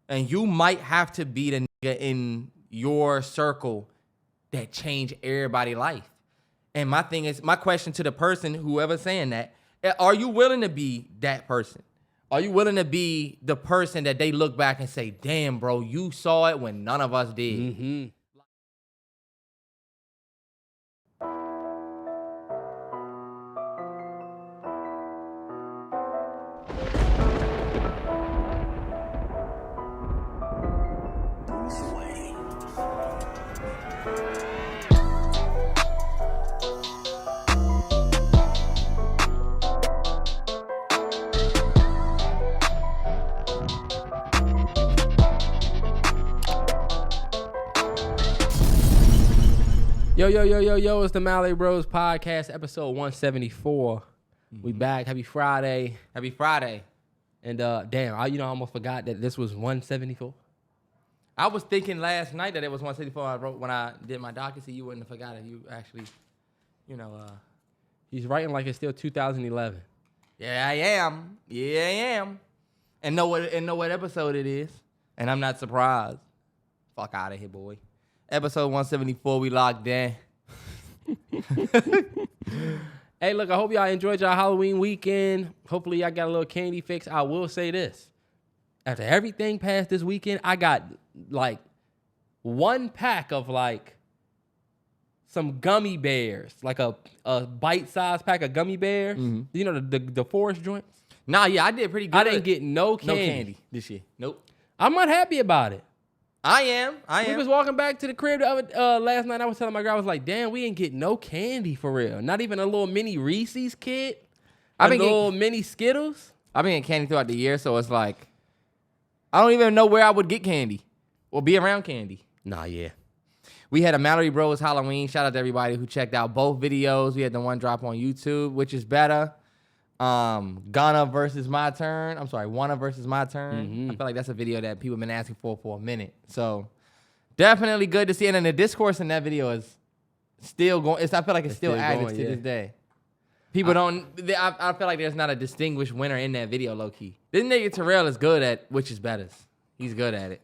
And you might have to be the nigga in your circle that change everybody's life. And my question to the person, whoever's saying that, are you willing to be that person? Are you willing to be the person that they look back and say, damn, bro, you saw it when none of us did? Mm-hmm. Yo, it's the MalloryBrosPodcast, episode 174. We back. Happy Friday. Happy Friday. And damn, I almost forgot that this was 174. I was thinking last night that it was 174. I wrote when I did my document, you wouldn't have forgot it. You actually, He's writing like it's still 2011. Yeah, I am. And know what episode it is. And I'm not surprised. Fuck out of here, boy. Episode 174, we locked in. Hey, look, I hope y'all enjoyed y'all Halloween weekend. Hopefully y'all got a little candy fix. I will say this. After everything passed this weekend, I got like one pack of like some gummy bears, like a bite-sized pack of gummy bears. Mm-hmm. You know, the forest joints? Nah, yeah, I did pretty good. I didn't get no candy this year. Nope. I'm not happy about it. I am. We was walking back to the crib last night. I was telling my girl, I was like, damn, we ain't get no candy for real. Not even a little mini Reese's kit. Mini Skittles. I've been getting candy throughout the year, so it's like, I don't even know where I would get candy or be around candy. Nah, yeah. We had a Mallory Bros Halloween. Shout out to everybody who checked out both videos. We had the one drop on YouTube, which is better. Wanna versus my turn. Mm-hmm. I feel like that's a video that people have been asking for a minute. So definitely good to see. And then the discourse in that video is still going. I feel like it's still active to this day. People I feel like there's not a distinguished winner in that video, low key. This nigga Terrell is good at which is better. He's good at it.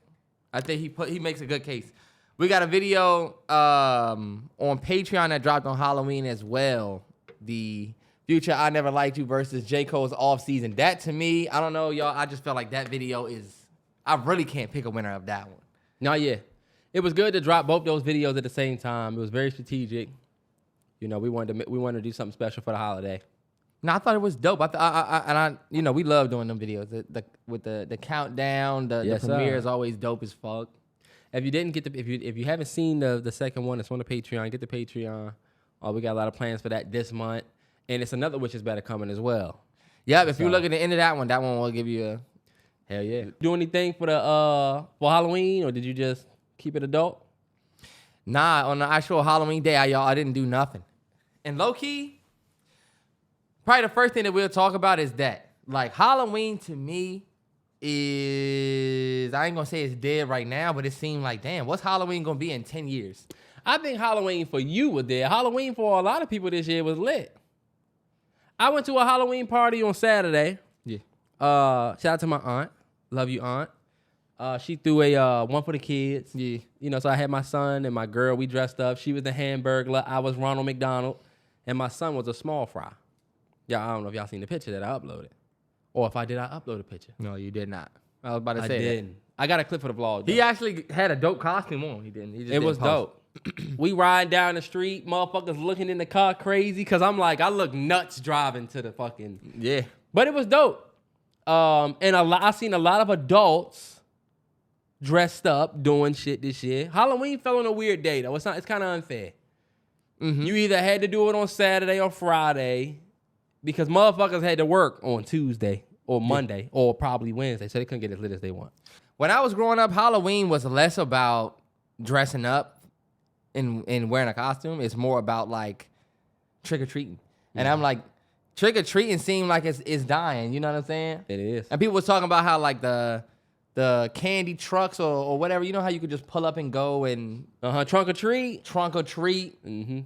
I think he makes a good case. We got a video on Patreon that dropped on Halloween as well. The Future I Never Liked You versus J. Cole's Off Season. That to me, I don't know, y'all. I just felt like that video I really can't pick a winner of that one. No, yeah. It was good to drop both those videos at the same time. It was very strategic. We wanted to do something special for the holiday. No, I thought it was dope. We love doing them videos. With the countdown, the premiere is always dope as fuck. If you didn't get if you haven't seen the second one, it's on the Patreon. Get the Patreon. We got a lot of plans for that this month. And it's another Which Is Better coming as well. Yep, if you look at the end of that one will give you a hell yeah. Do anything for Halloween, or did you just keep it adult? Nah, on the actual Halloween day, I didn't do nothing. And low key, probably the first thing that we'll talk about is that. Like, Halloween to me is, I ain't gonna say it's dead right now, but it seemed like, damn, what's Halloween gonna be in 10 years? I think Halloween for you was dead. Halloween for a lot of people this year was lit. I went to a Halloween party on Saturday. Yeah. Shout out to my aunt. Love you, aunt. She threw a one for the kids. Yeah. So I had my son and my girl. We dressed up. She was the Hamburglar. I was Ronald McDonald. And my son was a small fry. Yeah, I don't know if y'all seen the picture that I uploaded. Or if I upload a picture. No, you did not. I was about to say didn't. I got a clip for the vlog. He actually had a dope costume on. He didn't. It was dope. We riding down the street, motherfuckers looking in the car crazy, because I'm like, I look nuts driving to the fucking... Yeah. But it was dope. And I seen a lot of adults dressed up doing shit this year. Halloween fell on a weird day, though. It's kind of unfair. Mm-hmm. You either had to do it on Saturday or Friday, because motherfuckers had to work on Tuesday or Monday or probably Wednesday, so they couldn't get as lit as they want. When I was growing up, Halloween was less about dressing up and wearing a costume. It's more about like trick-or-treating. And I'm like, trick-or-treating seemed like it's dying. You know what I'm saying? It is. And people was talking about how like the candy trucks or whatever, you know how you could just pull up and go and... Trunk or treat. Mm-hmm.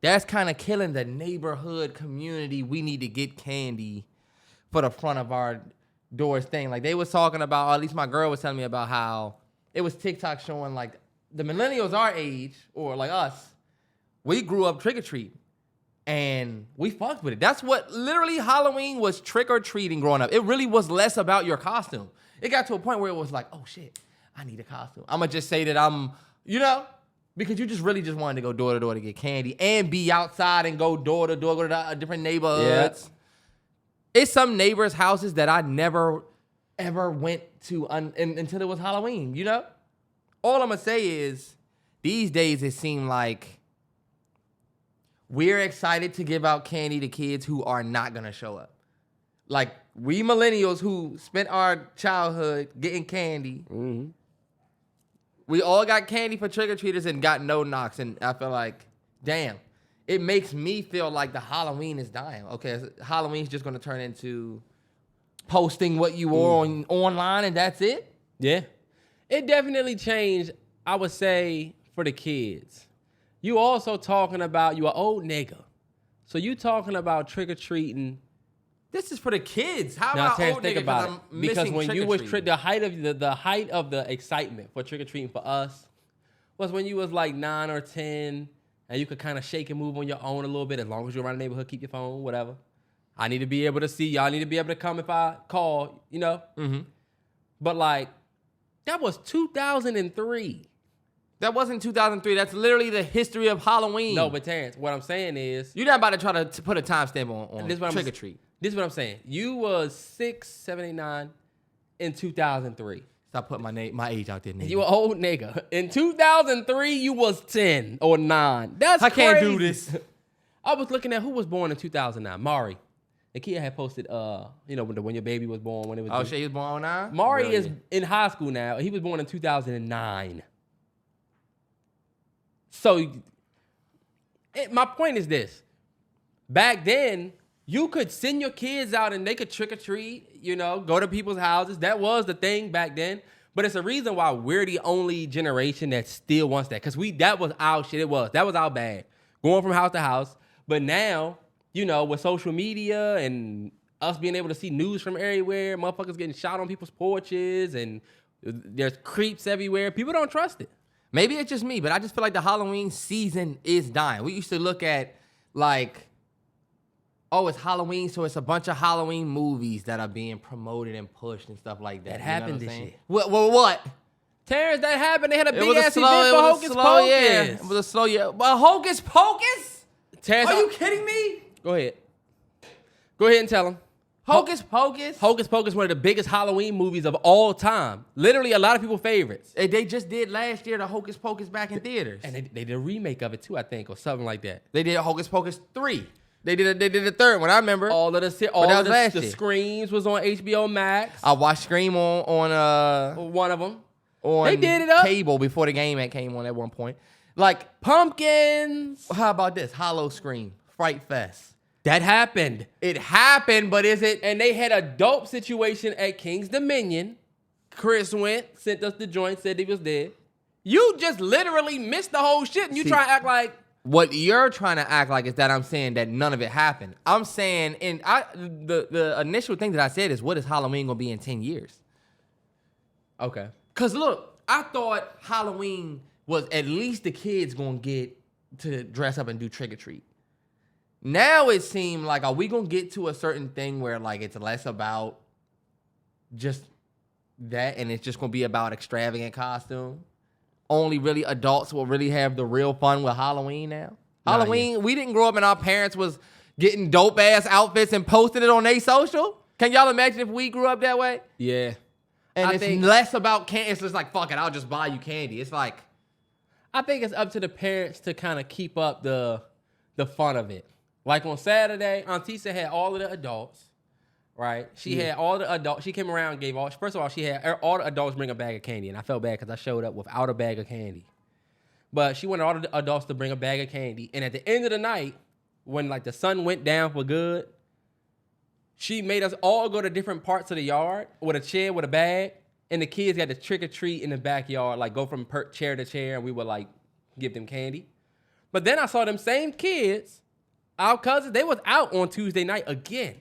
That's kind of killing the neighborhood community. We need to get candy for the front of our doors thing. Like they was talking about, or at least my girl was telling me about how it was TikTok showing like the millennials our age, or like us, we grew up trick-or-treating. And we fucked with it. That's what literally Halloween was, trick-or-treating growing up. It really was less about your costume. It got to a point where it was like, oh shit, I need a costume. I'm gonna just say that I'm, because you just really just wanted to go door to door to get candy and be outside and go door to door, go to different neighborhoods. Yeah. It's some neighbors' houses that I never ever went to until it was Halloween, All I'm gonna say is, these days it seemed like we're excited to give out candy to kids who are not gonna show up. Like, we millennials who spent our childhood getting candy, we all got candy for trick-or-treaters and got no knocks. And I feel like, damn, it makes me feel like the Halloween is dying. Okay, Halloween's just gonna turn into posting what you wore online and that's it? Yeah. It definitely changed, I would say, for the kids. You also talking about, you an old nigga. So you talking about trick-or-treating. This is for the kids. How now, about Terrance, old think nigga? about it. Because when you was the the height of the excitement for trick-or-treating for us was when you was like 9 or 10 and you could kind of shake and move on your own a little bit, as long as you're around the neighborhood, keep your phone, whatever. I need to be able to see. Y'all need to be able to come if I call, But like, that was 2003. That wasn't 2003. That's literally the history of Halloween. No, but Terrance, what I'm saying is, you're not about to try to put a timestamp on trick or treat. This is what I'm saying. You was 6, 7, 8, 9 in 2003. Stop putting my age out there, nigga. You an old nigga. In 2003, you was 10 or 9. That's I crazy. can't do this. I was looking at who was born in 2009. Mari. The kid had posted, when your baby was born. When it was. Oh, shit, he was born in 09? Mari is in high school now. He was born in 2009. So, my point is this. Back then, you could send your kids out and they could trick or treat, go to people's houses. That was the thing back then. But it's a reason why we're the only generation that still wants that. Because that was our shit. That was our bag. Going from house to house. But now, with social media and us being able to see news from everywhere, motherfuckers getting shot on people's porches and there's creeps everywhere. People don't trust it. Maybe it's just me, but I just feel like the Halloween season is dying. We used to look at, like, oh, it's Halloween, so it's a bunch of Halloween movies that are being promoted and pushed and stuff like that. That happened this year. What? Terrance, that happened. They had a big-ass event for Hocus Pocus. Yeah. It was a slow year. But Hocus Pocus? Terrance, are you kidding me? Go ahead. Go ahead and tell them. Hocus Pocus? Hocus Pocus, one of the biggest Halloween movies of all time. Literally, a lot of people's favorites. They just did last year the Hocus Pocus back in theaters. And they did a remake of it too, I think, or something like that. They did Hocus Pocus 3. They did a third one, I remember. All of the Screams was on HBO Max. I watched Scream on one of them. They did it up. Cable before the game came on at one point. Like, Pumpkins. How about this? Hollow Scream. Fright Fest. That happened. It happened, but is it? And they had a dope situation at King's Dominion. Chris went, sent us the joint, said he was dead. You just literally missed the whole shit, and you try to act like. What you're trying to act like is that I'm saying that none of it happened. I'm saying, the initial thing that I said is, what is Halloween gonna be in 10 years? Okay. Cause look, I thought Halloween was at least the kids gonna get to dress up and do trick or treat. Now it seemed like, are we gonna get to a certain thing where like it's less about just that and it's just gonna be about extravagant costume? Only really adults will really have the real fun with Halloween now. Halloween, we didn't grow up and our parents was getting dope ass outfits and posting it on their social. Can y'all imagine if we grew up that way? Yeah. And it's less about candy. It's just like, fuck it, I'll just buy you candy. It's like, I think it's up to the parents to kind of keep up the fun of it. Like on Saturday, Auntie had all of the adults, right? She had all the adults. She came around and gave all. First of all, she had all the adults bring a bag of candy, and I felt bad because I showed up without a bag of candy. But she wanted all the adults to bring a bag of candy, and at the end of the night, when like the sun went down for good, she made us all go to different parts of the yard with a chair with a bag, and the kids got to trick or treat in the backyard, like go from chair to chair, and we would like give them candy. But then I saw them same kids. Our cousins, they was out on Tuesday night again.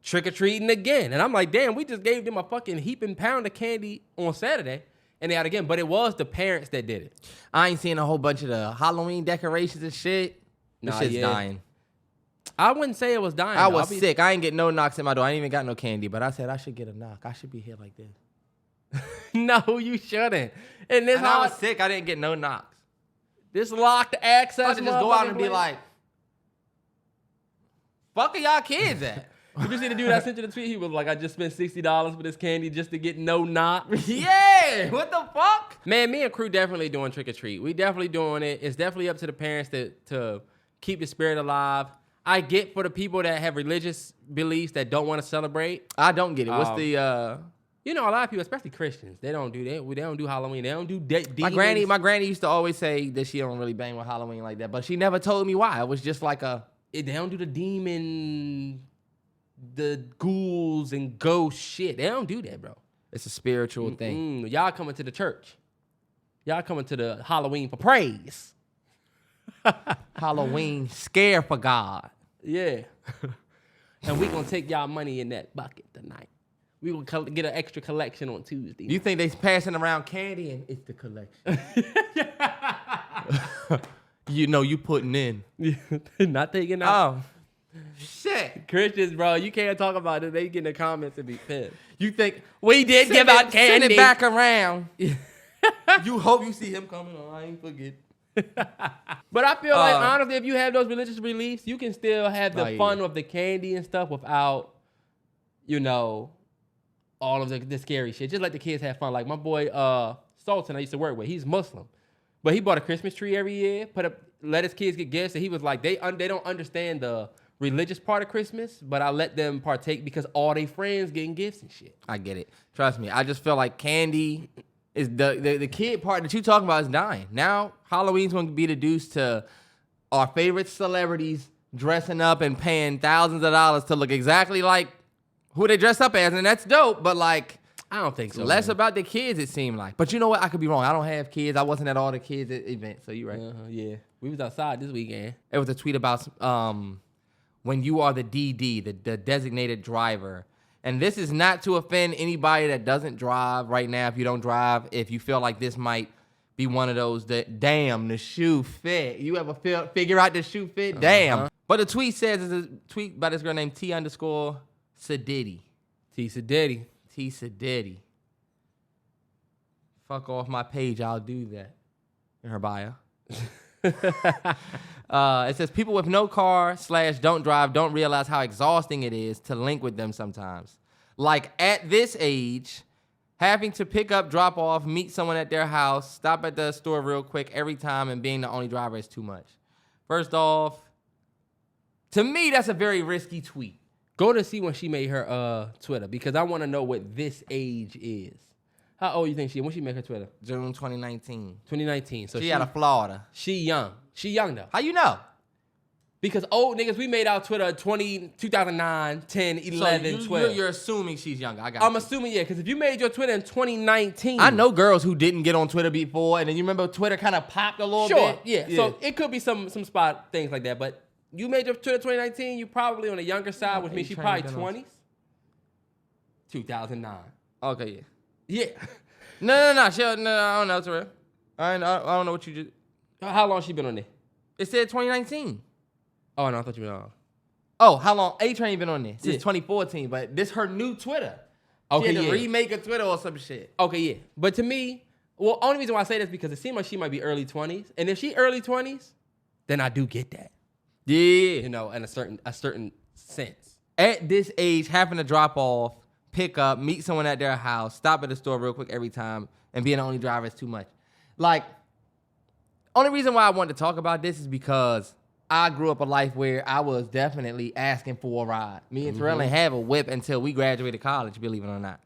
trick-or-treating again. And I'm like, damn, we just gave them a fucking heaping pound of candy on Saturday. And they out again. But it was the parents that did it. I ain't seen a whole bunch of the Halloween decorations and shit. This shit's dying. I wouldn't say it was dying. I was sick. I ain't get no knocks at my door. I ain't even got no candy. But I said I should get a knock. I should be here like this. No, you shouldn't. And I was sick. I didn't get no knocks. This locked access. I should just go out and be like, fuck are y'all kids at? Did you see the dude I sent you the tweet? He was like, I just spent $60 for this candy just to get no knock. Yeah, what the fuck? Man, me and crew definitely doing trick or treat. We definitely doing it. It's definitely up to the parents to keep the spirit alive. I get for the people that have religious beliefs that don't want to celebrate. I don't get it. What's the You know, a lot of people, especially Christians, they don't do Halloween. They don't do demons. My granny used to always say that she don't really bang with Halloween like that, but she never told me why. It was just like they don't do the demon, the ghouls and ghost shit. They don't do that, bro. It's a spiritual thing. Y'all coming to the church. Y'all coming to the Halloween for praise. Halloween scare for God. Yeah. And we gonna take y'all money in that bucket tonight. We gonna get an extra collection on Tuesday. You think they passing around candy and it's the collection? You know you putting in. Not taking out. Oh, shit. Christians, bro, you can't talk about it. They get in the comments and be pissed. You think we did give out candy? Send it back around. You hope you see him coming on. I ain't forget. But I feel like, honestly, if you have those religious beliefs, you can still have the fun of the candy and stuff without, you know, all of the scary shit. Just let the kids have fun. Like my boy Sultan I used to work with, he's Muslim. But he bought a Christmas tree every year, let his kids get gifts, and he was like, they don't understand the religious part of Christmas, but I let them partake because all their friends getting gifts and shit. I get it. Trust me. I just feel like candy is the kid part that you talking about is dying. Now Halloween's going to be reduced to our favorite celebrities dressing up and paying thousands of dollars to look exactly like who they dress up as, and that's dope, but like, I don't think so. Less about the kids, it seemed like. But you know what? I could be wrong. I don't have kids. I wasn't at all the kids' events, so you're right. Yeah. We was outside this weekend. It was a tweet about when you are the DD, the designated driver. And this is not to offend anybody that doesn't drive right now. If you don't drive, if you feel like this might be one of those that, damn, the shoe fit. You ever figure out the shoe fit? Damn. But the tweet says, it's a tweet by this girl named T_Sadiddy. T_Sadiddy. T_Sadiddy. Fuck off my page, I'll do that. In her bio. It says, people with no car / don't drive don't realize how exhausting it is to link with them sometimes. Like at this age, having to pick up, drop off, meet someone at their house, stop at the store real quick every time, and being the only driver is too much. First off, to me, that's a very risky tweet. Go to see when she made her Twitter, because I want to know what this age is. How old you think she is? When she made her Twitter? June 2019. 2019. So she out of Florida. She young. She young though. How you know? Because old niggas, we made our Twitter 2009, 10, 11, so 12. You're assuming she's young. I'm assuming, yeah, because if you made your Twitter in 2019. I know girls who didn't get on Twitter before, and then you remember Twitter kind of popped a little bit? Sure, yeah. So it could be some spot things like that, but you made your Twitter 2019, you probably on the younger side, which means she probably 20s. 2009. Okay, yeah. Yeah. No. I don't know, Terrell. I don't know what you just... How long she been on there? It said 2019. Oh, no, I thought you were on. Oh, how long? A-Train been on there? Since 2014, but this her new Twitter. Okay, she had to remake a Twitter or some shit. Okay, yeah. But to me, well, only reason why I say this is because it seems like she might be early 20s. And if she early 20s, then I do get that. Yeah. You know, in a certain sense. At this age, having to drop off, pick up, meet someone at their house, stop at the store real quick every time, and being the only driver is too much. Like, only reason why I wanted to talk about this is because I grew up a life where I was definitely asking for a ride. Me and Terrell didn't have a whip until we graduated college, believe it or not.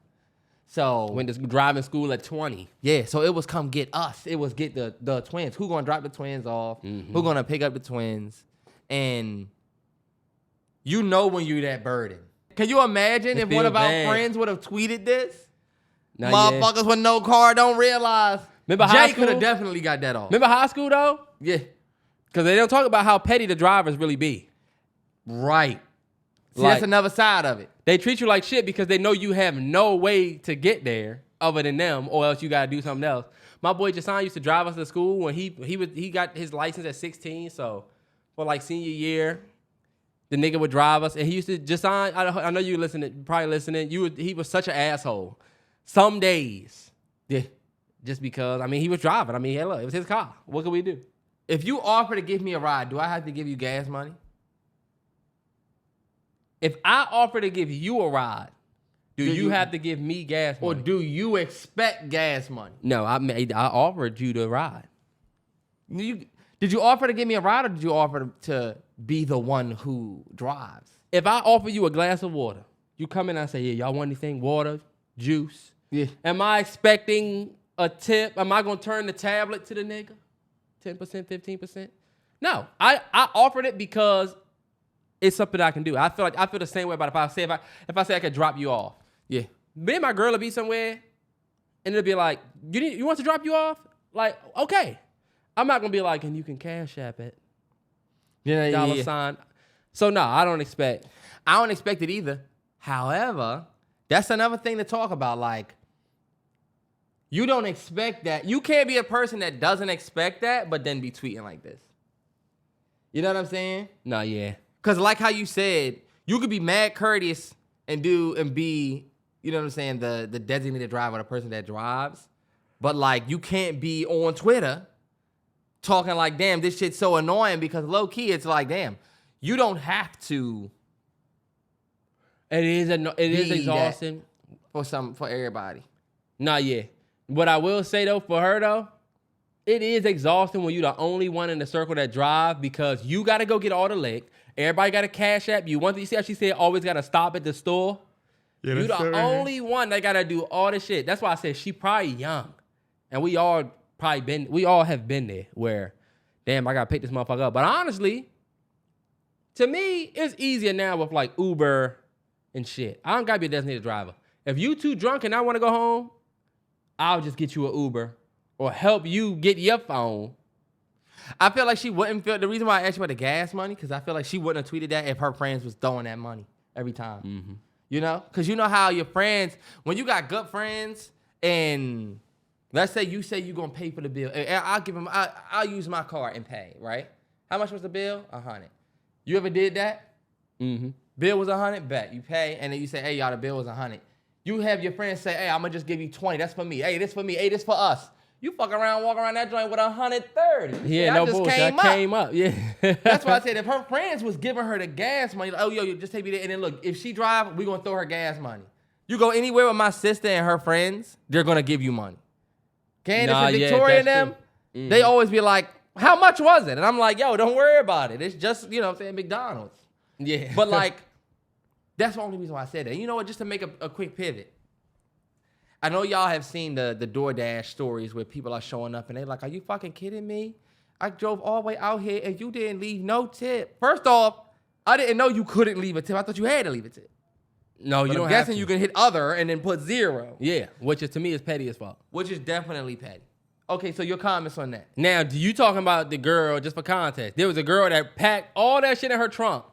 So went to driving school at 20. Yeah, so it was come get us. It was get the twins. Who gonna drop the twins off? Who gonna pick up the twins? And you know when you're that burden. Can you imagine if one of our friends would have tweeted this? Motherfuckers with no car don't realize. Remember Jay could have definitely got that off. Remember high school though? Yeah. Because they don't talk about how petty the drivers really be. Right. See, Like, that's another side of it. They treat you like shit because they know you have no way to get there other than them, or else you gotta do something else. My boy Jason used to drive us to school when he got his license at 16. So for like senior year, the nigga would drive us, and he used to Jason. I know you probably listening. He was such an asshole. Some days, Yeah. just because he was driving. Hey, look, it was his car. What could we do? If you offer to give me a ride, do I have to give you gas money? If I offer to give you a ride, do you have to give me gas money? Or do you expect gas money? No, I offered you the ride. Did you offer to give me a ride, or did you offer to be the one who drives? If I offer you a glass of water, you come in and I say, yeah, y'all want anything? Water, juice? Yeah. Am I expecting a tip? Am I going to turn the tablet to the nigga? 10%, 15%? No. I offered it because it's something I can do. I feel the same way about if I say I could drop you off. Yeah. Me and my girl will be somewhere, and it'll be like, you want to drop you off? Like, okay. I'm not going to be like, and you can cash app it. Yeah. $sign. So, no, I don't expect it either. However, that's another thing to talk about. Like, you don't expect that. You can't be a person that doesn't expect that, but then be tweeting like this. You know what I'm saying? No, yeah. Because like how you said, you could be mad courteous and be, you know what I'm saying, the designated driver, the person that drives. But like, you can't be on Twitter talking like, damn, this shit's so annoying, because low key, it's like, damn, you don't have to. It is exhausting for everybody. Nah, yeah. What I will say though, for her though, it is exhausting when you're the only one in the circle that drive, because you got to go get all the lick. Everybody got a cash app. You see how she said always got to stop at the store? Yeah, you're the only one that got to do all this shit. That's why I said she probably young. And we all have been there where, damn, I got to pick this motherfucker up. But honestly, to me, it's easier now with like Uber and shit. I don't got to be a designated driver. If you too drunk and I want to go home, I'll just get you an Uber or help you get your phone. I feel like she wouldn't feel, the reason why I asked you about the gas money, because I feel like she wouldn't have tweeted that if her friends was throwing that money every time. Mm-hmm. You know? Because you know how your friends, when you got good friends, and let's say you going to pay for the bill, and I'll use my card and pay, right? How much was the bill? $100. You ever did that? Mm-hmm. Bill was $100, bet. You pay, and then you say, hey, y'all, the bill was $100. You have your friends say, hey, I'm going to just give you $20. That's for me. Hey, this for me. Hey, this for us. You walk around that joint with $130. Yeah, no bullshit. I came up. Yeah. That's why I said if her friends was giving her the gas money, like, oh, yo, just take me there. And then look, if she drive, we going to throw her gas money. You go anywhere with my sister and her friends, they're going to give you money. Candace and Victoria and them, they always be like, how much was it? And I'm like, yo, don't worry about it. It's just, you know what I'm saying, McDonald's. Yeah. But like, that's the only reason why I said that. You know what? Just to make a quick pivot. I know y'all have seen the DoorDash stories where people are showing up and they're like, are you fucking kidding me? I drove all the way out here and you didn't leave no tip. First off, I didn't know you couldn't leave a tip. I thought you had to leave a tip. No, but you don't I'm have guessing to. you can hit other and then put 0. Yeah, which is, to me is petty as fuck. Which is definitely petty. Okay, so your comments on that. Now, do you talking about the girl, just for context? There was a girl that packed all that shit in her trunk,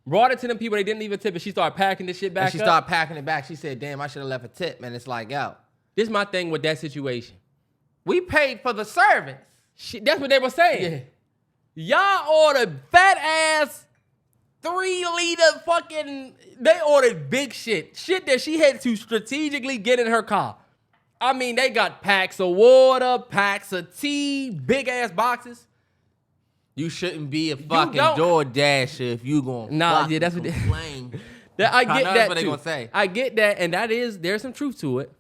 brought it to them people, they didn't leave a tip, and she started packing this shit back up. And she started packing it back. She said, damn, I should have left a tip. Man, it's like, yo. This is my thing with that situation. We paid for the service. That's what they were saying. Yeah. Y'all ordered fat ass 3-liter fucking. They ordered big shit. Shit that she had to strategically get in her car. I mean, they got packs of water, packs of tea, big ass boxes. You shouldn't be a fucking DoorDasher if you going to that's what complain. I get that what they gonna say. I get that, and there's some truth to it.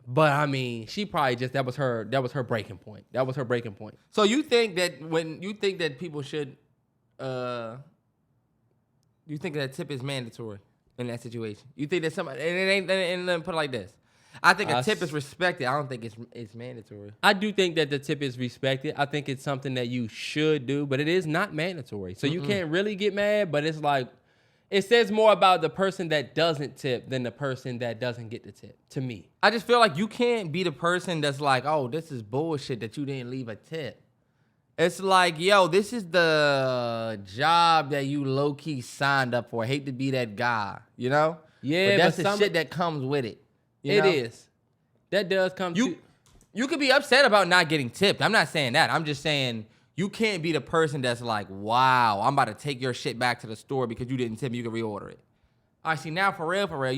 But I mean, she probably just that was her breaking point. That was her breaking point. So you think that people should you think that tip is mandatory in that situation? You think that somebody and let me put it like this. I think a tip is respected. I don't think it's mandatory. I do think that the tip is respected. I think it's something that you should do, but it is not mandatory. So you can't really get mad, but it's like it says more about the person that doesn't tip than the person that doesn't get the tip, to me. I just feel like you can't be the person that's like, oh, this is bullshit that you didn't leave a tip. It's like, yo, this is the job that you low-key signed up for. I hate to be that guy, you know? Yeah, but that's the shit that comes with it. It is. That does come to... You could be upset about not getting tipped. I'm not saying that. I'm just saying you can't be the person that's like, wow, I'm about to take your shit back to the store because you didn't tip me. You can reorder it. All right, see, now for real,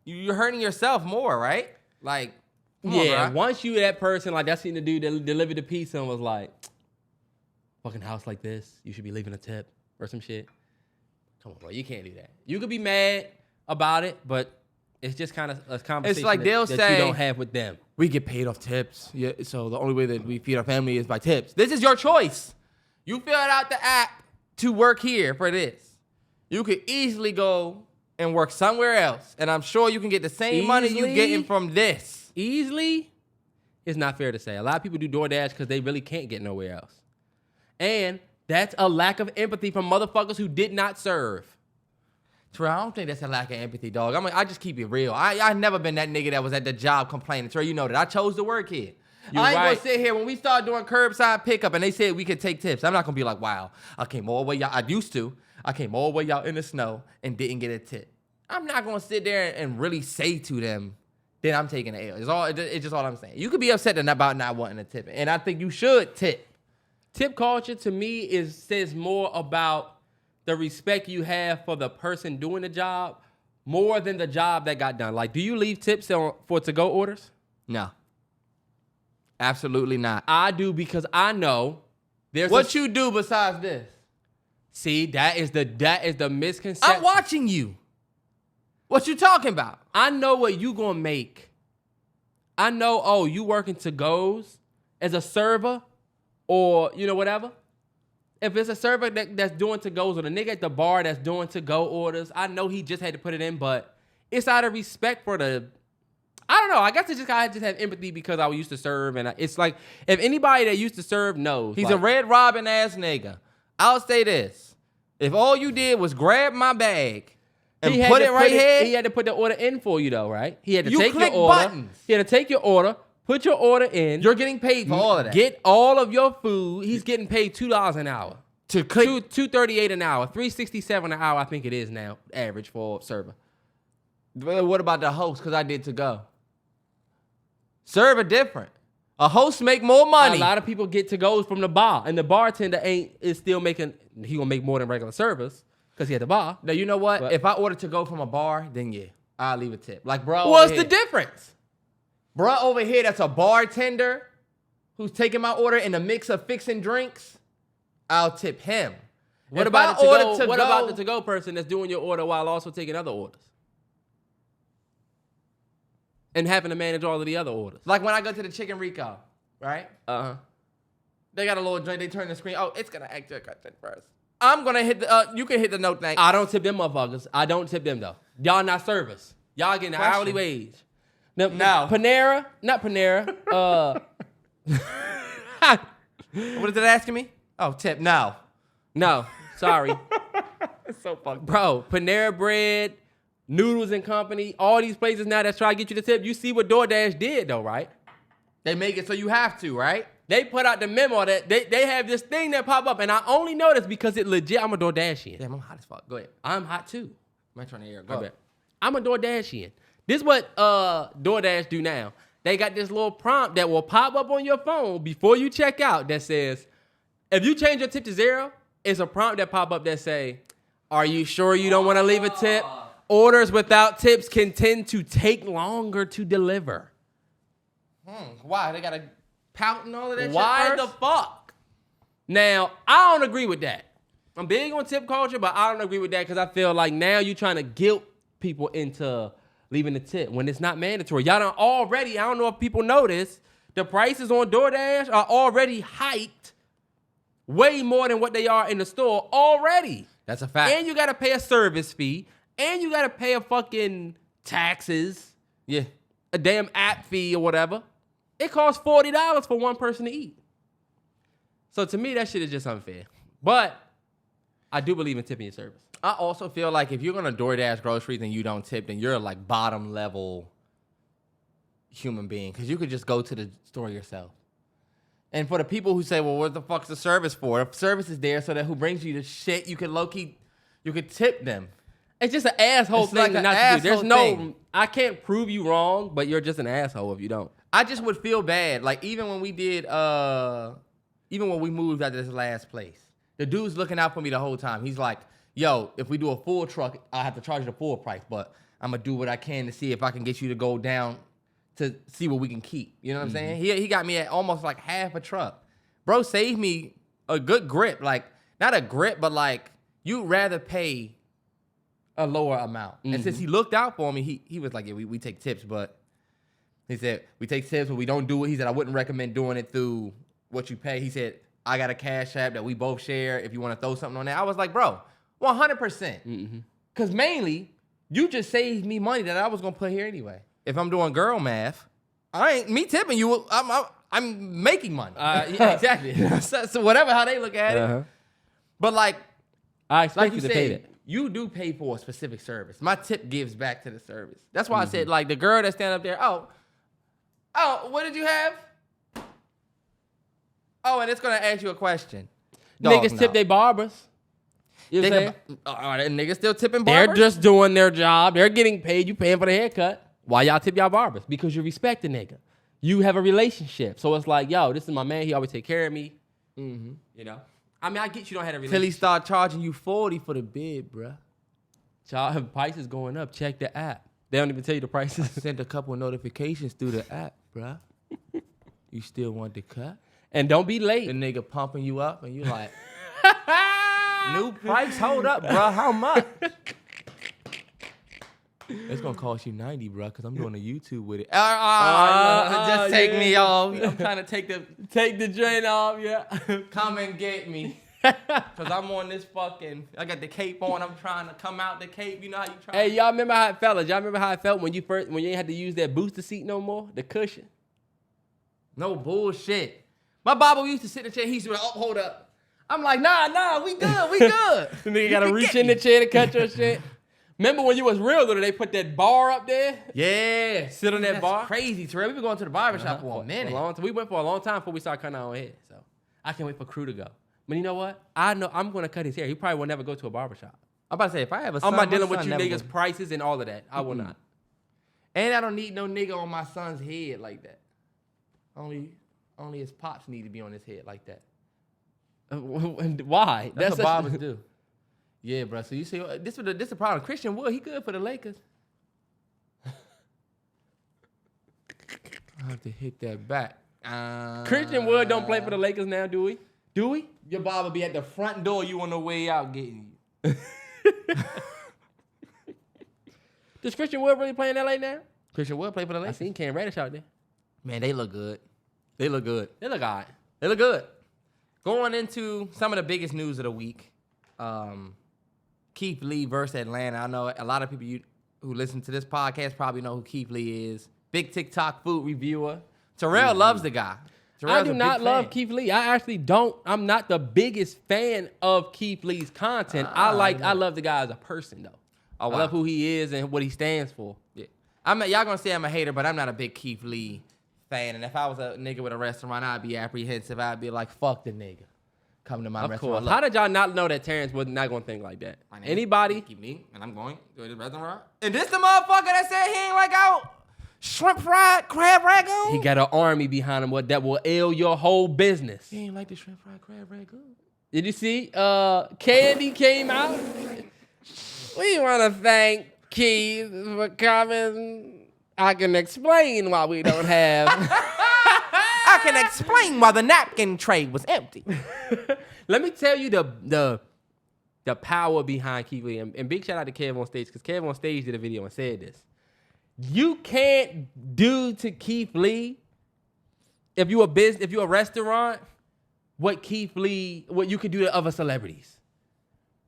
you're hurting yourself more, right? Like, yeah, once you that person, like, that's seen the dude that delivered the pizza and was like, fucking house like this, you should be leaving a tip or some shit. Come on, bro, you can't do that. You could be mad about it, but it's just kind of a conversation it's like they'll that say, you don't have with them. We get paid off tips, yeah, so the only way that we feed our family is by tips. This is your choice. You filled out the app to work here for this. You could easily go and work somewhere else, and I'm sure you can get the same money you getting from this. Easily? It's not fair to say. A lot of people do DoorDash because they really can't get nowhere else. And that's a lack of empathy from motherfuckers who did not serve. Terrell, I don't think that's a lack of empathy, dog. I just keep it real. I never been that nigga that was at the job complaining. Terrell, you know that. I chose to work here. I ain't gonna sit here when we start doing curbside pickup and they said we could take tips. I'm not gonna be like, wow, I came all the way out. I used to. I came all the way out in the snow and didn't get a tip. I'm not gonna sit there and really say to them, then I'm taking the L. It's just all I'm saying. You could be upset about not wanting a tip, and I think you should tip. Tip culture to me says more about the respect you have for the person doing the job more than the job that got done. Like, do you leave tips for to-go orders? No. Absolutely not. I do because I know there's what you do besides this. See, that is the misconception. I'm watching you. What you talking about? I know what you gonna make. I know, you working to-goes as a server or, whatever. If it's a server that's doing to-goes or the nigga at the bar that's doing to-go orders, I know he just had to put it in, but it's out of respect for I don't know. I guess I just have empathy because I used to serve, and it's like, if anybody that used to serve knows. He's a Red Robin ass nigga. I'll say this. If all you did was grab my bag and put it right here. He had to put the order in for you, though, right? He had to take your order. Buttons. He had to take your order, put your order in. You're getting paid for all of that. Get all of your food. He's getting paid $2 an hour. To click. $2.38 an hour. $3.67 an hour, I think it is now, average for a server. What about the host? Because I did to-go. Server different. A host make more money. A lot of people get to-goes from the bar, and the bartender is still making, he gonna make more than regular servers because he at the bar. Now, you know what? But if I order to-go from a bar, then yeah, I'll leave a tip. Like, bro, what's the difference? Bro over here that's a bartender who's taking my order in the mix of fixing drinks, I'll tip him. What about the to-go person that's doing your order while also taking other orders? And having to manage all of the other orders. Like when I go to the Chicken Rico, right? Uh-huh. They got a little joint, they turn the screen. Oh, it's gonna act your content first. I'm gonna hit you can hit the note thing. I don't tip them motherfuckers. I don't tip them though. Y'all not servers. Y'all getting an hourly wage. No. Panera, not Panera. What is it asking me? Oh, tip. No, sorry. It's so fucked. Bro, Panera Bread, Noodles and Company, all these places now that's trying to get you to tip. You see what DoorDash did though, right? They make it so you have to, right? They put out the memo that they have this thing that pop up, and I only know this because it legit. I'm a DoorDashian. Damn, I'm hot as fuck. Go ahead. I'm hot too. I'm trying to hear. Go ahead. I'm a DoorDashian. This is what DoorDash do now. They got this little prompt that will pop up on your phone before you check out that says, if you change your tip to 0, it's a prompt that pop up that say, are you sure you don't want to leave a tip? Orders without tips can tend to take longer to deliver. Why? They got to pout and all of that shit Why first? the fuck? Now, I don't agree with that. I'm big on tip culture, but I don't agree with that because I feel like now you're trying to guilt people into leaving the tip when it's not mandatory. Y'all done already, I don't know if people notice, the prices on DoorDash are already hiked way more than what they are in the store already. That's a fact. And you got to pay a service fee. And you got to pay a fucking taxes. Yeah. A damn app fee or whatever. It costs $40 for one person to eat. So to me, that shit is just unfair. But I do believe in tipping your service. I also feel like if you're going to DoorDash groceries and you don't tip, then you're like bottom level human being. Because you could just go to the store yourself. And for the people who say, well, what the fuck's the service for? The service is there so that who brings you the shit, you can low-key, you could tip them. It's just an asshole It's thing like to an not to do. asshole There's no, thing. I can't prove you wrong, but you're just an asshole if you don't. I just would feel bad. Like, even when we did, even when we moved out of this last place, the dude's looking out for me the whole time. He's like, yo, if we do a full truck, I'll have to charge you the full price, but I'm going to do what I can to see if I can get you to go down to see what we can keep. You know what I'm saying? He got me at almost like half a truck. Bro saved me a good grip. Like, not a grip, but like, you'd rather pay a lower amount. And since he looked out for me, he was like, yeah, we take tips, but he said, we take tips, but we don't do it. He said, I wouldn't recommend doing it through what you pay. He said, I got a cash app that we both share if you want to throw something on there. I was like, bro, 100%. Because mainly, you just saved me money that I was going to put here anyway. If I'm doing girl math, I ain't me tipping you. I'm making money. Yeah, exactly. So whatever how they look at it. But like I expect like you you to pay said, that. you do pay for a specific service. My tip gives back to the service. That's why I said, like, the girl that stand up there, oh, what did you have? Oh, and it's going to ask you a question. Niggas tip their barbers. You know what I'm saying? Are the niggas still tipping They're barbers? just doing their job. They're getting paid. You paying for the haircut. Why y'all tip y'all barbers? Because you respect the nigga. You have a relationship. So it's like, yo, this is my man. He always take care of me. You know? I mean, I get you don't have a relationship. Till he start charging you $40 for the bid, bruh. Child, price is going up. Check the app. They don't even tell you the prices. Sent a couple notifications through the app, bruh. You still want the cut? And don't be late. The nigga pumping you up and you like, new price, hold up, bruh. How much? It's gonna cost you $90, bruh, because I'm doing a YouTube with it. Just take me off. I'm trying to take the drain off, yeah. Come and get me. Because I'm on this fucking, I got the cape on. I'm trying to come out the cape. You know how you try? Hey, y'all remember how it felt? Y'all remember how it felt when you ain't had to use that booster seat no more? The cushion? No bullshit. My Baba used to sit in the chair. He used to be like, oh, hold up. I'm like, nah, we good. The nigga gotta reach in the chair to cut your shit. Remember when you was real little, they put that bar up there? Yeah. Sit on that bar? Crazy, Terrell. We been going to the barbershop for a minute. We went for a long time before we started cutting our own hair. So I can't wait for Crew to go. But you know what? I know I'm going to cut his hair. He probably will never go to a barbershop. I'm about to say, if I have a son, I'm not dealing with you niggas' prices and all of that. I will not. And I don't need no nigga on my son's head like that. Only his pops need to be on his head like that. Why? That's what barbers do. Yeah, bro. So you see, this is the problem. Christian Wood, he good for the Lakers. I have to hit that back. Christian Wood don't play for the Lakers now, do we? Do we? Your barber be at the front door. You on the way out getting you. Does Christian Wood really play in LA now? Christian Wood play for the I Lakers. seen Cam Reddish out there. Man, they look good. They look good. They look all right. They look good. Going into some of the biggest news of the week. Keith Lee versus Atlanta. I know a lot of people who listen to this podcast probably know who Keith Lee is. Big TikTok food reviewer. Terrell loves the guy. Terrell's I do not love Keith Lee. I actually don't. I'm not the biggest fan of Keith Lee's content. I love the guy as a person, though. Oh, wow. I love who he is and what he stands for. Yeah. Y'all gonna say I'm a hater, but I'm not a big Keith Lee fan. And if I was a nigga with a restaurant, I'd be apprehensive. I'd be like, fuck the nigga. Come to my restaurant. Of course. How did y'all not know that Terrance was not gonna think like that? Anybody? Keith Lee, and I'm going to the restaurant. And this the motherfucker that said he ain't like out shrimp fried crab ragout? He got an army behind him that will ail your whole business. He ain't like the shrimp fried crab ragout. Did you see? Candy came out. We want to thank Keith for coming. I can explain why we don't have. I can explain why the napkin tray was empty. Let me tell you the power behind Keith Lee. And big shout out to Kev on stage, because Kev on stage did a video and said this. You can't do to Keith Lee, if you a restaurant, what you can do to other celebrities.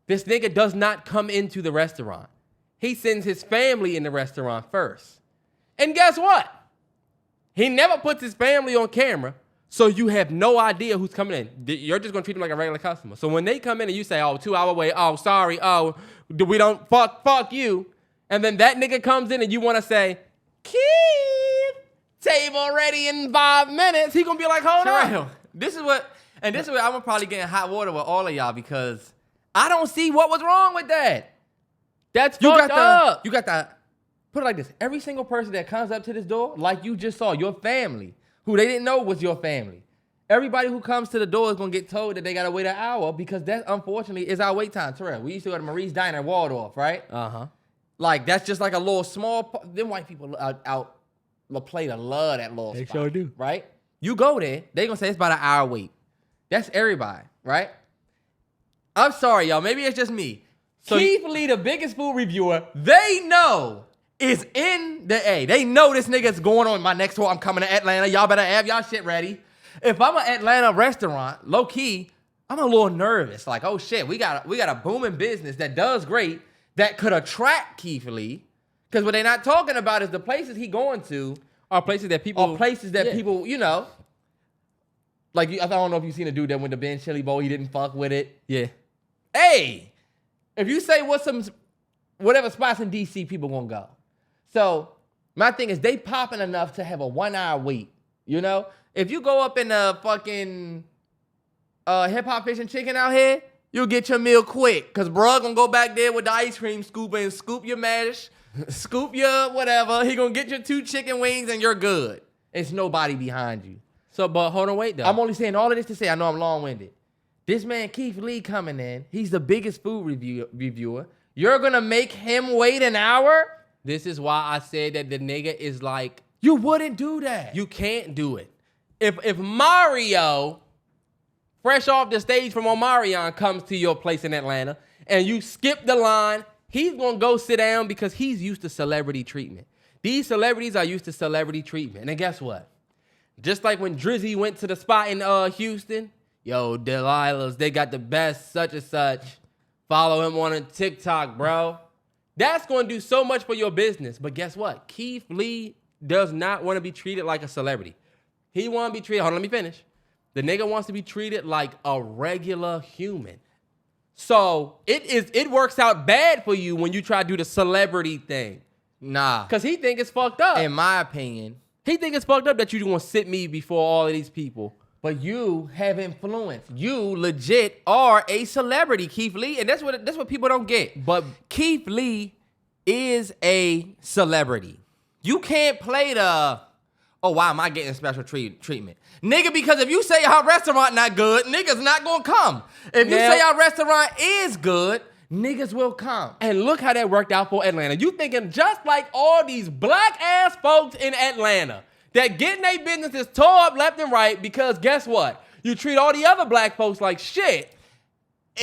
This nigga does not come into the restaurant. He sends his family in the restaurant first. And guess what? He never puts his family on camera, so you have no idea who's coming in. You're just gonna treat them like a regular customer. So when they come in and you say, oh, 2 hour wait, oh, sorry, oh, we don't, fuck you. And then that nigga comes in and you wanna say, Keith, table ready in 5 minutes. He gonna be like, hold on. This is what I'm gonna probably get in hot water with all of y'all because I don't see what was wrong with that. That's fucked up. You got the, put it like this. Every single person that comes up to this door, like you just saw, your family, who they didn't know was your family. Everybody who comes to the door is gonna get told that they gotta wait an hour because that, unfortunately, is our wait time. Terrell, we used to go to Marie's Diner in Waldorf, right? Like, that's just like a little small, them white people out La Plata love that little spot. They sure do. Right? You go there, they gonna say it's about an hour wait. That's everybody, right? I'm sorry, y'all. Maybe it's just me. So Keith Lee, the biggest food reviewer, they know is in the A. They know this nigga's going on my next tour. I'm coming to Atlanta. Y'all better have y'all shit ready. If I'm an Atlanta restaurant, low key, I'm a little nervous. Like, oh shit, we got a booming business that does great that could attract Keith Lee. Because what they're not talking about is the places he going to are places that people, you know. Like, I don't know if you've seen a dude that went to Ben Chili Bowl. He didn't fuck with it. Yeah. Hey, if you say whatever spots in DC, people gonna go. So my thing is they popping enough to have a 1 hour wait. You know, if you go up in the fucking hip hop fish and chicken out here, you'll get your meal quick. Cause bruh gonna go back there with the ice cream scooper and scoop your mash, scoop your whatever. He gonna get your 2 chicken wings and you're good. It's nobody behind you. So, but hold on, wait though. I'm only saying all of this to say I know I'm long-winded. This man Keith Lee coming in, he's the biggest food reviewer. You're gonna make him wait an hour? This is why I said that the nigga is like, you wouldn't do that. You can't do it. If Mario, fresh off the stage from Omarion, comes to your place in Atlanta and you skip the line, he's gonna go sit down because he's used to celebrity treatment. These celebrities are used to celebrity treatment. And guess what? Just like when Drizzy went to the spot in Houston, yo, Delilah's, they got the best such and such. Follow him on TikTok, bro. That's going to do so much for your business. But guess what? Keith Lee does not want to be treated like a celebrity. He want to be treated, hold on, let me finish. The nigga wants to be treated like a regular human. So it works out bad for you when you try to do the celebrity thing. Nah. Because he think it's fucked up. In my opinion. He think it's fucked up that you want to sit me before all of these people. But you have influence. You legit are a celebrity, Keith Lee. And that's what people don't get. But Keith Lee is a celebrity. You can't play the, oh, why am I getting special treatment? Nigga, because if you say our restaurant not good, niggas not going to come. If you say our restaurant is good, niggas will come. And look how that worked out for Atlanta. You thinking just like all these black ass folks in Atlanta that getting their businesses tore up left and right because guess what? You treat all the other black folks like shit.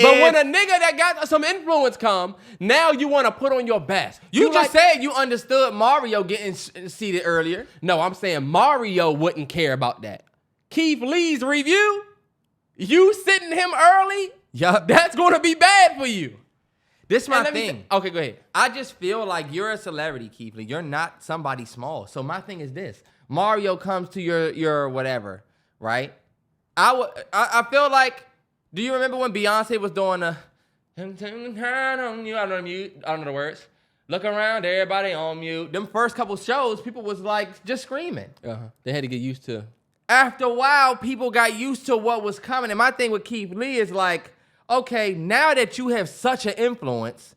But when a nigga that got some influence come, now you want to put on your best. You just said you understood Mario getting seated earlier. No, I'm saying Mario wouldn't care about that. Keith Lee's review, you sitting him early, that's going to be bad for you. This is my thing. Okay, go ahead. I just feel like you're a celebrity, Keith Lee. You're not somebody small. So my thing is this. Mario comes to your whatever, right? I feel like, do you remember when Beyonce was doing I don't know the words. Look around, everybody on mute. Them first couple shows, people was like just screaming. They had to get used to. After a while, people got used to what was coming. And my thing with Keith Lee is like, okay, now that you have such an influence,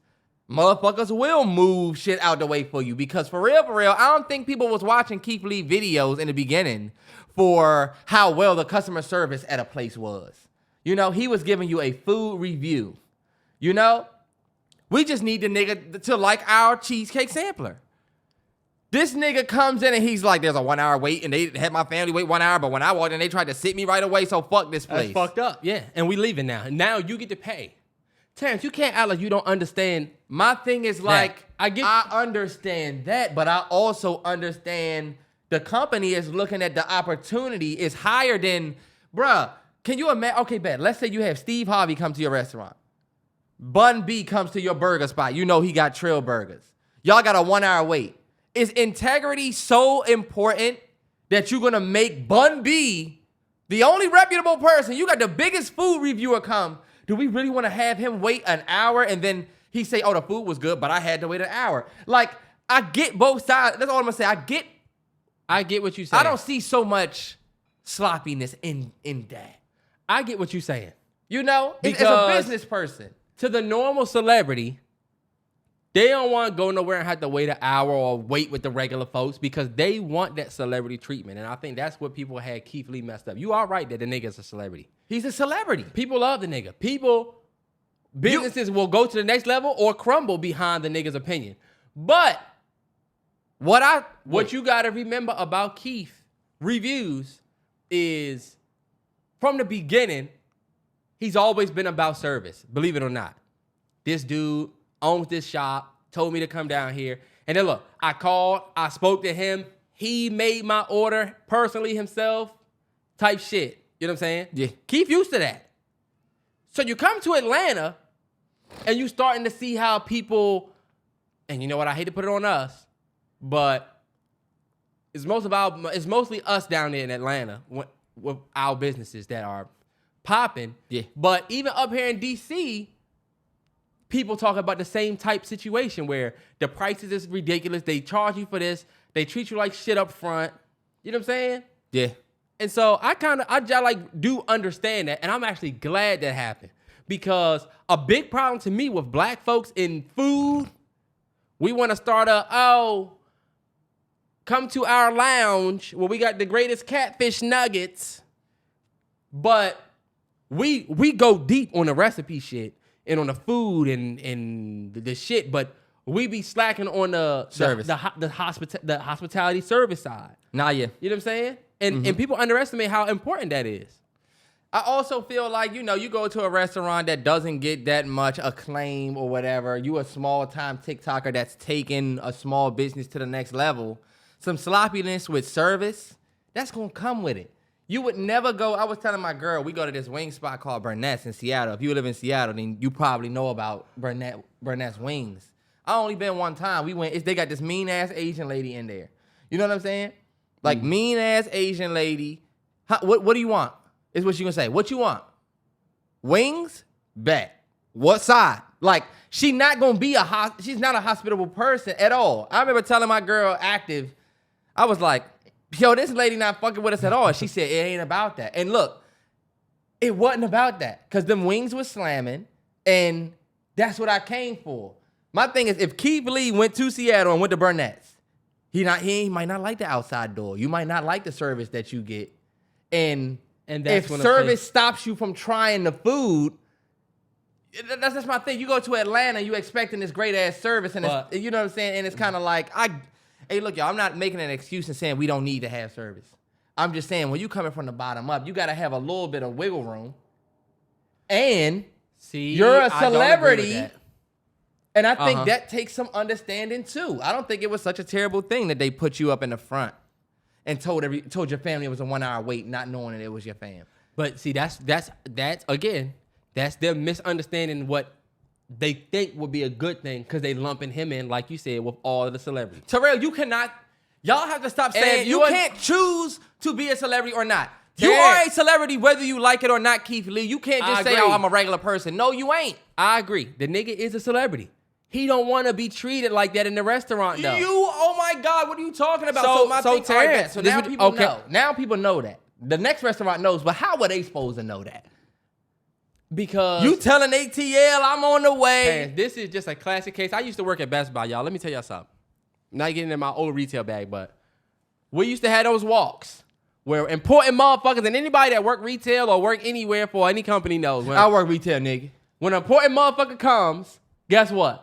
motherfuckers will move shit out the way for you. Because for real, I don't think people was watching Keith Lee videos in the beginning for how well the customer service at a place was. You know, he was giving you a food review. You know, we just need the nigga to like our cheesecake sampler. This nigga comes in and he's like, there's a 1 hour wait, and they had my family wait 1 hour, but when I walked in, they tried to sit me right away, so fuck this place. That's fucked up, yeah. And we leaving now. Now you get to pay. Terrance, you can't act like you don't understand. My thing is like, I understand that, but I also understand the company is looking at the opportunity is higher than, bruh, can you imagine? Okay, bet. Let's say you have Steve Harvey come to your restaurant. Bun B comes to your burger spot. You know he got Trill Burgers. Y'all got a 1 hour wait. Is integrity so important that you're going to make Bun B the only reputable person? You got the biggest food reviewer come. Do we really want to have him wait an hour and then he say, oh, the food was good, but I had to wait an hour? Like, I get both sides. That's all I'm going to say. I get what you say. I don't see so much sloppiness in that. I get what you're saying. You know, it's a Because- business person. To the normal celebrity, they don't want to go nowhere and have to wait an hour or wait with the regular folks because they want that celebrity treatment. And I think that's what people had Keith Lee messed up. You are right that the nigga's a celebrity. He's a celebrity. People love the nigga. Businesses will go to the next level or crumble behind the nigga's opinion. But what you got to remember about Keith reviews is from the beginning, he's always been about service, believe it or not. This dude owns this shop, told me to come down here. And then look, I called, I spoke to him. He made my order personally himself, type shit. You know what I'm saying? Yeah. Keith used to that. So you come to Atlanta and you starting to see how people, and you know what, I hate to put it on us, but it's mostly us down there in Atlanta with our businesses that are popping. Yeah. But even up here in DC, people talk about the same type situation where the prices is ridiculous. They charge you for this. They treat you like shit up front. You know what I'm saying? Yeah. And so I do understand that, and I'm actually glad that happened because a big problem to me with black folks in food, we want to start come to our lounge where we got the greatest catfish nuggets, but we go deep on the recipe shit and on the food and the shit, but we be slacking on the service, the hospitality service side. Nah, yeah. You know what I'm saying? And people underestimate how important that is. I also feel like, you go to a restaurant that doesn't get that much acclaim or whatever. You a small-time TikToker that's taking a small business to the next level. Some sloppiness with service, that's going to come with it. You would never go. I was telling my girl, we go to this wing spot called Burnett's in Seattle. If you live in Seattle, then you probably know about Burnett's Wings. I only been one time. We went. They got this mean-ass Asian lady in there. You know what I'm saying? Like, mean-ass Asian lady. What do you want? Is what you gonna say. What you want? Wings? Bet. What side? Like, she's not a hospitable person at all. I remember telling my girl, Active, I was like, yo, this lady not fucking with us at all. She said, it ain't about that. And look, it wasn't about that. Because them wings was slamming, and that's what I came for. My thing is, if Keith Lee went to Seattle and went to Burnett's, he might not like the outside door. You might not like the service that you get. And that's if service stops you from trying the food, that's just my thing. You go to Atlanta, you expecting this great ass service, and it's, you know what I'm saying? And it's kind of like, hey, look, y'all, I'm not making an excuse and saying we don't need to have service. I'm just saying when you coming from the bottom up, you got to have a little bit of wiggle room. And you're a celebrity. And I think that takes some understanding too. I don't think it was such a terrible thing that they put you up in the front and told your family it was a 1 hour wait, not knowing that it was your fam. But see, that's them misunderstanding what they think would be a good thing because they lumping him in, like you said, with all of the celebrities. Terrell, y'all have to stop saying you can't choose to be a celebrity or not. You are a celebrity whether you like it or not, Keith Lee. You can't just say, I'm a regular person. No, you ain't. I agree. The nigga is a celebrity. He don't want to be treated like that in the restaurant, though. Oh my God, what are you talking about? Terrance, so now people know. Now people know that. The next restaurant knows, but how were they supposed to know that? Because you telling ATL I'm on the way. Man, this is just a classic case. I used to work at Best Buy, y'all. Let me tell y'all something. Not getting in my old retail bag, but we used to have those walks where important motherfuckers and anybody that work retail or work anywhere for any company knows. I work retail, nigga. When an important motherfucker comes, guess what?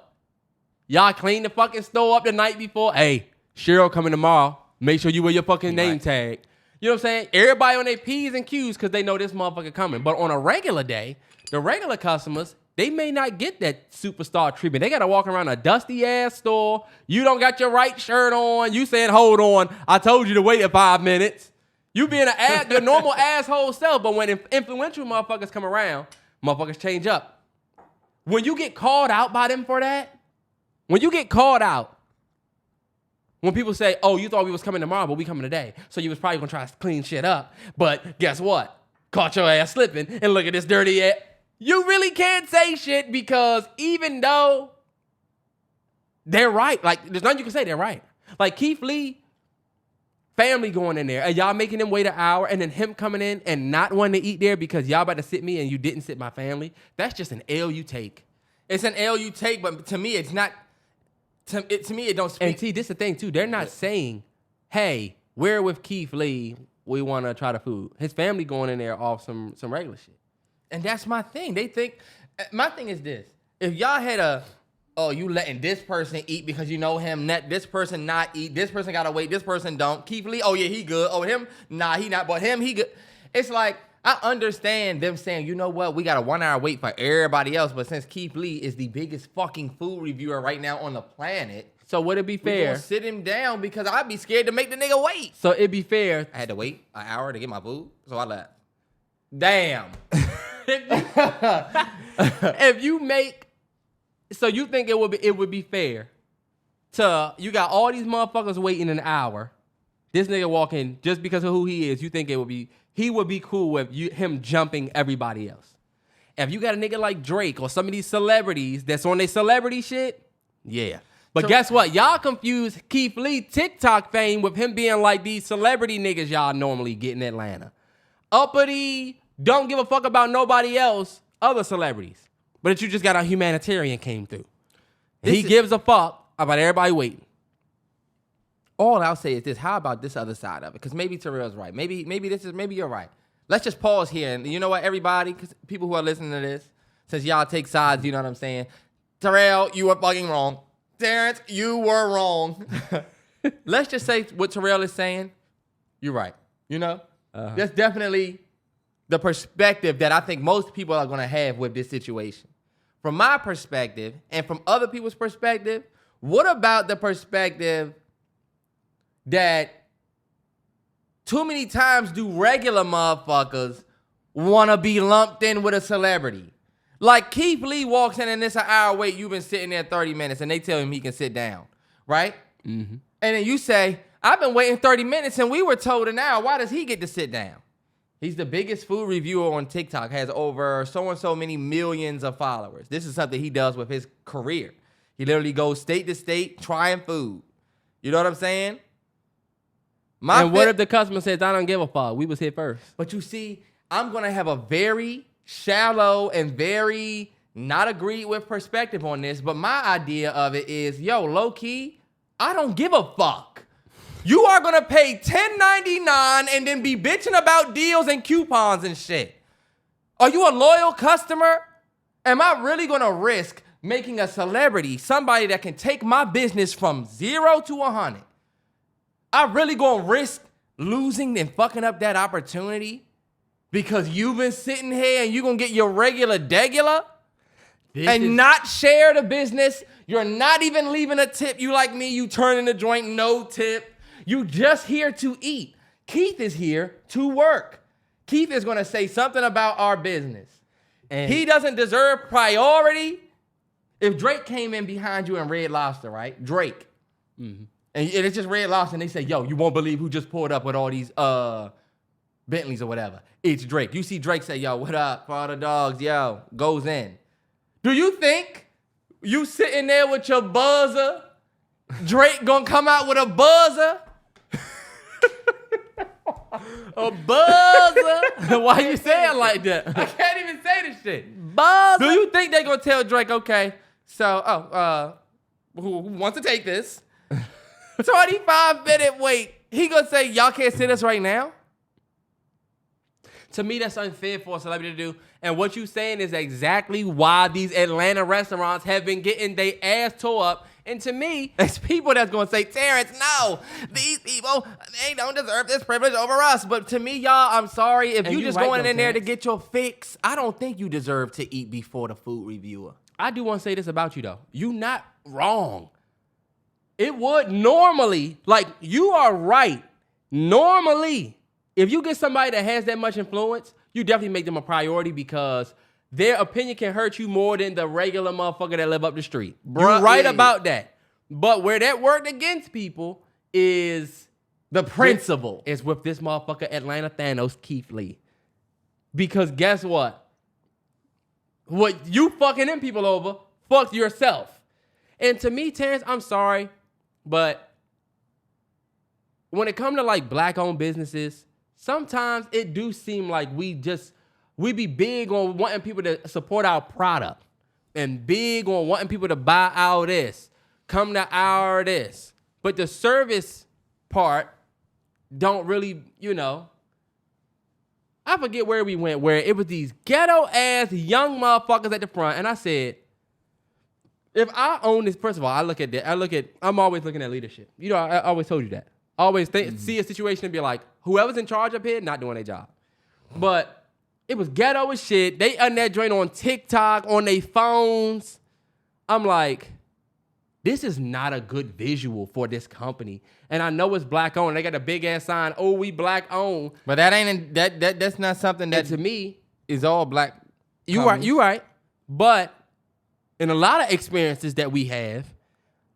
Y'all clean the fucking store up the night before. Hey, Cheryl coming tomorrow. Make sure you wear your fucking name tag. You know what I'm saying? Everybody on their P's and Q's because they know this motherfucker coming. But on a regular day, the regular customers, they may not get that superstar treatment. They got to walk around a dusty-ass store. You don't got your right shirt on. You said, hold on. I told you to wait 5 minutes. You being your normal asshole self. But when influential motherfuckers come around, motherfuckers change up. When you get called out by them for that, when you get called out, when people say, oh, you thought we was coming tomorrow, but we coming today. So you was probably going to try to clean shit up. But guess what? Caught your ass slipping and look at this dirty ass. You really can't say shit because even though they're right, like there's nothing you can say, they're right. Like Keith Lee, family going in there, and y'all making them wait an hour, and then him coming in and not wanting to eat there because y'all about to sit me and you didn't sit my family, that's just an L you take. It's an L you take, but to me, it's not. To me, it don't speak. And see, this is the thing, too. They're not saying, hey, we're with Keith Lee. We want to try the food. His family going in there off some regular shit. And that's my thing. They think, my thing is this. If y'all had you letting this person eat because you know him, this person not eat, this person got to wait, this person don't. Keith Lee, oh yeah, he good. Oh, him, nah, he not, but him, he good. It's like, I understand them saying, you know what, we got a 1 hour wait for everybody else, but since Keith Lee is the biggest fucking food reviewer right now on the planet, so would it be fair? We gonna sit him down because I'd be scared to make the nigga wait. So it'd be fair. I had to wait an hour to get my food, so I left. Damn. If you make, so you think it would be fair to, you got all these motherfuckers waiting an hour, this nigga walking just because of who he is, you think he would be cool with him jumping everybody else. If you got a nigga like Drake or some of these celebrities that's on their celebrity shit, yeah. But guess what? Y'all confuse Keith Lee TikTok fame with him being like these celebrity niggas y'all normally get in Atlanta. Uppity, don't give a fuck about nobody else, other celebrities. But you just got a humanitarian came through. He gives a fuck about everybody waiting. All I'll say is this: how about this other side of it? Because maybe Terrell's right. Maybe you're right. Let's just pause here, and you know what, everybody, because people who are listening to this, since y'all take sides, you know what I'm saying. Terrell, you were fucking wrong. Terrance, you were wrong. Let's just say what Terrell is saying. You're right. You know, that's definitely the perspective that I think most people are going to have with this situation. From my perspective, and from other people's perspective, what about the perspective that too many times do regular motherfuckers want to be lumped in with a celebrity? Like Keith Lee walks in and it's an hour wait, you've been sitting there 30 minutes and they tell him he can sit down, right? Mm-hmm. And then you say, I've been waiting 30 minutes and we were told an hour. Why does he get to sit down? He's the biggest food reviewer on TikTok, has over so many millions of followers. This is something he does with his career. He literally goes state to state trying food. You know what I'm saying? What if the customer says, I don't give a fuck? We was here first. But you see, I'm going to have a very shallow and very not agreed with perspective on this. But my idea of it is, low key, I don't give a fuck. You are going to pay $10.99 and then be bitching about deals and coupons and shit. Are you a loyal customer? Am I really going to risk making a celebrity, somebody that can take my business from 0 to 100? I really going to risk losing and fucking up that opportunity because you've been sitting here and you're going to get your regular degular and not share the business? You're not even leaving a tip. You like me, you turn in the joint, no tip. You just here to eat. Keith is here to work. Keith is going to say something about our business. And he doesn't deserve priority. If Drake came in behind you in Red Lobster, right? Drake. Mm-hmm. And it's just Red Lobster, and they say, you won't believe who just pulled up with all these Bentleys or whatever. It's Drake. You see Drake say, what up for all the dogs? Goes in. Do you think you sitting there with your buzzer, Drake gonna come out with a buzzer? A buzzer? Why you saying like that? I can't even say this shit. Buzzer? Do you think they gonna tell Drake, okay, so, who wants to take this? 25-minute wait. He gonna say, y'all can't sit us right now? To me, that's unfair for a celebrity to do. And what you saying is exactly why these Atlanta restaurants have been getting their ass tore up. And to me, there's people that's going to say, Terrance, no, these people, they don't deserve this privilege over us. But to me, y'all, I'm sorry. If you just right, going in there to get your fix, I don't think you deserve to eat before the food reviewer. I do want to say this about you, though. You not wrong. It would normally, like, you are right. Normally, if you get somebody that has that much influence, you definitely make them a priority because their opinion can hurt you more than the regular motherfucker that live up the street. You're right about that. But where that worked against people is the principle. Is with this motherfucker Atlanta Thanos, Keith Lee. Because guess what? What you fucking them people over, fuck yourself. And to me, Terrance, I'm sorry, but when it comes to like black-owned businesses, sometimes it do seem like we be big on wanting people to support our product and big on wanting people to buy our this, come to our this. But the service part don't really, I forget where we went, where it was these ghetto-ass young motherfuckers at the front. And I said, if I own this, first of all, I'm always looking at leadership. I always told you that. Always see a situation and be like, whoever's in charge up here, not doing their job. But it was ghetto as shit. They on that joint on TikTok, on their phones. I'm like, this is not a good visual for this company. And I know it's black owned. They got a big ass sign, oh, we black owned. But that ain't that's not something that to me is all black. You right. But in a lot of experiences that we have,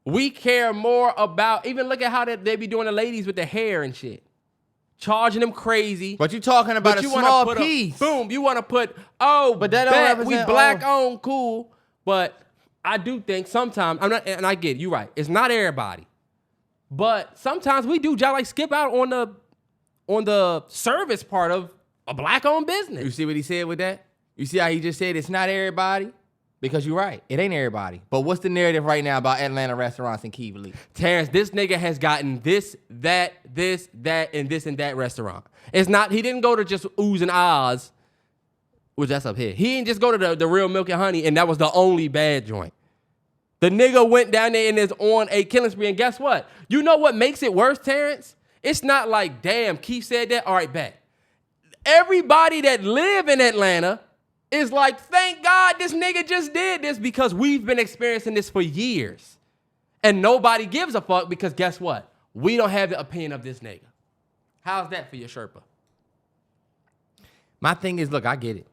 we care more about, even look at how they be doing the ladies with the hair and shit. Charging them crazy. But you talking about a small piece. Boom, you want to put, but that don't represent, we black owned, cool. But I do think sometimes, and I get it, you're right. It's not everybody. But sometimes we do just like skip out on the service part of a black-owned business. You see what he said with that? You see how he just said it's not everybody? Because you're right. It ain't everybody. But what's the narrative right now about Atlanta restaurants in Keith-Lee? Terrance, this nigga has gotten this, that, and this and that restaurant. It's not, he didn't go to just oohs and ahs, which that's up here. He didn't just go to the Real Milk and Honey, and that was the only bad joint. The nigga went down there and is on a killing spree, and guess what? You know what makes it worse, Terrance? It's not like, damn, Keith said that, all right, bet. Everybody that live in Atlanta is like, thank God this nigga just did this because we've been experiencing this for years. And nobody gives a fuck because guess what? We don't have the opinion of this nigga. How's that for your Sherpa? My thing is, look, I get it.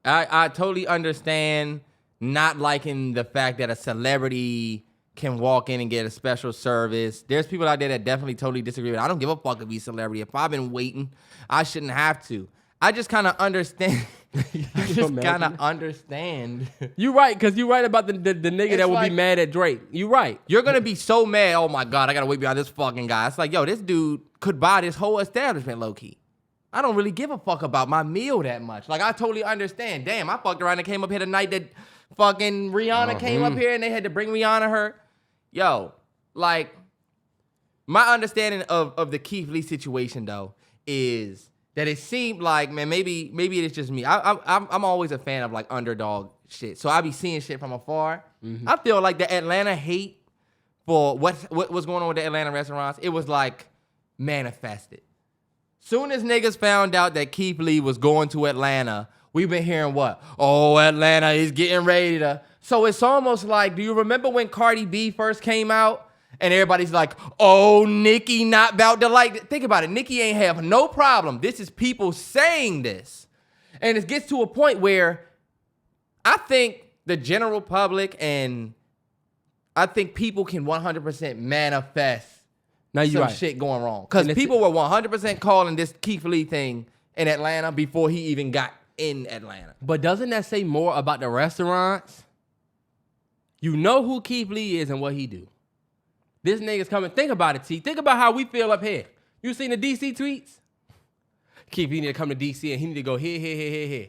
I totally understand not liking the fact that a celebrity can walk in and get a special service. There's people out there that definitely totally disagree with it. I don't give a fuck if he's a celebrity. If I've been waiting, I shouldn't have to. I just kind of understand. You're right, because you're right about the nigga that would be mad at Drake. You're right. You're going to be so mad, oh my God, I got to wait behind this fucking guy. It's like, yo, this dude could buy this whole establishment low-key. I don't really give a fuck about my meal that much. Like, I totally understand. Damn, I fucked around and came up here the night that fucking Rihanna came up here and they had to bring Rihanna her. Yo, like, my understanding of the Keith Lee situation, though, is that it seemed like, man, maybe it's just me. I'm always a fan of, like, underdog shit. So I be seeing shit from afar. I feel like the Atlanta hate for what was going on with the Atlanta restaurants, it was, like, manifested. Soon as niggas found out that Keith Lee was going to Atlanta, we've been hearing what? Oh, Atlanta is getting ready to. So it's almost like, do you remember when Cardi B first came out? And everybody's like, oh, Nicki not about to like it. Think about it. Nicki ain't have no problem. This is people saying this. And it gets to a point where I think the general public and I think people can 100% manifest some shit going wrong. Because people were 100% calling this Keith Lee thing in Atlanta before he even got in Atlanta. But doesn't that say more about the restaurants? You know who Keith Lee is and what he do. This nigga's coming. Think about it, T. Think about how we feel up here. You seen the DC tweets? Keith Lee need to come to DC and he need to go here.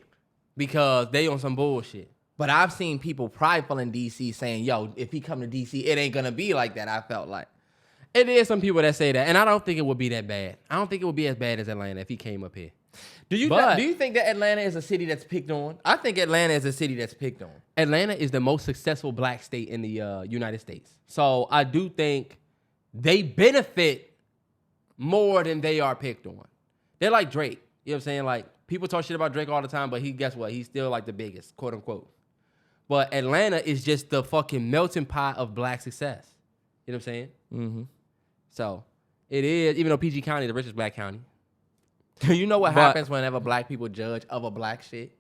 Because they on some bullshit. But I've seen people prideful in DC saying, yo, if he come to DC, it ain't gonna be like that, I felt like. It is some people that say that, and I don't think it would be that bad. I don't think it would be as bad as Atlanta if he came up here. Do you think that Atlanta is a city that's picked on? I think Atlanta is a city that's picked on. Atlanta is the most successful black state in the United States. So I do think they benefit more than they are picked on. They're like Drake. You know what I'm saying? Like, people talk shit about Drake all the time, but guess what? He's still like the biggest, quote unquote. But Atlanta is just the fucking melting pot of black success. You know what I'm saying? Mm-hmm. So it is, even though PG County is the richest black county. You know what happens whenever black people judge other black shit?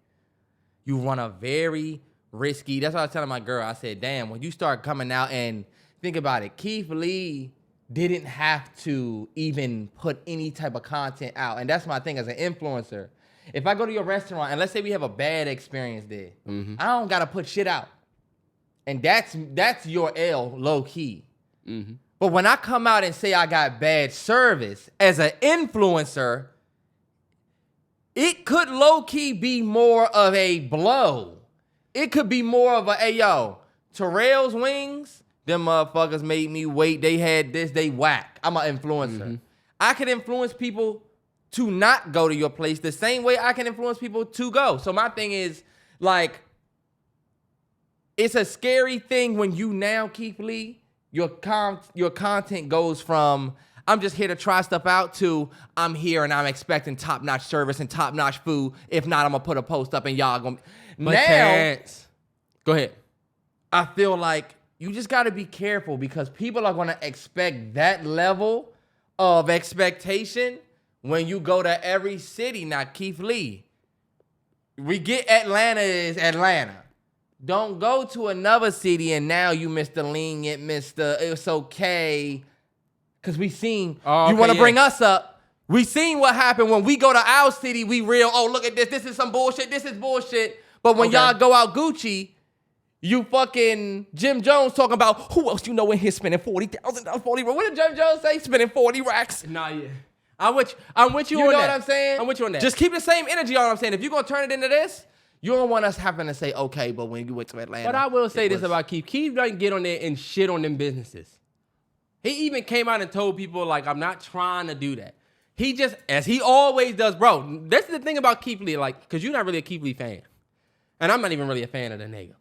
You run a very risky, that's what I was telling my girl. I said, damn, when you start coming out and think about it, Keith Lee didn't have to even put any type of content out. And that's my thing as an influencer. If I go to your restaurant and let's say we have a bad experience there, I don't got to put shit out. And that's your L low key. But when I come out and say I got bad service as an influencer, it could low-key be more of a blow. It could be more of a, hey, yo, Terrell's wings, them motherfuckers made me wait. They had this, they whack. I'm an influencer. Mm-hmm. I could influence people to not go to your place the same way I can influence people to go. So my thing is, like, it's a scary thing when you now, Keith Lee, your content goes from, I'm just here to try stuff out, to I'm here and I'm expecting top-notch service and top-notch food. If not, I'm going to put a post up and y'all going to... Now, Terrance, go ahead. I feel like you just got to be careful because people are going to expect that level of expectation when you go to every city. Now, Keith Lee, we get Atlanta is Atlanta. Don't go to another city and now you Mr. Lenient, Mr. It's okay. Because we seen, you want to bring us up. We seen what happened when we go to our city, we real, oh, look at this. This is some bullshit. This is bullshit. But when y'all go out Gucci, you fucking Jim Jones talking about who else you know in here spending $40,000, 40. What did Jim Jones say? Spending 40 racks. Nah, yeah. I'm with you on that. You know what I'm saying? I'm with you on that. Just keep the same energy on what I'm saying. If you're going to turn it into this, you don't want us having to say, okay, but when you went to Atlanta. But I will say this about Keith. Keith doesn't get on there and shit on them businesses. He even came out and told people, like, I'm not trying to do that. He just, as he always does, bro, that's the thing about Keith Lee, like, because you're not really a Keith Lee fan. And I'm not even really a fan of the nigga.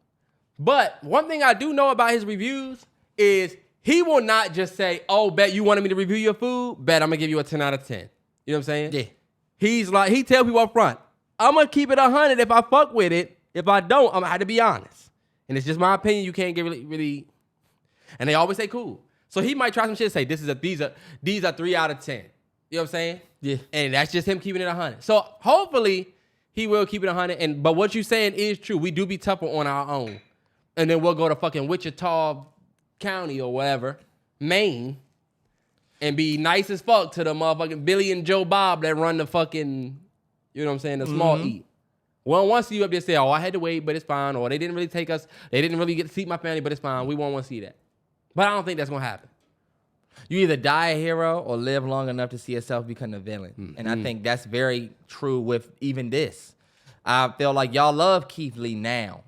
But one thing I do know about his reviews is he will not just say, oh, bet you wanted me to review your food? Bet I'm going to give you a 10 out of 10. You know what I'm saying? Yeah. He's like, he tell people up front, I'm going to keep it 100 if I fuck with it. If I don't, I'm going to have to be honest. And it's just my opinion. You can't get really. And they always say cool. So he might try some shit and say, these are 3 out of 10. You know what I'm saying? Yeah. And that's just him keeping it 100. So hopefully he will keep it 100. But what you're saying is true. We do be tougher on our own. And then we'll go to fucking Wichita County or whatever, Maine, and be nice as fuck to the motherfucking Billy and Joe Bob that run the fucking, you know what I'm saying, the small eat. Well, once you up there say, oh, I had to wait, but it's fine. Or they didn't really take us. They didn't really get to see my family, but it's fine. We won't want to see that. But I don't think that's going to happen. You either die a hero or live long enough to see yourself become a villain. Mm-hmm. And I think that's very true with even this. I feel like y'all love Keith Lee now,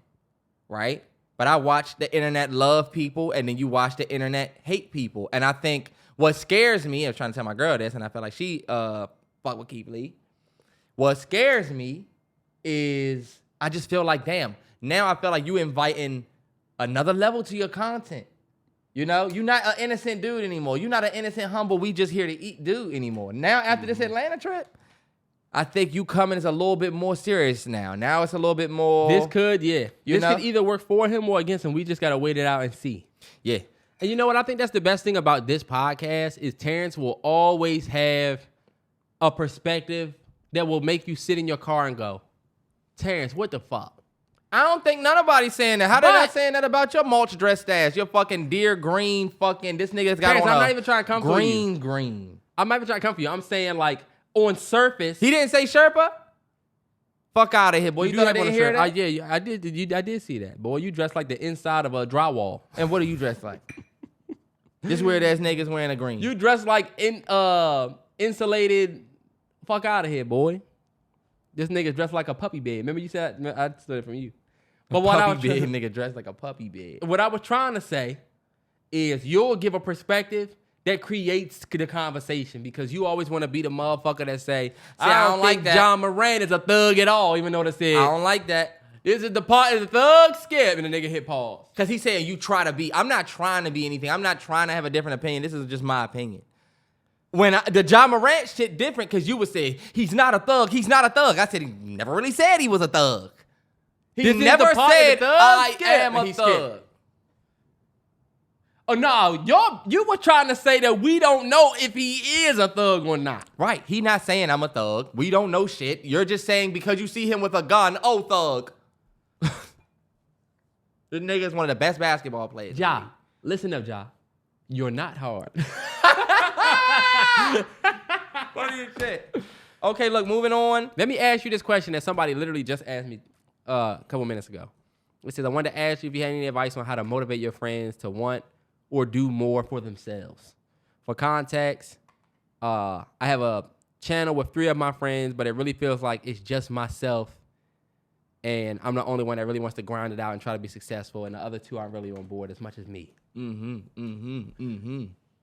right? But I watch the internet love people, and then you watch the internet hate people. And I think what scares me, I was trying to tell my girl this, and I feel like she fuck with Keith Lee. What scares me is I just feel like, damn, now I feel like you inviting another level to your content. You know, you're not an innocent dude anymore. You're not an innocent, humble, we just here to eat dude anymore. Now, after this Atlanta trip, I think you coming is a little bit more serious now. Now it's a little bit more. This could either work for him or against him. We just got to wait it out and see. Yeah. And you know what? I think that's the best thing about this podcast is Terrance will always have a perspective that will make you sit in your car and go, Terrance, what the fuck? I don't think nobody's saying that. How they not saying that about your mulch dress stash? Your fucking deer green fucking, this nigga's got Terrance, on I'm not even trying to come for you. Green. I'm not even trying to come for you. I'm saying like on surface. He didn't say Sherpa? Fuck out of here, boy. You thought I didn't hear that? Yeah, I did. I did see that. Boy, you dressed like the inside of a drywall. And what are you dressed like? This weird ass nigga's wearing a green. You dressed like insulated. Fuck out of here, boy. This nigga dressed like a puppy bed. Remember you said I stole it from you. But what I was nigga dressed like a puppy bed. What I was trying to say is you'll give a perspective that creates the conversation because you always want to be the motherfucker that say I don't like that. John Moran is a thug at all, even though they said I don't like that. This is the part is the thug skip, and the nigga hit pause. Because he's saying you try to be. I'm not trying to be anything. I'm not trying to have a different opinion. This is just my opinion. When the John Morant shit different, because you would say he's not a thug. He's not a thug. I said he never really said he was a thug. He never said I am a thug. Oh no, you were trying to say that we don't know if he is a thug or not. Right. He not saying I'm a thug. We don't know shit. You're just saying because you see him with a gun, oh thug. This nigga is one of the best basketball players. Ja, listen up, Ja. You're not hard. Funny as shit. Okay, look, moving on. Let me ask you this question that somebody literally just asked me a couple minutes ago. It says, I wanted to ask you if you had any advice on how to motivate your friends to want or do more for themselves. For context, I have a channel with 3 of my friends, but it really feels like it's just myself, and I'm the only one that really wants to grind it out and try to be successful, and the other 2 aren't really on board as much as me.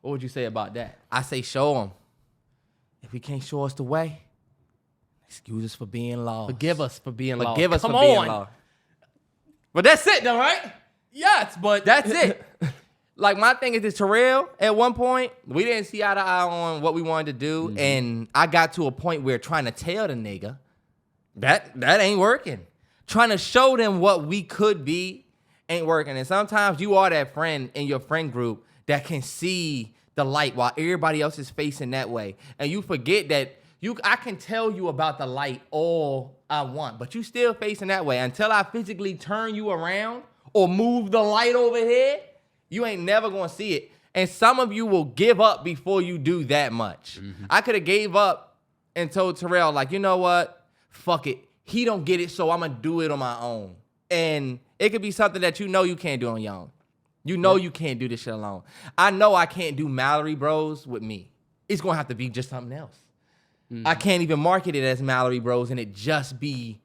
What would you say about that? I say show them. If he can't show us the way, excuse us for being lost. Forgive us for being lost. Forgive us for being lost. But that's it though, right? Yes, but that's it. Like, my thing is this, Terrell, at one point, we didn't see eye to eye on what we wanted to do, and I got to a point where trying to tell the nigga, that ain't working. Trying to show them what we could be ain't working. And sometimes you are that friend in your friend group that can see the light while everybody else is facing that way. And you forget that I can tell you about the light all I want, but you still facing that way. Until I physically turn you around or move the light over here, you ain't never gonna see it. And some of you will give up before you do that much. I could have gave up and told Terrell, like, you know what? Fuck it. He don't get it, so I'm gonna do it on my own. And it could be something that you know you can't do on your own. You know you can't do this shit alone. I know I can't do MalloryBros with me. It's gonna have to be just something else. I can't even market it as MalloryBros and it just be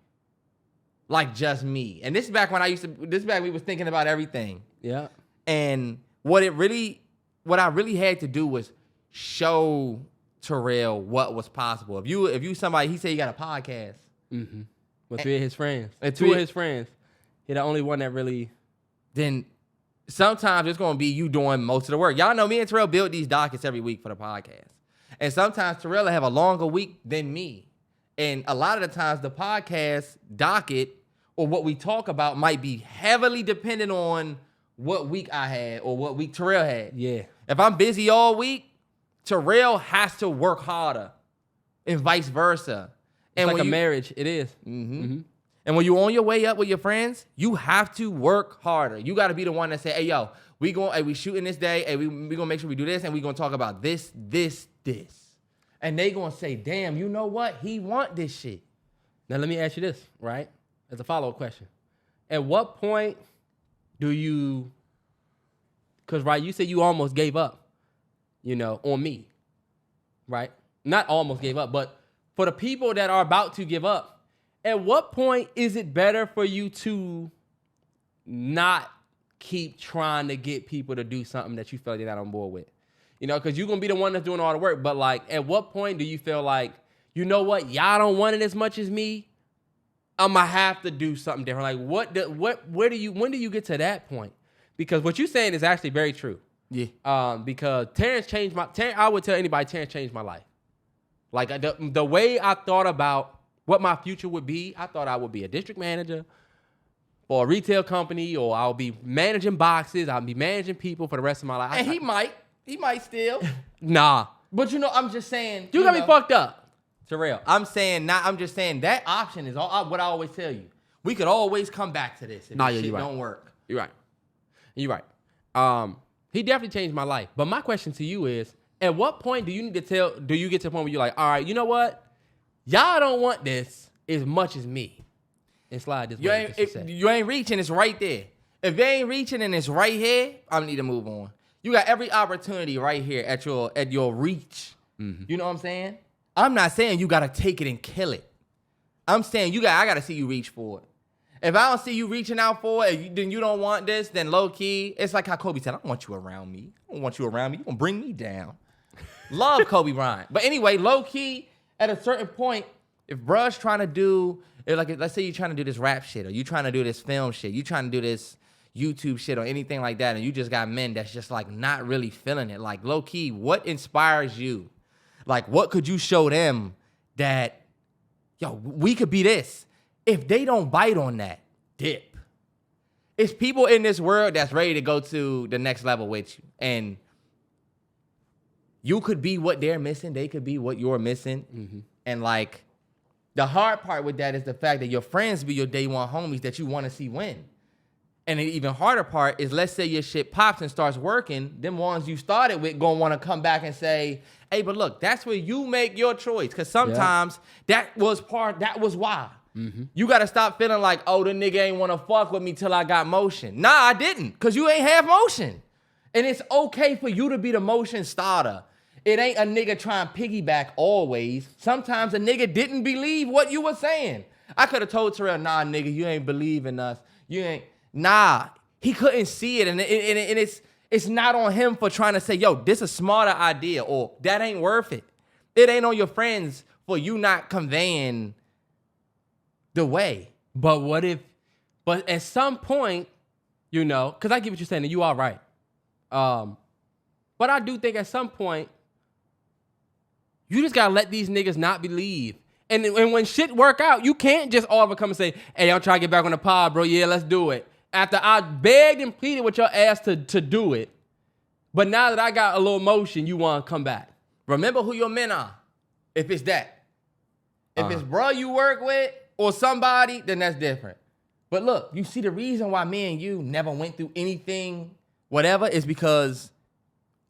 like just me. And this is back when we was thinking about everything. Yeah. And what I really had to do was show Terrell what was possible. If you somebody, he said he got a podcast. With 3 of his friends. 2 of his friends. He the only one that really. Then sometimes it's going to be you doing most of the work. Y'all know me and Terrell build these dockets every week for the podcast. And sometimes Terrell will have a longer week than me. And a lot of the times the podcast docket or what we talk about might be heavily dependent on what week I had or what week Terrell had. Yeah. If I'm busy all week, Terrell has to work harder and vice versa. It's like a marriage. It is. And when you're on your way up with your friends, you have to work harder. You got to be the one that say, hey, yo, we shooting this day. Hey, we going to make sure we do this. And we going to talk about this. And they going to say, damn, you know what? He want this shit. Now, let me ask you this, right? As a follow-up question. At what point do you, because, right, you said you almost gave up, on me, right? Not almost gave up, but for the people that are about to give up, at what point is it better for you to not keep trying to get people to do something that you feel they're not on board with? Because you're going to be the one that's doing all the work. But, like, at what point do you feel like, you know what, y'all don't want it as much as me? I'm going to have to do something different. Like, when do you get to that point? Because what you're saying is actually very true. Yeah. Because I would tell anybody, Terrance changed my life. Like, the way I thought about what my future would be, I thought I would be a district manager for a retail company, or I'll be managing boxes, I'll be managing people for the rest of my life. And he might still. Nah. But I'm just saying. You got me fucked up. Terrell, I'm just saying that option is what I always tell you. We could always come back to this if this shit don't work. You're right. He definitely changed my life. But my question to you is, at what point do you get to the point where you're like, all right, you know what? Y'all don't want this as much as me. And slide this way. You ain't reaching, it's right there. If you ain't reaching and it's right here, I need to move on. You got every opportunity right here at your reach. You know what I'm saying? I'm not saying you gotta take it and kill it. I'm saying I gotta see you reach for it. If I don't see you reaching out for it, then you don't want this, then low key, it's like how Kobe said, I don't want you around me. I don't want you around me. You're gonna bring me down. Love Kobe Bryant. But anyway, low key, at a certain point, if bruh's trying to do, let's say you're trying to do this rap shit, or you trying to do this film shit, you trying to do this YouTube shit or anything like that, and you just got men that's just like not really feeling it. Like, low key, what inspires you? Like, what could you show them that, yo, we could be this? If they don't bite on that, dip. It's people in this world that's ready to go to the next level with you. And you could be what they're missing. They could be what you're missing. And, like, the hard part with that is the fact that your friends be your day one homies that you want to see win. And the even harder part is, let's say your shit pops and starts working, them ones you started with gonna want to come back and say, hey, but look, that's where you make your choice. Because sometimes that was why. You got to stop feeling like, oh, the nigga ain't want to fuck with me till I got motion. Nah, I didn't, because you ain't have motion. And it's okay for you to be the motion starter. It ain't a nigga trying to piggyback always. Sometimes a nigga didn't believe what you were saying. I could have told Terrell, nah, nigga, you ain't believing us. You ain't. Nah, he couldn't see it. And it's not on him for trying to say, yo, this a smarter idea, or that ain't worth it. It ain't on your friends for you not conveying the way. But at some point, you know, because I get what you're saying, and you are right. But I do think at some point, you just gotta let these niggas not believe. And when shit work out, you can't just all of a come and say, hey, I'm trying to get back on the pod, bro. Yeah, let's do it. After I begged and pleaded with your ass to do it. But now that I got a little motion, you want to come back. Remember who your men are. If it's that. If it's bro you work with or somebody, then that's different. But look, you see the reason why me and you never went through anything, whatever, is because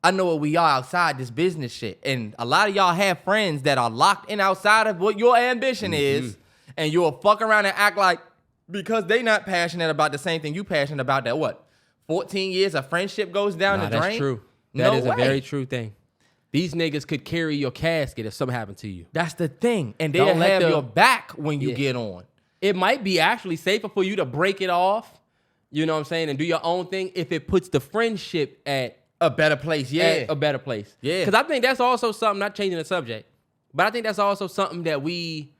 I know what we are outside this business shit. And a lot of y'all have friends that are locked in outside of what your ambition is. And you'll fuck around and act like, because they not passionate about the same thing you passionate about, that what? 14 years of friendship goes down the drain? That's true. That is a very true thing. These niggas could carry your casket if something happened to you. That's the thing. And they'll have your back when you get on. It might be actually safer for you to break it off, you know what I'm saying, and do your own thing if it puts the friendship at a better place, a better place. Yeah. Because I think that's also something, not changing the subject, but I think that's also something that we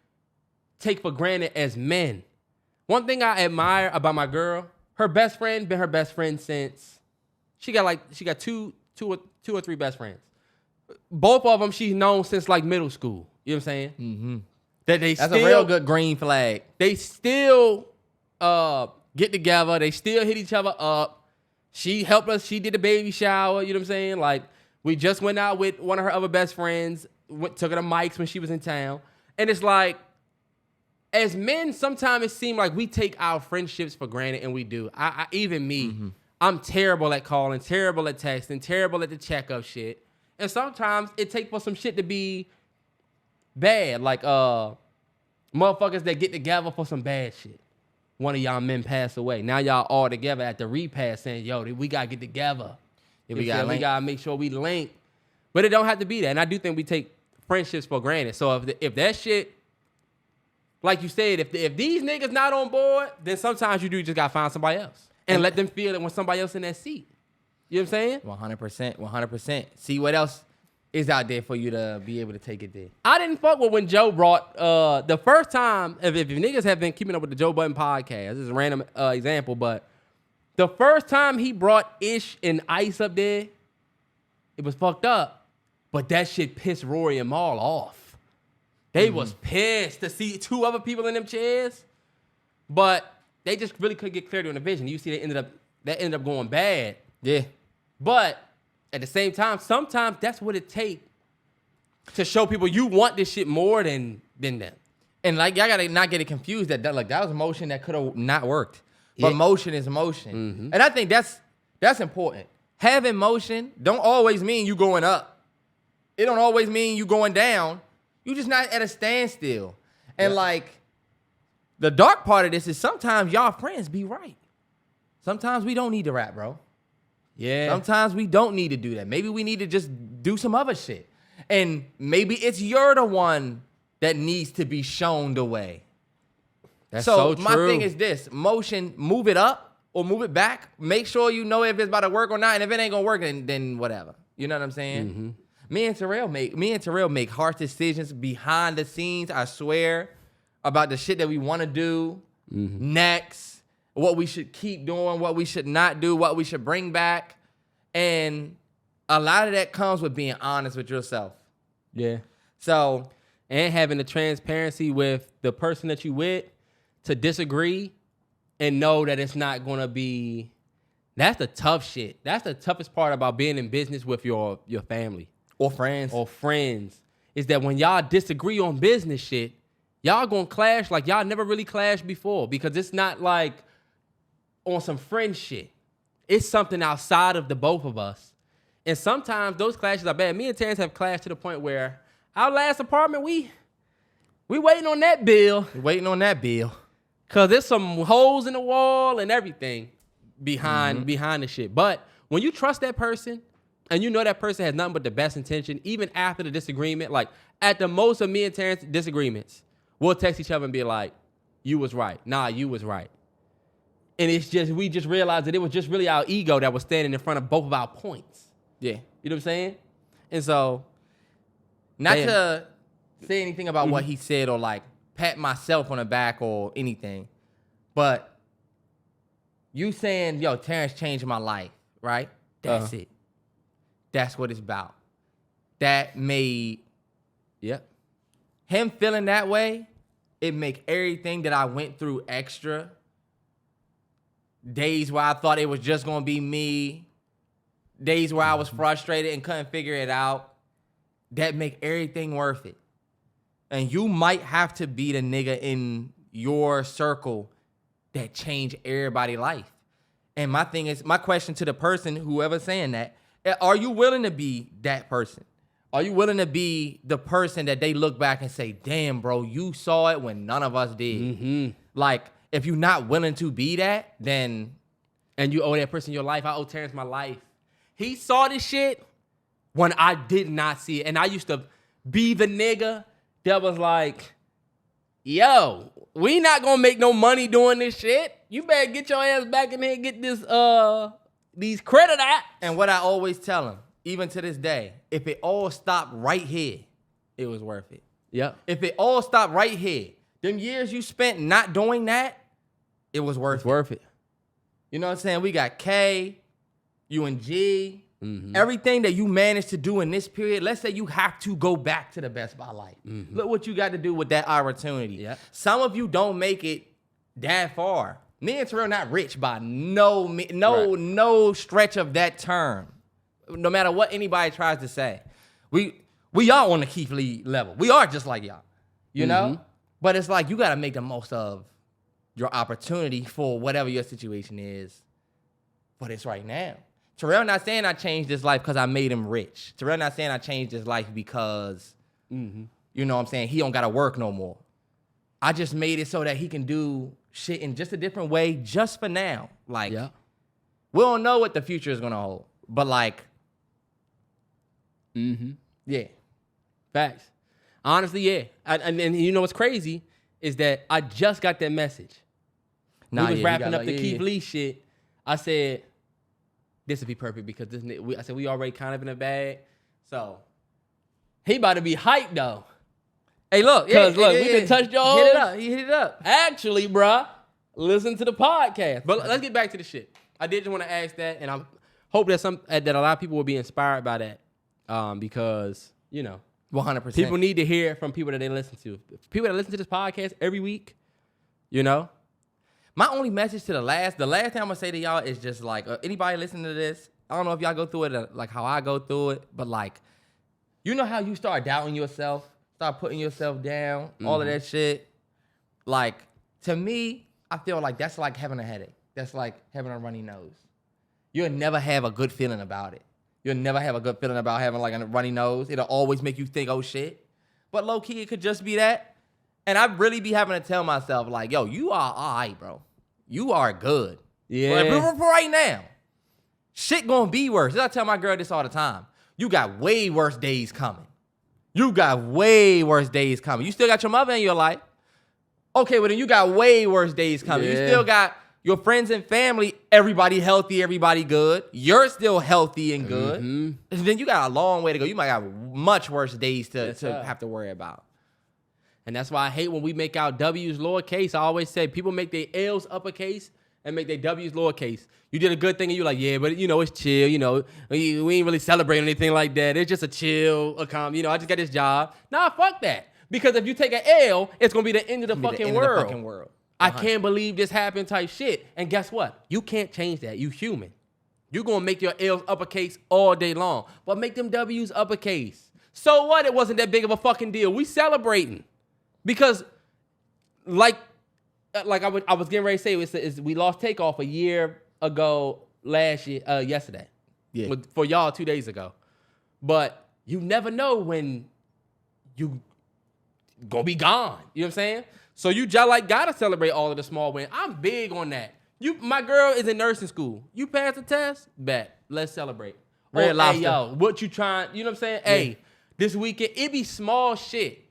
take for granted as men. One thing I admire about my girl, her best friend been her best friend since, she got two or three best friends. Both of them she's known since like middle school. You know what I'm saying? Mm-hmm. That's a real good green flag. They still get together. They still hit each other up. She helped us. She did the baby shower. You know what I'm saying? Like, we just went out with one of her other best friends. Took her to Mike's when she was in town. And it's like, as men, sometimes it seems like we take our friendships for granted, and we do. Even me, I'm terrible at calling, terrible at texting, terrible at the checkup shit. And sometimes it takes for some shit to be bad, like motherfuckers that get together for some bad shit. One of y'all men passed away. Now y'all all together at the repass saying, yo, we gotta get together. We gotta make sure we link. But it don't have to be that. And I do think we take friendships for granted. So if that shit, like you said, if these niggas not on board, then sometimes you do just gotta find somebody else. And let them feel it when somebody else in that seat. You know what I'm saying? 100%. See what else is out there for you to be able to take it there. I didn't fuck with when Joe brought, the first time, if niggas have been keeping up with the Joe Budden podcast, this is a random example, but the first time he brought Ish and Ice up there, it was fucked up. But that shit pissed Rory and Mal off. They was pissed to see two other people in them chairs, but they just really couldn't get clarity on the vision. You see, that ended up going bad. Yeah. But at the same time, sometimes that's what it takes to show people you want this shit more than them. And like, y'all gotta not get it confused that was a motion that could have not worked. But motion is motion. Mm-hmm. And I think that's important. Having motion don't always mean you going up. It don't always mean you going down. You just not at a standstill. And like, the dark part of this is sometimes y'all friends be right. Sometimes we don't need to rap, bro. Yeah. Sometimes we don't need to do that. Maybe we need to just do some other shit. And maybe it's you're the one that needs to be shown the way. That's so true. My thing is this. Motion, move it up or move it back. Make sure you know if it's about to work or not. And if it ain't going to work, then whatever. You know what I'm saying? Mm-hmm. Me and Terrell make hard decisions behind the scenes, I swear, about the shit that we want to do next. What we should keep doing, what we should not do, what we should bring back. And a lot of that comes with being honest with yourself. Yeah. So, and having the transparency with the person that you with to disagree and know that it's not going to be, that's the tough shit. That's the toughest part about being in business with your family. Or friends. Is that when y'all disagree on business shit, y'all going to clash like y'all never really clashed before, because it's not like on some friend shit. It's something outside of the both of us. And sometimes those clashes are bad. Me and Terrance have clashed to the point where our last apartment, we waiting on that bill. Cause there's some holes in the wall and everything behind the shit. But when you trust that person and you know that person has nothing but the best intention, even after the disagreement, like at the most of me and Terrance disagreements, we'll text each other and be like, you was right. Nah, you was right. And it's just, we just realized that it was just really our ego that was standing in front of both of our points. Yeah. You know what I'm saying? And so, not to say anything about what he said or like pat myself on the back or anything, but you saying, yo, Terrance changed my life, right? That's it. That's what it's about. That made him feeling that way, it make everything that I went through extra. Days where I thought it was just gonna be me, days where I was frustrated and couldn't figure it out, that make everything worth it. And you might have to be the nigga in your circle that change everybody's life. And my thing is, my question to the person, whoever's saying that, are you willing to be that person? Are you willing to be the person that they look back and say, damn, bro, you saw it when none of us did? Like, if you're not willing to be that, then... And you owe that person your life. I owe Terrance my life. He saw this shit when I did not see it. And I used to be the nigga that was like, yo, we not gonna make no money doing this shit. You better get your ass back in here and get this these credit apps. And what I always tell him, even to this day, if it all stopped right here, it was worth it. Yep. If it all stopped right here, them years you spent not doing that, it was worth it. You know what I'm saying? We got K, you and G, everything that you managed to do in this period. Let's say you have to go back to the Best Buy life. Look what you got to do with that opportunity. Yep. Some of you don't make it that far. Me and Terrell not rich by no stretch of that term. No matter what anybody tries to say. We are on the Keith Lee level. We are just like y'all. You know? But it's like you got to make the most of your opportunity for whatever your situation is. But it's right now. Terrell not saying I changed his life because I made him rich. Terrell not saying I changed his life because, you know what I'm saying, he don't got to work no more. I just made it so that he can do shit in just a different way just for now. Like, we don't know what the future is going to hold. But like, yeah. Facts. Honestly, yeah. And you know what's crazy is that I just got that message. We was wrapping up the Keith Lee shit. I said, this would be perfect because I said, we already kind of in a bag. So, he about to be hyped, though. Hey, look. Because, we can touch your Hit it up. He hit it up. Actually, bruh, listen to the podcast. But let's get back to the shit. I did just want to ask that, and I hope that a lot of people will be inspired by that because, you know, 100%. people need to hear from people that they listen to. People that listen to this podcast every week, you know. My only message to the last thing I'm going to say to y'all is just like, anybody listening to this, I don't know if y'all go through it like how I go through it, but like, you know how you start doubting yourself, start putting yourself down, all of that shit? Like, to me, I feel like that's like having a headache. That's like having a runny nose. You'll never have a good feeling about it. You'll never have a good feeling about having like a runny nose. It'll always make you think, oh shit. But low key, it could just be that. And I really be having to tell myself like, yo, you are all right, bro. You are good. Yeah. But for right now, shit gonna be worse. I tell my girl this all the time. You got way worse days coming. You got way worse days coming. You still got your mother in your life. Okay, well then you got way worse days coming. You still got your friends and family, everybody healthy, everybody good. You're still healthy and good. And then you got a long way to go. You might have much worse days to have to worry about. And that's why I hate when we make our W's lowercase. I always say people make their L's uppercase and make their W's lowercase. You did a good thing and you're like, yeah, but you know, it's chill. You know, we ain't really celebrating anything like that. It's just a chill, you know, I just got this job. Nah, fuck that. Because if you take an L, it's going to be the end of the fucking world. I can't believe this happened type shit. And guess what? You can't change that. You human. You're going to make your L's uppercase all day long. But make them W's uppercase. So what? It wasn't that big of a fucking deal. We celebrating. Because, like I was getting ready to say, we lost Takeoff a year ago yesterday. Yeah. For y'all 2 days ago. But you never know when you gonna be gone. You know what I'm saying? So you just like gotta celebrate all of the small wins. I'm big on that. My girl is in nursing school. You pass the test, bet. let's celebrate. Red Lobster. Hey, yo, what you trying? You know what I'm saying? Yeah. Hey, this weekend, it be small shit.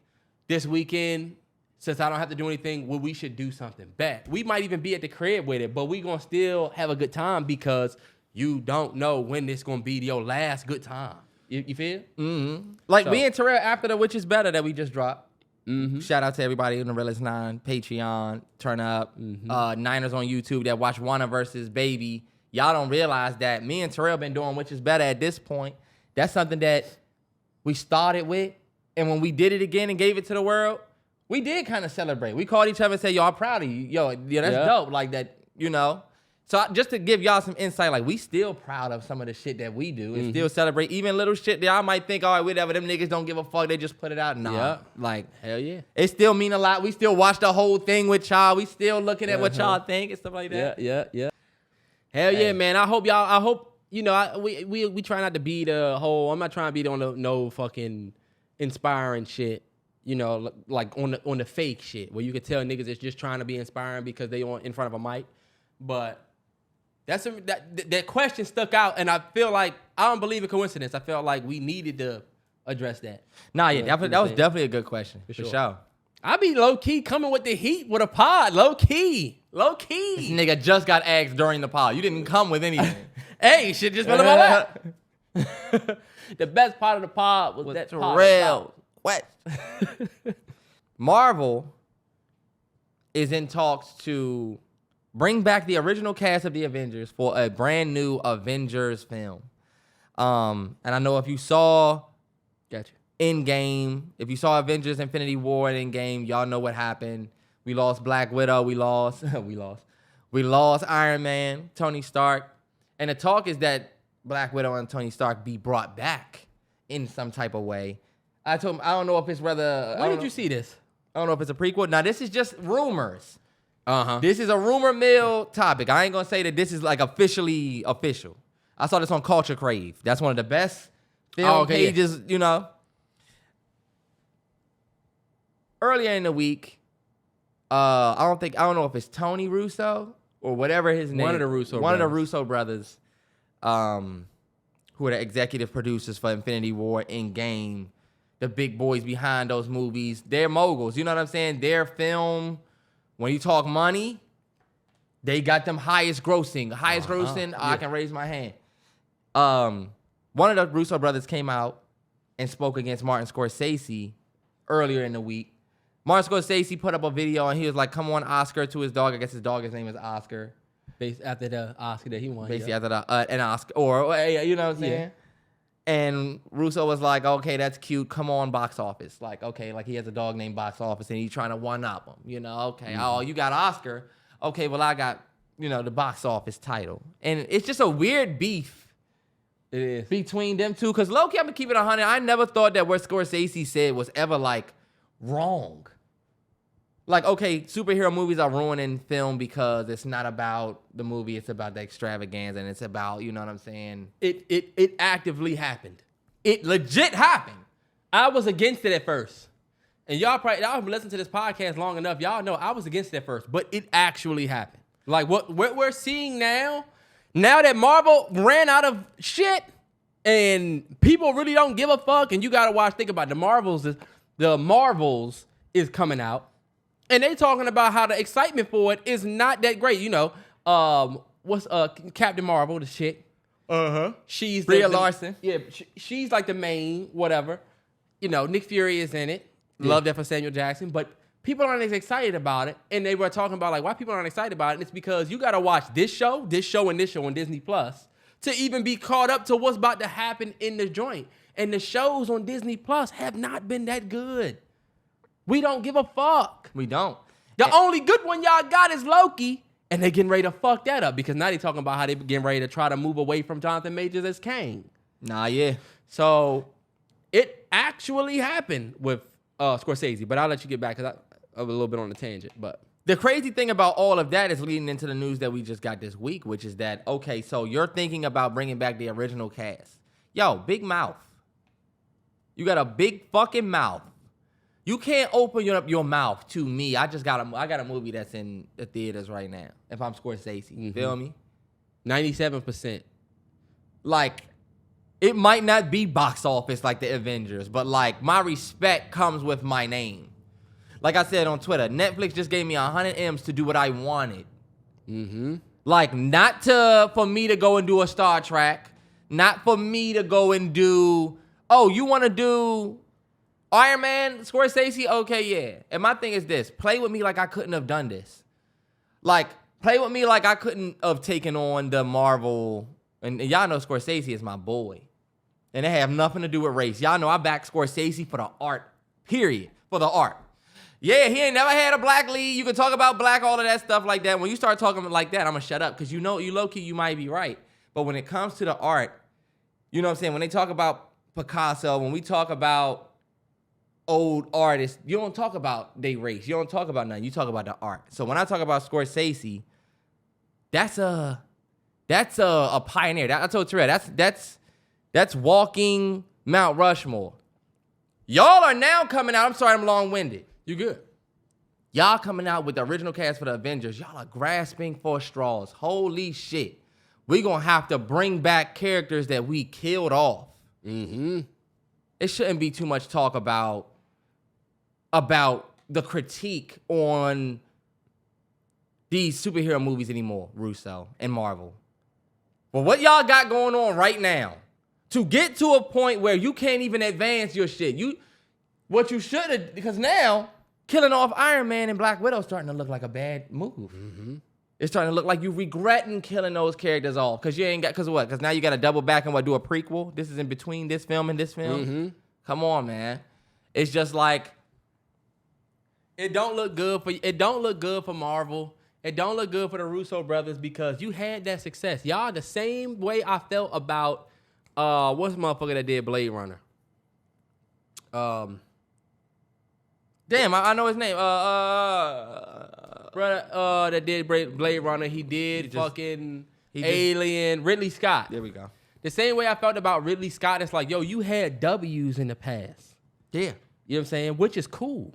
This weekend, since I don't have to do anything, well, we should do something bad. We might even be at the crib with it, but we gonna still have a good time because you don't know when this gonna be your last good time. You feel? Mm-hmm. Like me and Terrell after the Which Is Better that we just dropped. Mm-hmm. Shout out to everybody in the Realest 9, Patreon, Turn Up, Niners on YouTube that watch Wanna versus Baby. Y'all don't realize that me and Terrell been doing Which Is Better at this point. That's something that we started with. And when we did it again and gave it to the world, we did kind of celebrate. We called each other and said, yo, I'm proud of you. Yo, that's dope. Like that, you know. So just to give y'all some insight, like we still proud of some of the shit that we do and still celebrate even little shit that y'all might think, all right, whatever, them niggas don't give a fuck. They just put it out. Nah, like, hell yeah. It still mean a lot. We still watch the whole thing with y'all. We still looking at what y'all think and stuff like that. Yeah. Hell yeah, man. I hope, you know, we try not to be the whole, I'm not trying to be on no fucking inspiring shit. You know, like on the fake shit where you could tell niggas it's just trying to be inspiring because they on in front of a mic. But that question stuck out, and I feel like I don't believe in coincidence. I felt like we needed to address that. Nah, yeah, that was definitely a good question for sure. I be low key coming with the heat with a pod, low key. This nigga just got asked during the pod. You didn't come with anything. Hey, shit just went on my lap. The best part of the pod was that Terrell. What? Marvel is in talks to bring back the original cast of the Avengers for a brand new Avengers film. And I know if you saw Endgame, if you saw Avengers Infinity War and Endgame, y'all know what happened. We lost Black Widow, we lost Iron Man, Tony Stark. And the talk is that Black Widow and Tony Stark be brought back in some type of way. I told him, I don't know if it's whether... Where did you see this? I don't know if it's a prequel. Now, this is just rumors. This is a rumor mill topic. I ain't gonna say that this is like officially official. I saw this on Culture Crave. That's one of the best film pages, you know. Earlier in the week, I don't know if it's Tony Russo or whatever his name. One of the Russo brothers, who are the executive producers for Infinity War, Endgame, the big boys behind those movies. They're moguls. You know what I'm saying? Their film. When you talk money, they got them highest grossing. I can raise my hand. One of the Russo brothers came out and spoke against Martin Scorsese earlier in the week. Martin Scorsese put up a video and he was like, come on, Oscar, to his dog. I guess his dog, his name is Oscar. Based after the Oscar that he won. Basically after an Oscar. Or, you know what I'm saying? Yeah. And Russo was like, okay, that's cute. Come on, box office. Like, okay, like he has a dog named Box Office and he's trying to one-up him. You know, okay. Oh, you got Oscar. Okay, well, I got, you know, the box office title. And it's just a weird beef. It is. Between them two. Because low-key, I'm going to keep it 100. I never thought that what Scorsese said was ever, like, wrong. Like, okay, superhero movies are ruining film because it's not about the movie, it's about the extravaganza, and it's about, you know what I'm saying? It actively happened. It legit happened. I was against it at first. And y'all have listened to this podcast long enough. Y'all know I was against it at first, but it actually happened. Like what we're seeing now that Marvel ran out of shit and people really don't give a fuck, and you gotta think about the Marvels is coming out. And they talking about how the excitement for it is not that great. You know, what's Captain Marvel, the chick? She's Brie Larson. Yeah, she's like the main whatever. You know, Nick Fury is in it. Love that for Samuel Jackson. But people aren't as excited about it. And they were talking about like why people aren't excited about it. And it's because you got to watch this show, and this show on Disney Plus to even be caught up to what's about to happen in the joint. And the shows on Disney Plus have not been that good. We don't give a fuck. We don't. The only good one y'all got is Loki, and they getting ready to fuck that up because now they talking about how they getting ready to try to move away from Jonathan Majors as Kang. Nah, yeah. So it actually happened with Scorsese, but I'll let you get back because I'm a little bit on the tangent. But the crazy thing about all of that is leading into the news that we just got this week, which is that, okay, so you're thinking about bringing back the original cast. Yo, big mouth. You got a big fucking mouth. You can't open up your mouth to me. I got a movie that's in the theaters right now. If I'm Scorsese, you feel me? 97% like, it might not be box office like the Avengers, but like my respect comes with my name. Like I said on Twitter, Netflix just gave me 100 M's to do what I wanted. Mm-hmm. Like, not for me to go and do a Star Trek, not for me to go and do, oh, you want to do Iron Man, Scorsese? Okay, yeah. And my thing is this, play with me like I couldn't have done this. Like, play with me like I couldn't have taken on the Marvel, and y'all know Scorsese is my boy. And they have nothing to do with race. Y'all know I back Scorsese for the art, period, for the art. Yeah, he ain't never had a black lead. You can talk about black, all of that stuff like that. When you start talking like that, I'm going to shut up because you know, you low-key, you might be right. But when it comes to the art, you know what I'm saying? When they talk about Picasso, when we talk about old artists, you don't talk about their race. You don't talk about nothing. You talk about the art. So when I talk about Scorsese, that's a pioneer. I told Terrell, that's walking Mount Rushmore. Y'all are now coming out. I'm sorry, I'm long-winded. You good. Y'all coming out with the original cast for the Avengers. Y'all are grasping for straws. Holy shit. We gonna have to bring back characters that we killed off. Mm-hmm. It shouldn't be too much talk about the critique on these superhero movies anymore, Russo and Marvel. But what y'all got going on right now, to get to a point where you can't even advance your shit, what you should have, because now killing off Iron Man and Black Widow is starting to look like a bad move. Mm-hmm. It's starting to look like you regretting killing those characters off because you ain't got, because what? Because now you got to double back and do a prequel. This is in between this film and this film. Mm-hmm. Come on, man. It's just like it don't look good for Marvel. It don't look good for the Russo brothers because you had that success. Y'all the same way I felt about what's the motherfucker that did Blade Runner? Damn, I know his name. Brother, that did Blade Runner. He did Alien. Ridley Scott. There we go. The same way I felt about Ridley Scott. It's like, yo, you had W's in the past. Yeah. You know what I'm saying? Which is cool.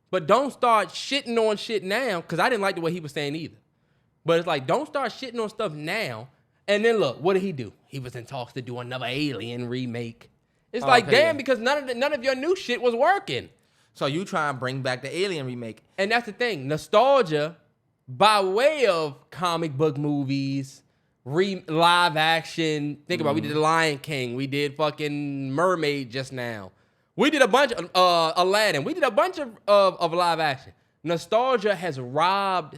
But don't start shitting on shit now, because I didn't like the way he was saying either. But it's like, don't start shitting on stuff now. And then look, what did he do? He was in talks to do another Alien remake. It's damn, because none of your new shit was working. So you try and bring back the Alien remake. And that's the thing. Nostalgia, by way of comic book movies, live action. Think about it. We did The Lion King. We did fucking Mermaid just now. We did a bunch of Aladdin. We did a bunch of live action. Nostalgia has robbed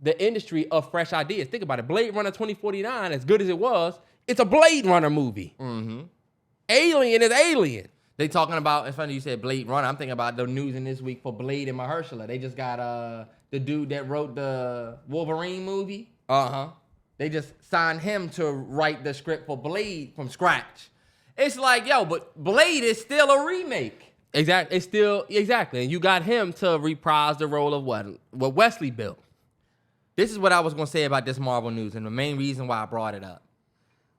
the industry of fresh ideas. Think about it. Blade Runner 2049, as good as it was, it's a Blade Runner movie. Mm-hmm. Alien is Alien. They talking about, it's funny you said Blade Runner. I'm thinking about the news in this week for Blade and Mahershala. They just got the dude that wrote the Wolverine movie. Uh-huh. They just signed him to write the script for Blade from scratch. It's like, yo, but Blade is still a remake. Exactly. It's still, exactly. And you got him to reprise the role of what Wesley built. This is what I was going to say about this Marvel news, and the main reason why I brought it up.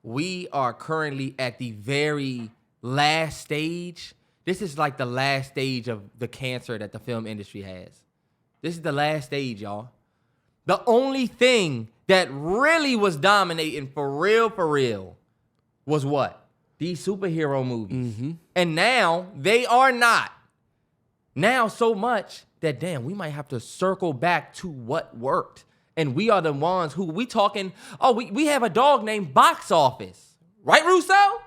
We are currently at the very last stage. This is like the last stage of the cancer that the film industry has. This is the last stage, y'all. The only thing that really was dominating for real was what? These superhero movies. Mm-hmm. And now they are not. Now so much that, damn, we might have to circle back to what worked. And we are the ones who we talking, we have a dog named Box Office. Right, Russo?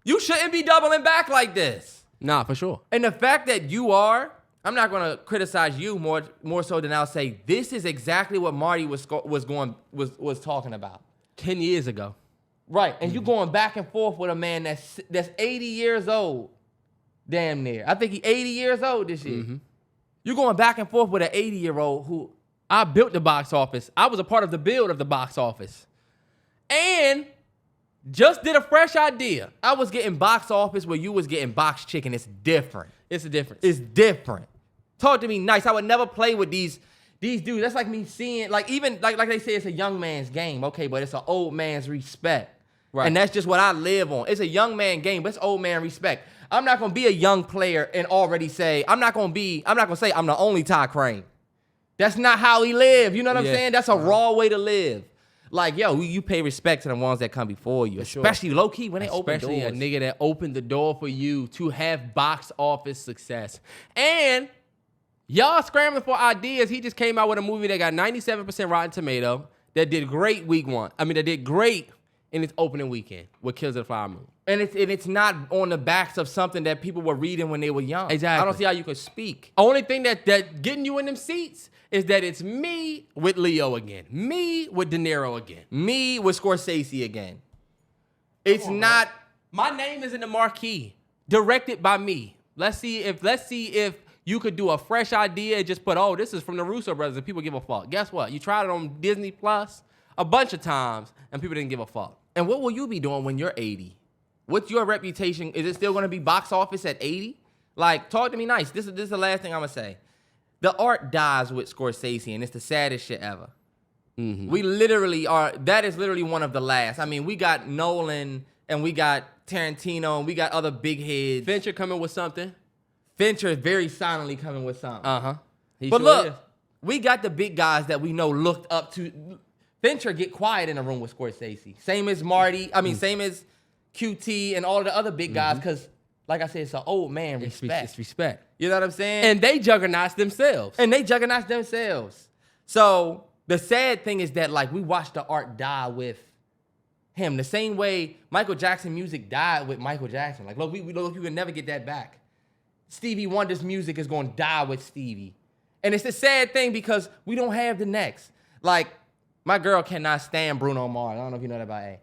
You shouldn't be doubling back like this. Nah, for sure. And the fact that you are, I'm not going to criticize you more so than I'll say this is exactly what Marty was talking about 10 years ago. Right, and you going back and forth with a man that's 80 years old, damn near. I think he's 80 years old this year. Mm-hmm. You're going back and forth with an 80-year-old who... I built the box office. I was a part of the build of the box office. And just did a fresh idea. I was getting box office where you was getting box chicken. It's different. It's a difference. It's different. Talk to me nice. I would never play with these dudes. That's like me seeing, like even, like they say it's a young man's game. Okay, but it's an old man's respect. Right. And that's just what I live on. It's a young man game, but it's old man respect. I'm not going to be a young player and already say, I'm not going to say I'm the only Ty Crane. That's not how he lived. You know what I'm saying? That's a raw way to live. Like, yo, you pay respect to the ones that come before you, especially low key when they open doors. Especially a nigga that opened the door for you to have box office success. And y'all scrambling for ideas. He just came out with a movie that got 97% Rotten Tomato that did great that did great in its opening weekend with Killers of the Flower Moon. And it's not on the backs of something that people were reading when they were young. Exactly. I don't see how you could speak. Only thing that getting you in them seats is that it's me with Leo again. Me with De Niro again. Me with Scorsese again. It's not... My name is in the marquee. Directed by me. Let's see if you could do a fresh idea and just put, this is from the Russo Brothers and people give a fuck. Guess what? You tried it on Disney Plus a bunch of times and people didn't give a fuck. And what will you be doing when you're 80? What's your reputation? Is it still going to be box office at 80? Like, talk to me nice. This is the last thing I'm going to say. The art dies with Scorsese, and it's the saddest shit ever. Mm-hmm. We literally are, that is literally one of the last. I mean, we got Nolan, and we got Tarantino, and we got other big heads. Fincher coming with something. Fincher is very silently coming with something. Uh-huh. But look, we got the big guys that we know looked up to. Fincher get quiet in a room with Scorsese. Same as Marty, same as QT and all of the other big guys, because like I said, it's an old man respect. It's respect. You know what I'm saying? And they juggernauts themselves. So the sad thing is that, like, we watched the art die with him. The same way Michael Jackson music died with Michael Jackson. Like, look, we can never get that back. Stevie Wonder's music is going to die with Stevie. And it's a sad thing because we don't have the next. Like, my girl cannot stand Bruno Mars. I don't know if you know that about A.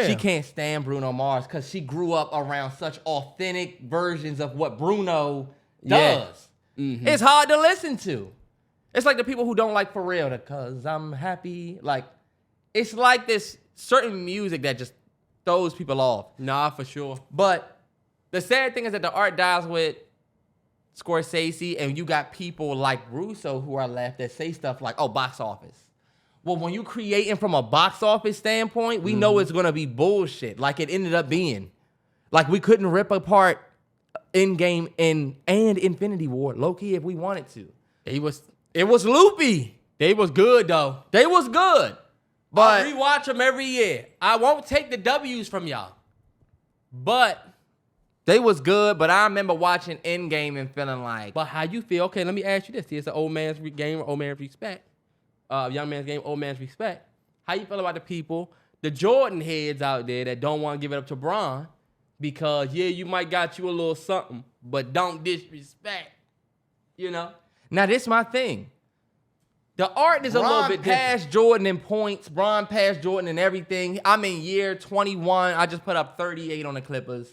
She can't stand Bruno Mars because she grew up around such authentic versions of what Bruno does. Mm-hmm. It's hard to listen to. It's like the people who don't like Pharrell, because I'm happy. Like, it's like this certain music that just throws people off. Nah, for sure. But the sad thing is that the art dies with Scorsese, and you got people like Russo who are left that say stuff like, box office. Well, when you creating from a box office standpoint, we know it's going to be bullshit, like it ended up being. Like, we couldn't rip apart Endgame and Infinity War, low-key, if we wanted to. It was loopy. They was good, though. They was good. But I rewatch them every year. I won't take the W's from y'all. But they was good, but I remember watching Endgame and feeling like... But how you feel? Okay, let me ask you this. It's an old man's game, old man's respect. Young man's game, old man's respect. How you feel about the people, the Jordan heads out there that don't want to give it up to Bron because, you might got you a little something, but don't disrespect, you know? Now, this is my thing. The art is a little bit different. Bron passed Jordan in points. Bron passed Jordan in everything. I'm in year 21. I just put up 38 on the Clippers.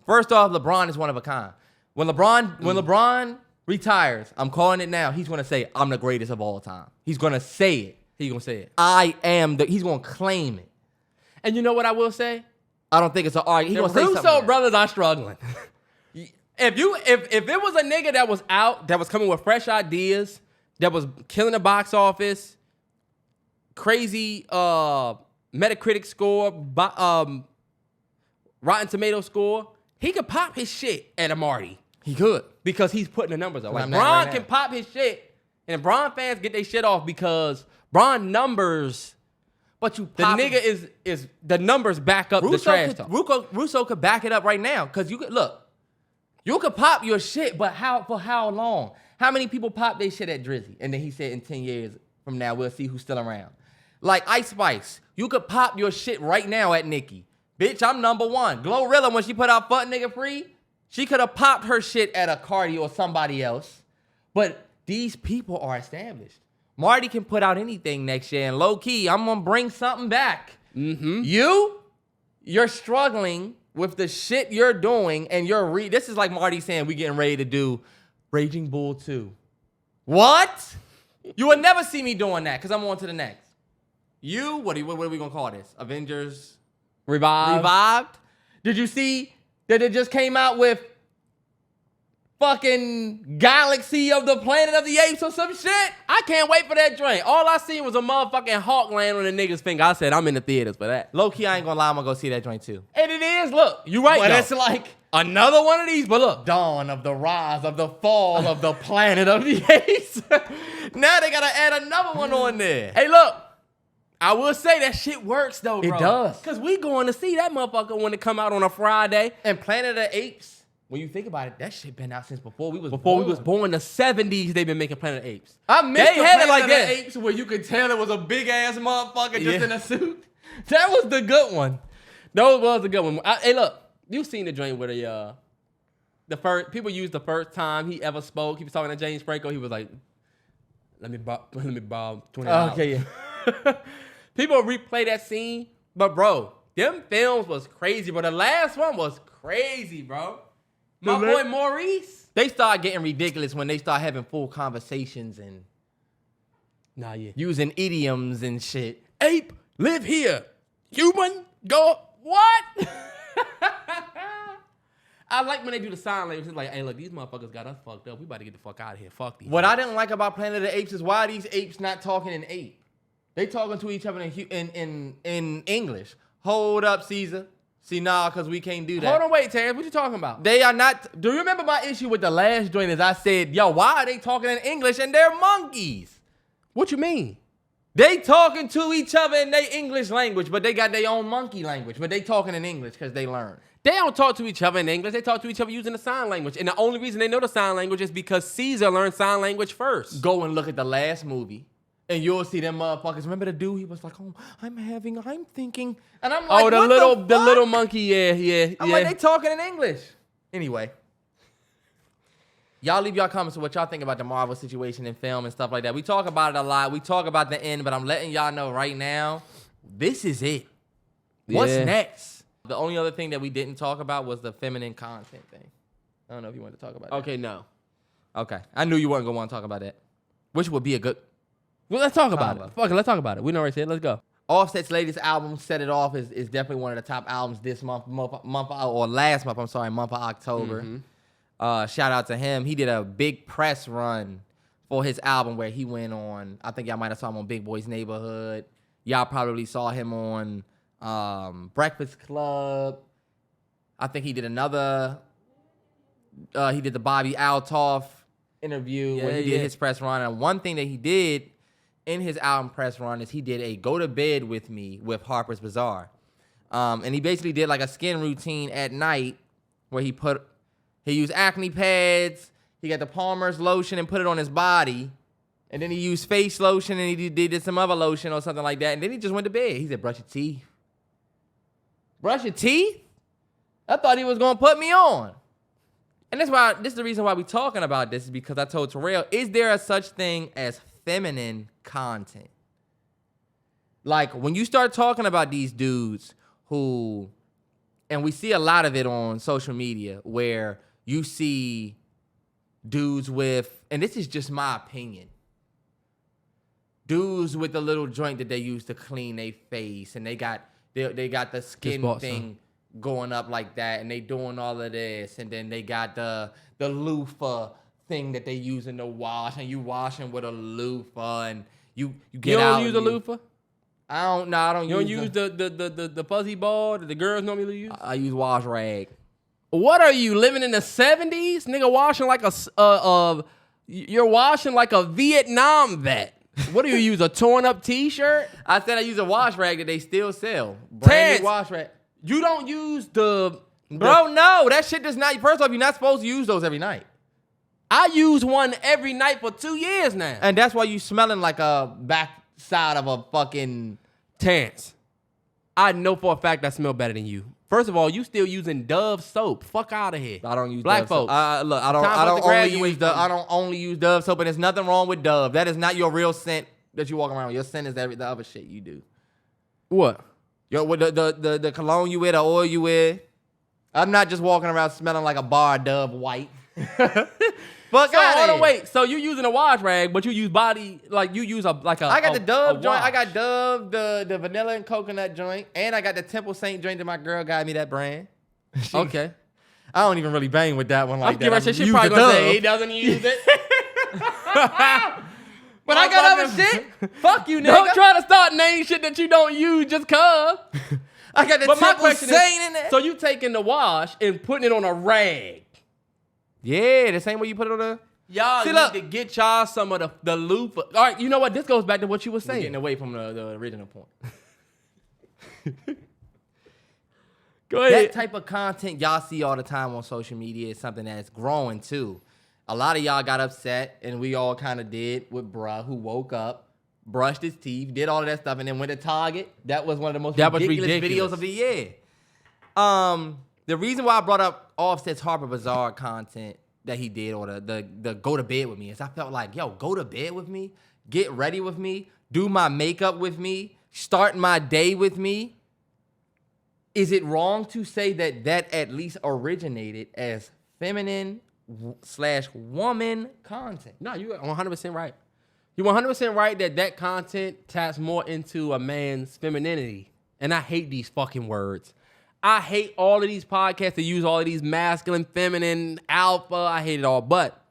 First off, LeBron is one of a kind. When LeBron retires, I'm calling it now. He's going to say, I'm the greatest of all time. He's going to say it. He's going to say it. He's going to claim it. And you know what I will say? I don't think it's an argument. The Russo brothers are struggling. If it was a nigga that was out, that was coming with fresh ideas, that was killing the box office, crazy Metacritic score, Rotten Tomato score, he could pop his shit at a Marty. He could. Because he's putting the numbers up. Like, Bron can pop his shit, and Bron fans get their shit off because Bron numbers... But the nigga is the numbers back up the trash talk. Russo could back it up right now, because you could pop your shit, but for how long? How many people pop their shit at Drizzy? And then he said in 10 years from now, we'll see who's still around. Like Ice Spice, you could pop your shit right now at Nicki. Bitch, I'm number one. Glorilla, when she put out Fuck Nigga Free, she could have popped her shit at a Cardi or somebody else. But these people are established. Marty can put out anything next year, and low-key, I'm going to bring something back. Mm-hmm. You're struggling with the shit you're doing, and this is like Marty saying we getting ready to do Raging Bull 2. What? You will never see me doing that, because I'm on to the next. What are we going to call this? Avengers? Revived? Did you see that it just came out with fucking Galaxy of the Planet of the Apes or some shit? I can't wait for that joint. All I seen was a motherfucking hawk land on a nigga's finger. I said, I'm in the theaters for that. Low-key, I ain't gonna lie, I'm gonna go see that joint too. And it is, look, you right, but though. It's like another one of these, but look. Dawn of the rise of the fall of the Planet of the Apes. Now they gotta add another one on there. Hey, look. I will say that shit works though, bro. It does. Cause we going to see that motherfucker when it come out on a Friday. And Planet of the Apes, when you think about it, that shit been out since before we was Before we was born, the 70s, they've been making Planet of the Apes. I missed They the had it Planet like of that. the Apes where you could tell it was a big ass motherfucker just Yeah. in a suit. That was the good one. Those was a good one. Hey, look, you seen the joint where the first people used the first time he ever spoke. He was talking to James Franco. He was like, "Let me borrow $20." Okay, yeah. People replay that scene, but bro, them films was crazy. Bro, the last one was crazy, bro. My boy Maurice. They start getting ridiculous when they start having full conversations and Nah, yeah. using idioms and shit. Ape, live here. Human, go. What? I like when they do the sign language. It's like, hey, look, these motherfuckers got us fucked up. We about to get the fuck out of here. Fuck these. What I didn't like about Planet of the Apes is why are these apes not talking in ape? They talking to each other in English. Hold up, Caesar. See, nah, because we can't do that. Hold on, wait, Terrance. What you talking about? They are not. Do you remember my issue with the last joint is I said, yo, why are they talking in English and they're monkeys? What you mean? They talking to each other in their English language, but they got their own monkey language, but they talking in English because they learn. They don't talk to each other in English. They talk to each other using the sign language. And the only reason they know the sign language is because Caesar learned sign language first. Go and look at the last movie, and you'll see them motherfuckers. Remember the dude? He was like, "Oh, I'm thinking," and I'm like, Oh, the what the little monkey. Yeah. I'm like, they talking in English. Anyway, y'all leave y'all comments of what y'all think about the Marvel situation in film and stuff like that. We talk about it a lot. We talk about the end, but I'm letting y'all know right now, this is it. What's Yeah. next? The only other thing that we didn't talk about was the feminine content thing. I don't know if you want to talk about that. Okay, no. Okay. I knew you weren't going to want to talk about that. Which would be a good... Well, let's talk about Combo. it. Fuck it, let's talk about it. We know already said. Let's go. Offset's latest album, Set It Off, is definitely one of the top albums this month or last month, month of October. Shout out to him. He did a big press run for his album where he went on, I think y'all might have saw him on Big Boy's Neighborhood. Y'all probably saw him on Breakfast Club. I think he did another, he did the Bobby Altoff interview when he did his press run. And one thing that he did in his album press run is he did a Go to Bed With Me with Harper's Bazaar. And he basically did like a skin routine at night where he used acne pads, he got the Palmer's lotion and put it on his body, and then he used face lotion and he did some other lotion or something like that, and then he just went to bed. He said, brush your teeth. Brush your teeth? I thought he was going to put me on. And this is the reason why we're talking about this, is because I told Terrell, is there a such thing as feminine content? Like, when you start talking about these dudes who, and we see a lot of it on social media, where you see dudes with, and this is just my opinion, dudes with the little joint that they use to clean their face, and they got the skin thing going up like that, and they doing all of this, and then they got the loofah thing that they use in the wash, and you washing with a loofah, and you get out. You don't use a loofah? I don't use the fuzzy ball that the girls normally use? I use wash rag. What are you, living in the 70s? Nigga washing like you're washing like a Vietnam vet. What do you use, a torn up t-shirt? I said I use a wash rag that they still sell. Brand Terrance, new wash rag. You don't use the... Bro, no, that shit does not, first off, you're not supposed to use those every night. I use one every night for 2 years now. And that's why you smelling like a backside of a fucking... Terrance, I know for a fact I smell better than you. First of all, you still using Dove soap. Fuck out of here. I don't use Black Dove folks. soap. Look, I don't only use Dove soap, and there's nothing wrong with Dove. That is not your real scent that you walk around with. Your scent is the other shit you do. What? The cologne you wear, the oil you wear. I'm not just walking around smelling like a bar of Dove white. Fuck So, out hold of on, wait. So you using a wash rag, but you use body, like you use I got the Dove joint. wash. I got Dove, the vanilla and coconut joint, and I got the Temple Saint joint that my girl got me that brand. Okay. I don't even really bang with that one like that. She probably gonna say he doesn't use it. But I got other shit. Fuck you, nigga. Don't try to start name shit that you don't use just cause. I got the But my Temple question Saint in there. So you taking the wash and putting it on a rag. Yeah, the same way you put it on Y'all need to get y'all some of the loop. All right, you know what? This goes back to what you were saying. We're getting away from the original point. Go ahead. That type of content y'all see all the time on social media is something that's growing too. A lot of y'all got upset, and we all kind of did with bruh, who woke up, brushed his teeth, did all of that stuff, and then went to Target. That was one of the most ridiculous videos of the year. The reason why I brought up Offset's Harper Bazaar content that he did, or the go to bed with me, is I felt like, yo, go to bed with me, get ready with me, do my makeup with me, start my day with me. Is it wrong to say that at least originated as feminine / woman content? No, you're 100% right. You're 100% right that content taps more into a man's femininity. And I hate these fucking words. I hate all of these podcasts that use all of these masculine, feminine, alpha. I hate it all. But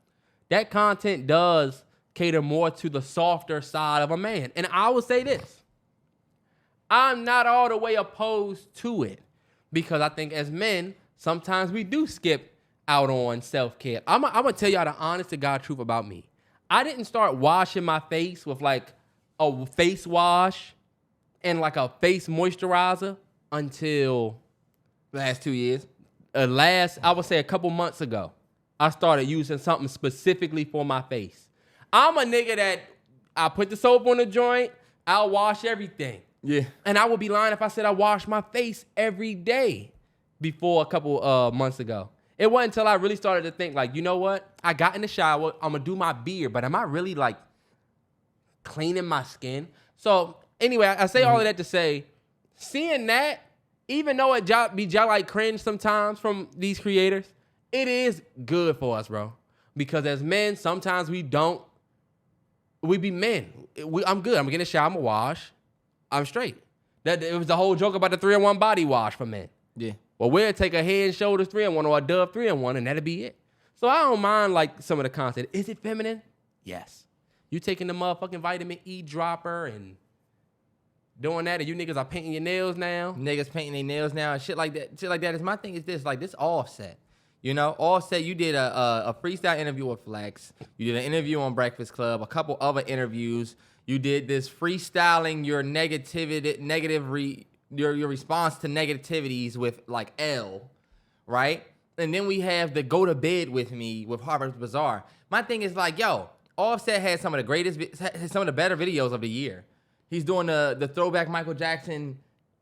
that content does cater more to the softer side of a man. And I will say this. I'm not all the way opposed to it, because I think as men, sometimes we do skip out on self-care. I'm going to tell y'all the honest to God truth about me. I didn't start washing my face with like a face wash and like a face moisturizer until Last 2 years? I would say a couple months ago. I started using something specifically for my face. I'm a nigga that I put the soap on the joint, I'll wash everything. Yeah. And I would be lying if I said I wash my face every day before a couple months ago. It wasn't until I really started to think, like, you know what? I got in the shower, I'm going to do my beard, but am I really, like, cleaning my skin? So, anyway, I say all of that to say, seeing that, even though it be like cringe sometimes from these creators, it is good for us, bro. Because as men, sometimes we be men. I'm good. I'm going to get in the shower, I'm going to wash. I'm straight. It was the whole joke about the 3-in-1 body wash for men. Yeah. Well, we'll take a Head & Shoulders 3-in-1 or a Dove 3-in-1, and that'll be it. So I don't mind, like, some of the content. Is it feminine? Yes. You taking the motherfucking vitamin E dropper and doing that, and you niggas are painting your nails now? Niggas painting their nails now and shit like that. Shit like that is my thing is this, like, this Offset. You know, Offset, you did a freestyle interview with Flex. You did an interview on Breakfast Club, a couple other interviews. You did this freestyling your your response to negativities with like L, right? And then we have the go to bed with me with Harper's Bazaar. My thing is like, yo, Offset had some of the better videos of the year. He's doing the throwback Michael Jackson,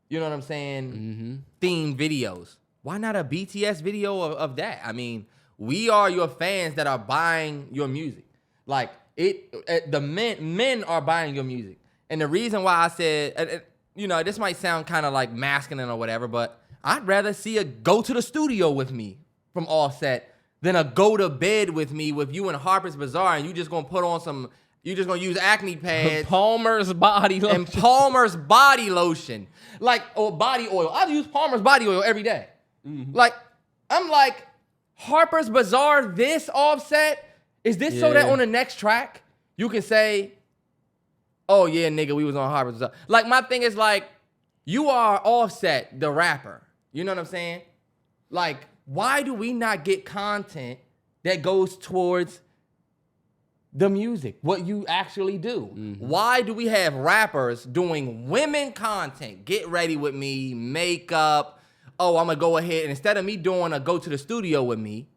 you know what I'm saying, themed videos. Why not a BTS video of that? I mean, we are your fans that are buying your music. Like, the men are buying your music. And the reason why I said, you know, this might sound kind of like masculine or whatever, but I'd rather see a go to the studio with me from Offset than a go to bed with me with you in Harper's Bazaar, and you just gonna put on you just gonna use acne pads. Palmer's body lotion. And Palmer's body lotion. Like, or body oil. I use Palmer's body oil every day. Like, I'm like, Harper's Bazaar, this Offset? Is this so that on the next track, you can say, oh, yeah, nigga, we was on Harper's Bazaar. Like, my thing is, like, you are Offset, the rapper. You know what I'm saying? Like, why do we not get content that goes towards the music, what you actually do? Why do we have rappers doing women content? Get ready with me, makeup. Oh, I'm going to go ahead. And instead of me doing a go to the studio with me,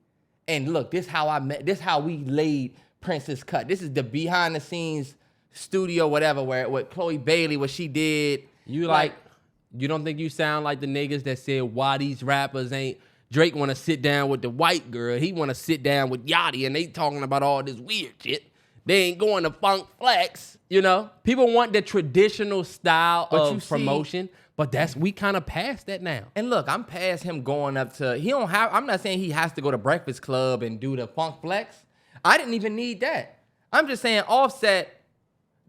and look, this how we laid Prince's cut. This is the behind the scenes studio, whatever, where with Chloe Bailey, what she did. You don't think you sound like the niggas that said why these rappers ain't Drake want to sit down with the white girl, he want to sit down with Yachty, and they talking about all this weird shit. They ain't going to Funk Flex, you know? People want the traditional style of promotion, but we kind of past that now. And look, I'm past him going up to, I'm not saying he has to go to Breakfast Club and do the Funk Flex. I didn't even need that. I'm just saying Offset,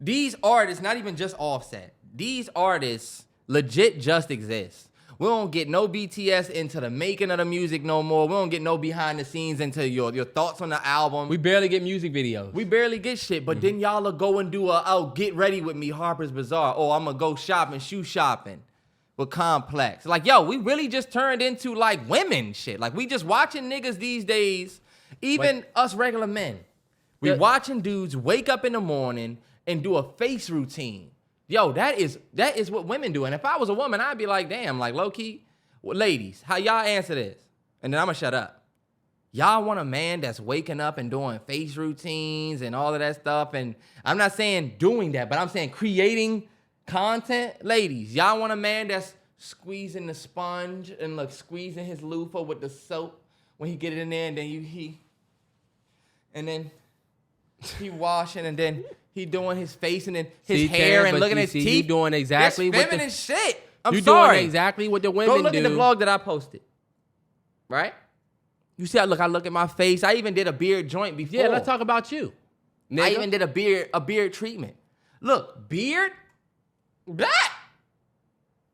these artists, not even just Offset, these artists legit just exist. We don't get no BTS into the making of the music no more. We don't get no behind the scenes into your thoughts on the album. We barely get music videos. We barely get shit. But then y'all will go and do get ready with me, Harper's Bazaar. Oh, I'm going to go shoe shopping with Complex. Like, yo, we really just turned into like women shit. Like, we just watching niggas these days, even us regular men. We watching dudes wake up in the morning and do a face routine. Yo, that is what women do. And if I was a woman, I'd be like, damn, like low key, ladies, how y'all answer this? And then I'm gonna shut up. Y'all want a man that's waking up and doing face routines and all of that stuff. And I'm not saying doing that, but I'm saying creating content. Ladies, y'all want a man that's squeezing the sponge and like squeezing his loofah with the soap when he get it in there, and then he washing, and then he doing his face and then his hair and looking at his teeth. You doing exactly what feminine shit. I'm sorry. Doing exactly what the women do. Go look at the blog that I posted. Right? You see, I look at my face. I even did a beard joint before. Yeah, let's talk about you. Nigga. I even did a beard treatment. Look, beard, black.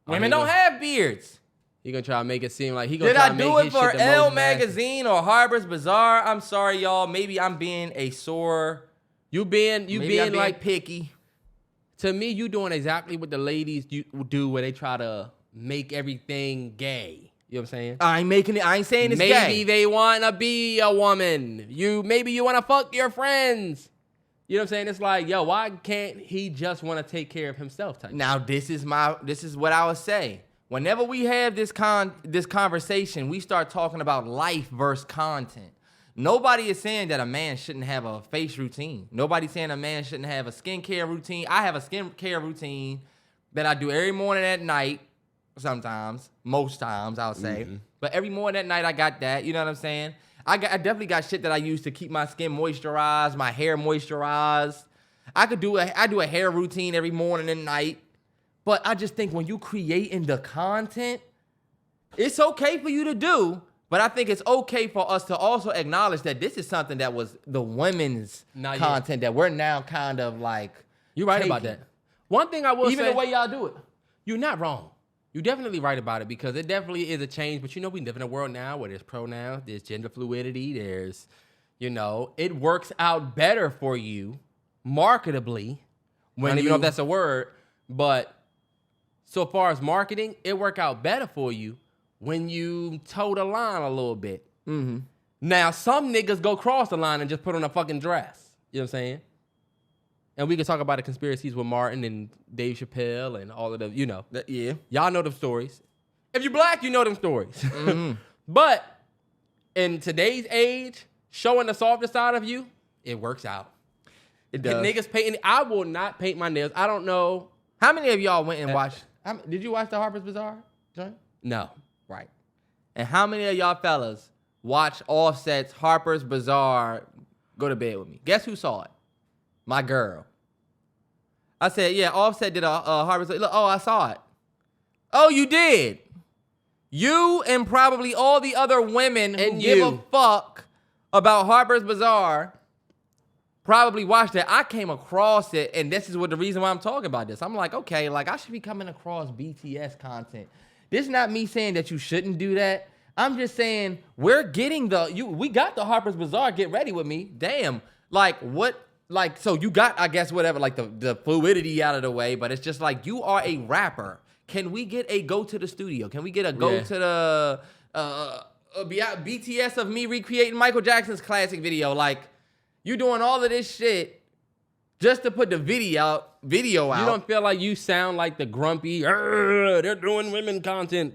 Women don't have beards. He gonna try to make it seem like he gonna Did try I to make do it his for shit the Elle most Magazine or Harper's Bazaar? I'm sorry, y'all. Maybe I'm being a sore. You being like picky. To me, you doing exactly what the ladies do where they try to make everything gay. You know what I'm saying? I ain't saying it's gay. Maybe they wanna be a woman. Maybe you wanna fuck your friends. You know what I'm saying? It's like, yo, why can't he just wanna take care of himself type? Now this is what I would say. Whenever we have this conversation, we start talking about life versus content. Nobody is saying that a man shouldn't have a face routine. Nobody's saying a man shouldn't have a skincare routine. I have a skincare routine that I do every morning at night. Sometimes, most times, I'll say. Mm-hmm. But every morning at night, I got that. You know what I'm saying? I definitely got shit that I use to keep my skin moisturized, my hair moisturized. I do a hair routine every morning and night. But I just think when you creating the content, it's okay for you to do. But I think it's okay for us to also acknowledge that this is something that was the women's content that we're now kind of like. You're right about that. One thing I will say. Even the way y'all do it. You're not wrong. You're definitely right about it because it definitely is a change. But we live in a world now where there's pronouns, there's gender fluidity, there's, it works out better for you marketably. I don't even know if that's a word, but so far as marketing, it work out better for you when you toe the line a little bit. Mm-hmm. Now, some niggas go cross the line and just put on a fucking dress. You know what I'm saying? And we can talk about the conspiracies with Martin and Dave Chappelle and all of them, Yeah. Y'all know them stories. If you're black, you know them stories. Mm-hmm. But in today's age, showing the softer side of you, it works out. It does. Niggas painting, I will not paint my nails. I don't know. How many of y'all went and watched? Did you watch the Harper's Bazaar joint? No. Right. And how many of y'all fellas watched Offset's Harper's Bazaar Go to Bed With Me? Guess who saw it? My girl. I said, yeah, Offset did a Harper's. Look, oh, I saw it. Oh, you did. You and probably all the other women who give a fuck about Harper's Bazaar probably watched it. I came across it, and this is what the reason why I'm talking about this. I'm like, okay, like I should be coming across BTS content. This is not me saying that you shouldn't do that. I'm just saying we're getting we got the Harper's Bazaar Get Ready With Me. Damn. Like what? Like, so you got, I guess, whatever, like the fluidity out of the way, but it's just like you are a rapper. Can we get a go to the studio? Can we get a go to the BTS of me recreating Michael Jackson's classic video? Like, you doing all of this shit just to put the video out. You don't feel like you sound like the grumpy, they're doing women content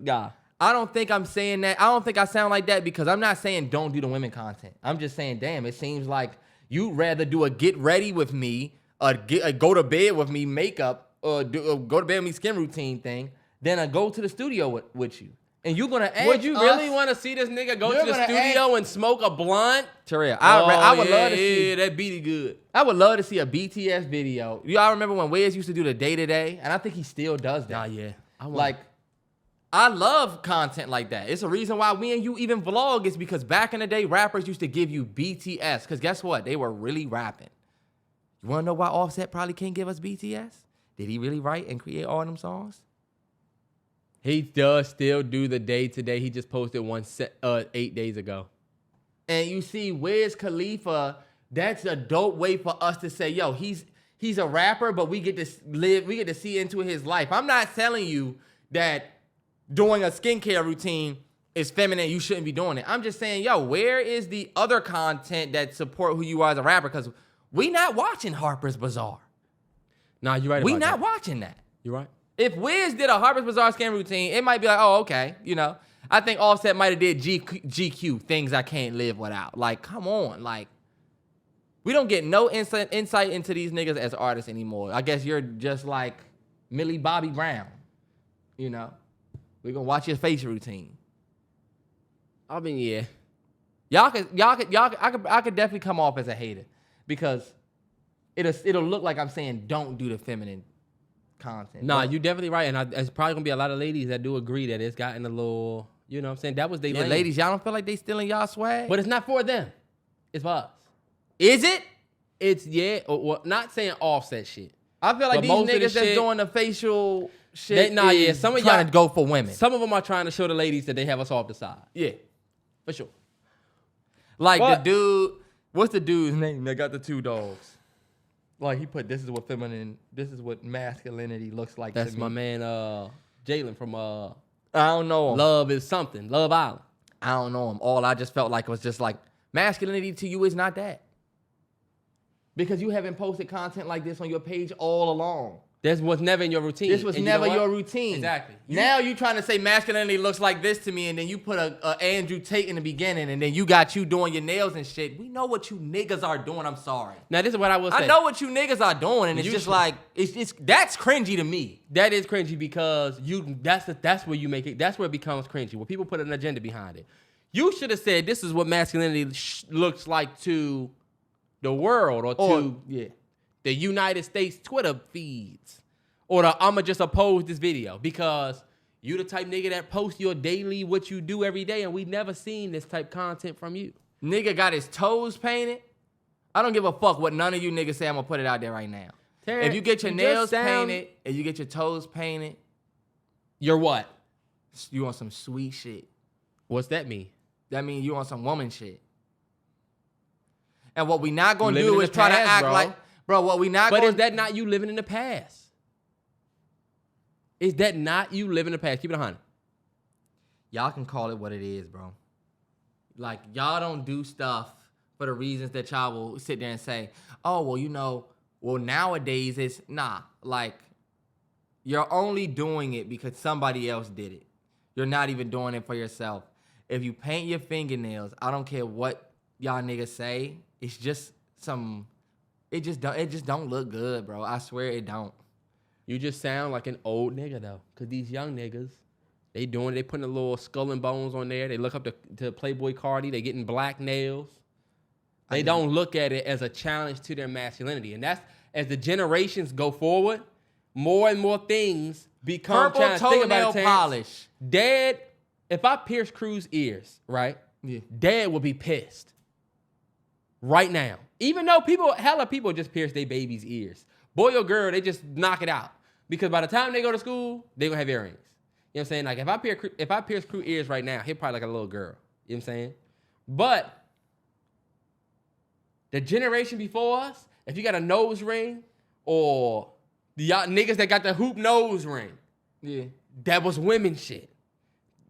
guy. I don't think I'm saying that. I don't think I sound like that because I'm not saying don't do the women content. I'm just saying, damn, it seems like you'd rather do a get ready with me, a go to bed with me makeup, or go to bed with me skin routine thing than a go to the studio with you. And you're going to ask Would you really want to see this nigga go to the studio and smoke a blunt? Terrell, I would love to see. Yeah, that beat good. I would love to see a BTS video. Y'all remember when Wiz used to do the day-to-day? And I think he still does that. Nah, yeah. I love content like that. It's a reason why we and you even vlog is because back in the day, rappers used to give you BTS. Because guess what? They were really rapping. You want to know why Offset probably can't give us BTS? Did he really write and create all them songs? He does still do the day-to-day. He just posted one 8 days ago. And you see Wiz Khalifa, that's a dope way for us to say, yo, he's a rapper, but we get to see into his life. I'm not telling you that doing a skincare routine it's feminine, you shouldn't be doing it. I'm just saying, yo, where is the other content that support who you are as a rapper? Because we not watching Harper's Bazaar. Nah, you're right. We not watching that. You're right. If Wiz did a Harper's Bazaar skin routine, it might be like, oh, okay, you know. I think Offset might have did GQ, things I can't live without. Like, come on, like, we don't get no insight into these niggas as artists anymore. I guess you're just like Millie Bobby Brown, you know. We gonna watch your face routine. I mean, yeah. I could definitely come off as a hater because it'll look like I'm saying don't do the feminine content. Nah, you definitely right, and there's probably gonna be a lot of ladies that do agree that it's gotten a little, you know what I'm saying? That was their lane. Ladies, y'all don't feel like they stealing y'all swag? But it's not for them. It's for us. Is it? It's, yeah, well, not saying Offset shit. I feel like these niggas that's doing the facial shit some of trying y'all to go for women. Some of them are trying to show the ladies that they have us off the side. Yeah. For sure. Like the dude, what's the dude's name that got the two dogs? Like he put, this is what masculinity looks like. That's to me. my man, Jalen from I don't know him. Love is something. Love Island. I don't know him. All I just felt like was just like masculinity to you is not that. Because you haven't posted content like this on your page all along. This was never in your routine. This was never your routine. Exactly. Now you trying to say masculinity looks like this to me, and then you put a Andrew Tate in the beginning, and then you got you doing your nails and shit. We know what you niggas are doing. I'm sorry. Now this is what I will say. I know what you niggas are doing, and it's just like it's that's cringy to me. That is cringy because that's where you make it. That's where it becomes cringy. Where people put an agenda behind it. You should have said this is what masculinity looks like to the world or to the United States Twitter feeds, or I'ma just oppose this video because you the type nigga that posts your daily what you do every day, and we never seen this type content from you. Nigga got his toes painted. I don't give a fuck what none of you niggas say. I'm gonna put it out there right now. Terrance, if you get your nails painted and you get your toes painted, you're what? You on some sweet shit. What's that mean? That means you on some woman shit. And what we not gonna do is try to act like, bro, what we not gonna... But is that not you living in the past? Is that not you living in the past? Keep it 100. Y'all can call it what it is, bro. Like, y'all don't do stuff for the reasons that y'all will sit there and say, oh, well, you know, well, nowadays it's... Nah, like, you're only doing it because somebody else did it. You're not even doing it for yourself. If you paint your fingernails, I don't care what y'all niggas say. It's just some... It just don't look good, bro. I swear it don't. You just sound like an old nigga, though. Because these young niggas, they putting a little skull and bones on there. They look up to Playboy Cardi. They getting black nails. They don't look at it as a challenge to their masculinity. And that's, as the generations go forward, more and more things become purple toenail polish. Dad, if I pierce Cruz's ears, right? Yeah. Dad will be pissed. Right now. Even though hella people just pierce their baby's ears. Boy or girl, they just knock it out. Because by the time they go to school, they gonna have earrings. You know what I'm saying? Like if I pierce Cruz ears right now, he'll probably like a little girl. You know what I'm saying? But the generation before us, if you got a nose ring or the y'all niggas that got the hoop nose ring, yeah, that was women shit.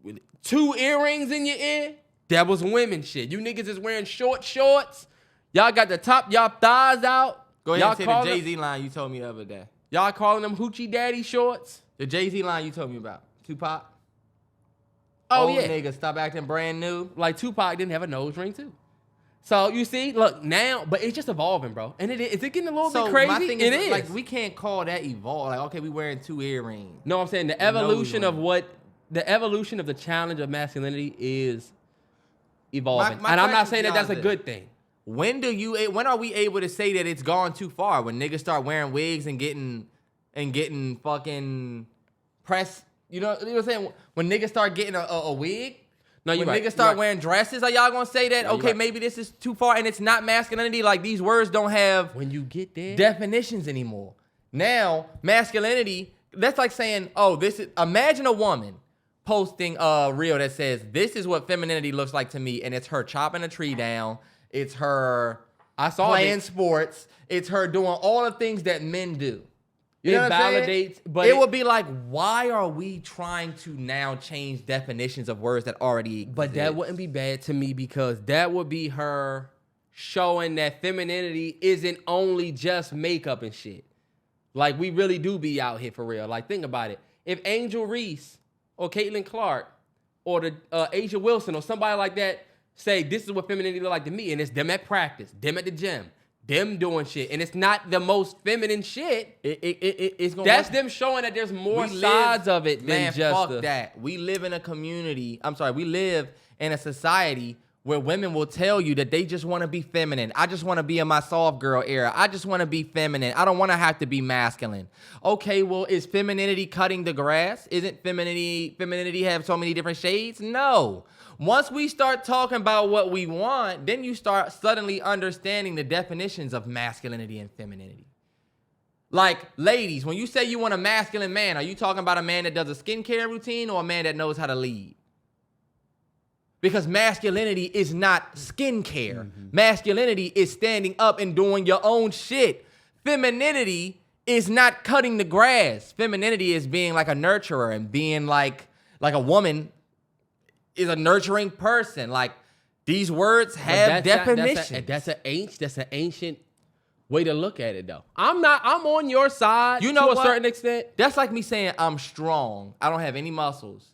With 2 earrings in your ear, that was women shit. You niggas is wearing short shorts. Y'all got the top, y'all thighs out. Go ahead and say the Jay-Z line you told me the other day. Y'all calling them hoochie daddy shorts? The Jay-Z line you told me about. Tupac. Oh, old yeah. Nigga, stop acting brand new. Like Tupac didn't have a nose ring too. So you see, look now, but it's just evolving, bro. And is it getting a little bit crazy? My thing it is, is. like, we can't call that evolve. Like, okay, we wearing 2 earrings. No, I'm saying the evolution of the challenge of masculinity is evolving. And I'm not saying that that's a good thing. When are we able to say that it's gone too far? When niggas start wearing wigs and getting fucking pressed, you know what I'm saying? When niggas start getting a wig, no, you when right. niggas start wearing dresses, are y'all gonna say that? No, okay, maybe this is too far and it's not masculinity. Like these words don't have when you get there definitions anymore. Now masculinity, that's like saying, oh, this is. Imagine a woman posting a reel that says, "This is what femininity looks like to me," and it's her chopping a tree down. It's her playing sports. It's her doing all the things that men do. You know it what I'm saying? validates, but it would be like, why are we trying to now change definitions of words that already exist? But that wouldn't be bad to me because that would be her showing that femininity isn't only just makeup and shit. Like, we really do be out here for real. Like, think about it. If Angel Reese or Caitlin Clark or the Asia Wilson or somebody like that say, this is what femininity look like to me, and it's them at practice, them at the gym, them doing shit, and it's not the most feminine shit, it's gonna that's them showing that there's more sides of it than just fuck that. We live in a community. We live in a society where women will tell you that they just want to be feminine. I just want to be in my soft girl era. I just want to be feminine. I don't want to have to be masculine. Okay, well, is femininity cutting the grass? Isn't femininity have so many different shades? No. Once we start talking about what we want, then you start suddenly understanding the definitions of masculinity and femininity. Like, ladies, when you say you want a masculine man, are you talking about a man that does a skincare routine or a man that knows how to lead? Because masculinity is not skincare. Mm-hmm. Masculinity is standing up and doing your own shit. Femininity is not cutting the grass. Femininity is being like a nurturer and being like a woman is a nurturing person. Like, these words have definitions. That's an ancient way to look at it, though. I'm on your side, you know, to a certain extent. That's like me saying I'm strong. I don't have any muscles.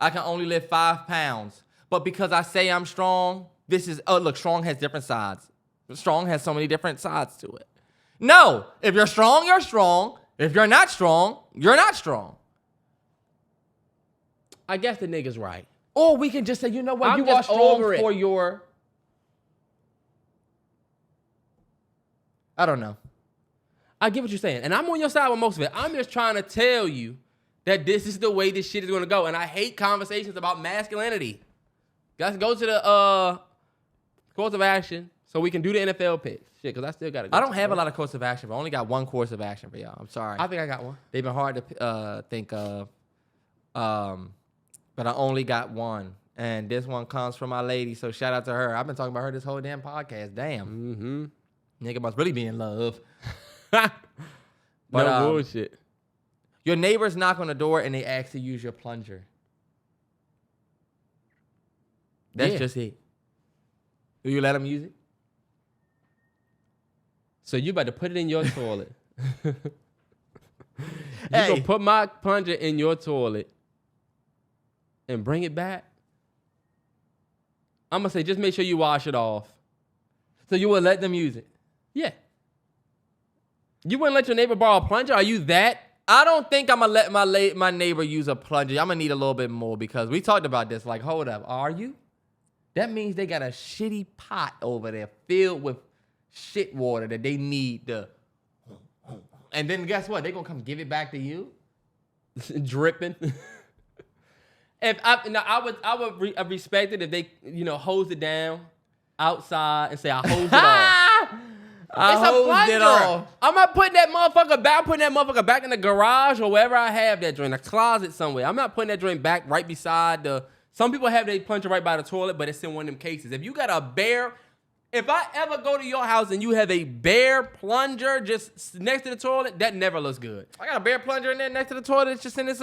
I can only lift 5 pounds. But because I say I'm strong, look, strong has different sides. Strong has so many different sides to it. No, if you're strong, you're strong. If you're not strong, you're not strong. I guess the nigga's right. Or we can just say, you know what, you are strong for your... I don't know. I get what you're saying. And I'm on your side with most of it. I'm just trying to tell you that this is the way this shit is going to go. And I hate conversations about masculinity. Let's go to the course of action so we can do the NFL picks. Shit, because I still got to go. I don't have a lot of course of action. I only got one course of action for y'all. I'm sorry. I think I got one. They've been hard to think of. But I only got one. And this one comes from my lady, so shout out to her. I've been talking about her this whole damn podcast. Damn. Mm-hmm. Nigga must really be in love. But, no bullshit. Your neighbors knock on the door and they ask to use your plunger. That's just it. Do you let them use it? So you about to put it in your toilet. You gonna put my plunger in your toilet and bring it back? I'm gonna say just make sure you wash it off. So you would let them use it? Yeah. You wouldn't let your neighbor borrow a plunger? Are you that? I don't think I'm gonna let my neighbor use a plunger. I'm gonna need a little bit more because we talked about this. Like, hold up, are you? That means they got a shitty pot over there filled with shit water that they need to. And then guess what? They gonna come give it back to you? Dripping. I would respect it if they, hose it down outside and say I hose it off. It's a plunger. I'm not putting that motherfucker back. I'm putting that motherfucker back in the garage or wherever I have that joint, a closet somewhere. I'm not putting that joint back right beside the. Some people have their plunger right by the toilet, but it's in one of them cases. If you got a bare, if I ever go to your house and you have a bare plunger just next to the toilet, that never looks good. I got a bare plunger in there next to the toilet. It's just in this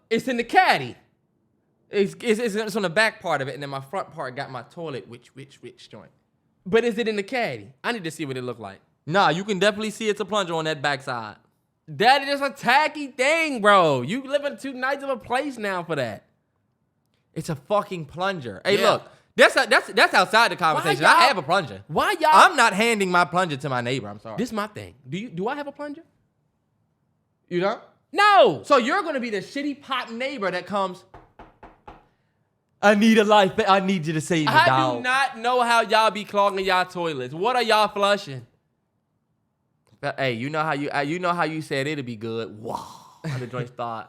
It's in the caddy. It's on the back part of it, and then my front part got my toilet, which joint. But is it in the caddy? I need to see what it look like. Nah, you can definitely see it's a plunger on that backside. That is just a tacky thing, bro. You live in too nice of a place now for that. It's a fucking plunger. Hey, look, that's outside the conversation. I have a plunger. Why y'all? I'm not handing my plunger to my neighbor. I'm sorry. This is my thing. Do I have a plunger? You don't? No. So you're gonna be the shitty pot neighbor that comes. I need a life. I need you to save a dog. I do not know how y'all be clogging y'all toilets. What are y'all flushing? Hey, you know how you said it'd be good. Wow, how the joint start.